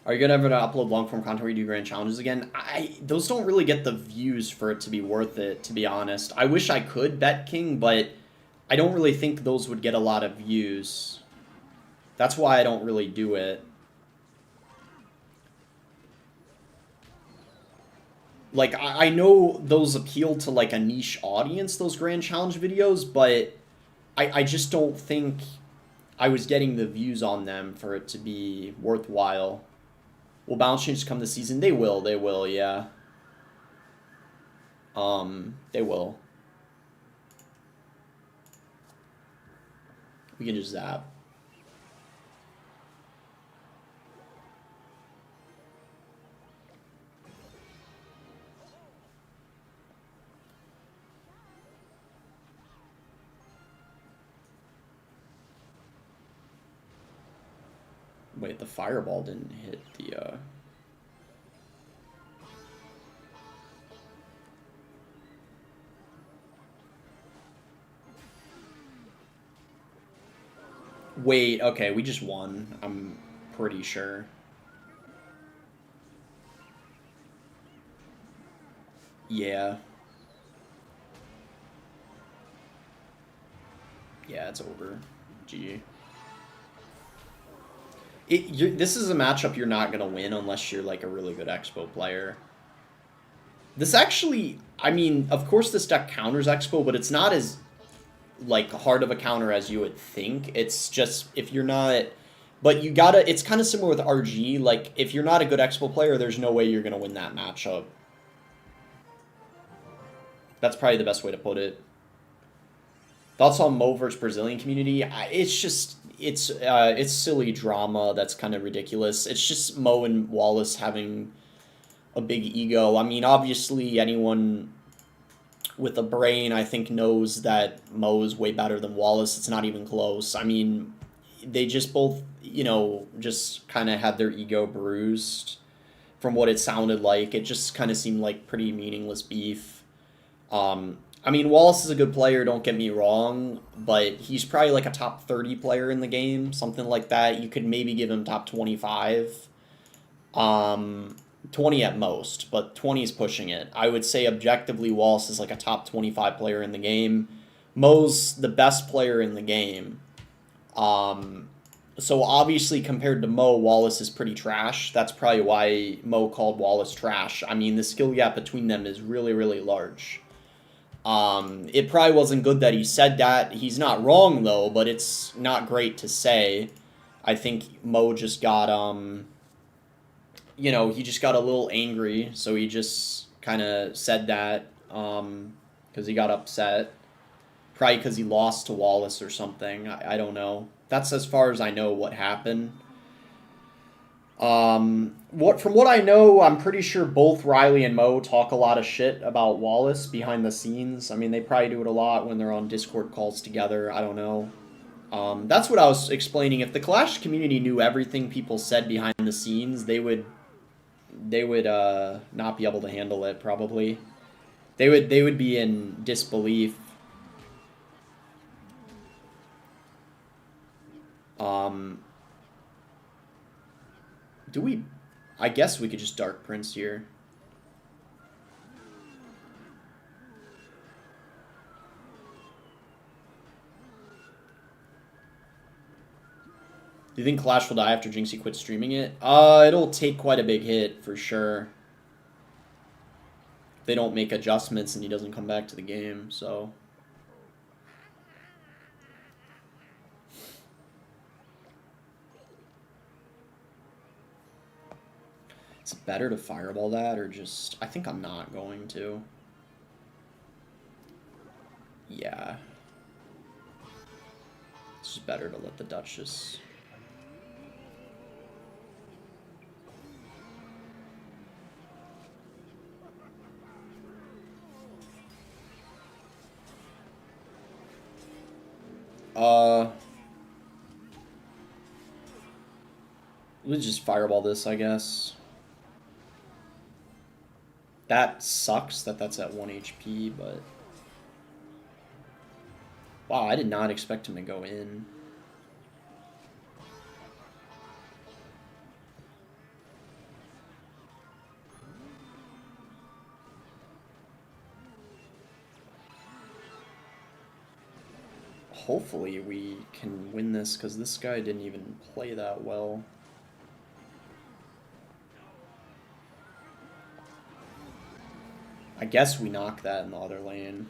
Are you gonna ever upload long form content where you do grand challenges again? Those don't really get the views for it to be worth it, to be honest. I wish I could bet King, but I don't really think those would get a lot of views. That's why I don't really do it. Like, I know those appeal to, like, a niche audience, those grand challenge videos, but I just don't think I was getting the views on them for it to be worthwhile. Will balance changes come this season? They will, yeah. They will. We can just zap. Wait, the fireball didn't hit the, Wait, okay, we just won. I'm pretty sure. Yeah. Yeah, it's over. GG. This is a matchup you're not going to win unless you're like a really good Expo player. This actually, I mean, of course this deck counters Expo, but it's not as like hard of a counter as you would think. It's just if you're not, but you gotta, it's kind of similar with RG. Like if you're not a good Expo player, there's no way you're going to win that matchup. That's probably the best way to put it. Thoughts on Mo versus Brazilian community? It's just, it's silly drama that's kind of ridiculous. It's just Mo and Wallace having a big ego. I mean, obviously anyone with a brain, I think, knows that Mo is way better than Wallace. It's not even close. I mean, they just both, you know, just kind of had their ego bruised from what it sounded like. It just kind of seemed like pretty meaningless beef. I mean, Wallace is a good player, don't get me wrong, but he's probably like a top 30 player in the game, something like that. You could maybe give him top 25. 20 at most, but 20 is pushing it. I would say objectively Wallace is like a top 25 player in the game. Mo's the best player in the game. So obviously compared to Mo, Wallace is pretty trash. That's probably why Mo called Wallace trash. I mean, the skill gap between them is really, really large. It probably wasn't good that he said that. He's not wrong, though, but it's not great to say. I think Mo just got, you know, he just got a little angry, so he just kind of said that, because he got upset. Probably because he lost to Wallace or something. I don't know. That's as far as I know what happened. From what I know, I'm pretty sure both Riley and Mo talk a lot of shit about Wallace behind the scenes. I mean, they probably do it a lot when they're on Discord calls together. I don't know. That's what I was explaining. If the Clash community knew everything people said behind the scenes, they would not be able to handle it, probably. They would be in disbelief. Do we... I guess we could just Dark Prince here. Do you think Clash will die after Jinxie quits streaming it? It'll take quite a big hit, for sure. If they don't make adjustments and he doesn't come back to the game, so... Is it better to fireball that, or just... I think I'm not going to. Yeah. It's just better to let the Duchess... Let's just fireball this, I guess. That sucks that that's at 1 HP, but... Wow, I did not expect him to go in. Hopefully we can win this, because this guy didn't even play that well. I guess we knock that in the other lane.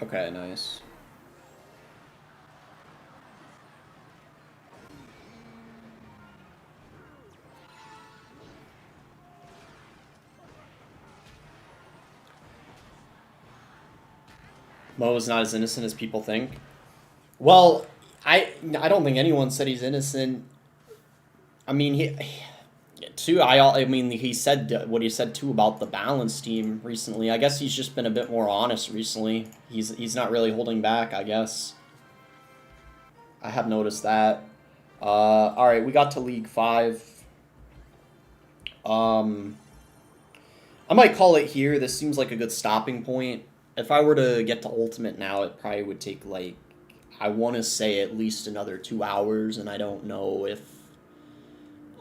Okay, nice. Mo is not as innocent as people think. Well, I don't think anyone said he's innocent. I mean, he said what he said too about the balance team recently. I guess he's just been a bit more honest recently. He's not really holding back, I guess. I have noticed that. Alright, we got to League 5. I might call it here. This seems like a good stopping point. If I were to get to Ultimate now, it probably would take, like, I want to say at least another 2 hours, and I don't know if,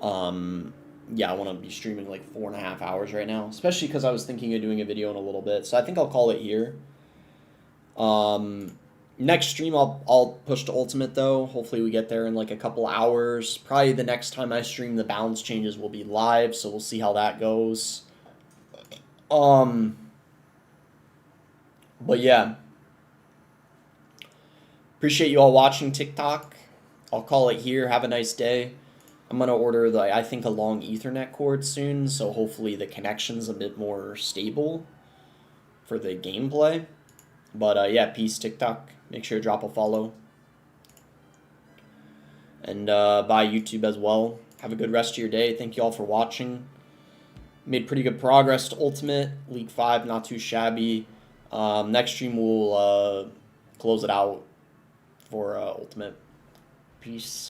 yeah, I want to be streaming like 4.5 hours right now, especially because I was thinking of doing a video in a little bit, so I think I'll call it here. Next stream, I'll push to Ultimate, though. Hopefully we get there in like a couple hours. Probably the next time I stream, the balance changes will be live, so we'll see how that goes. But yeah. Appreciate you all watching TikTok. I'll call it here. Have a nice day. I'm going to order, I think, a long Ethernet cord soon, so hopefully the connection's a bit more stable for the gameplay. But yeah, peace, TikTok. Make sure to drop a follow. And bye, YouTube, as well. Have a good rest of your day. Thank you all for watching. Made pretty good progress to Ultimate. League 5, not too shabby. Next stream, we'll close it out for Ultimate. Peace.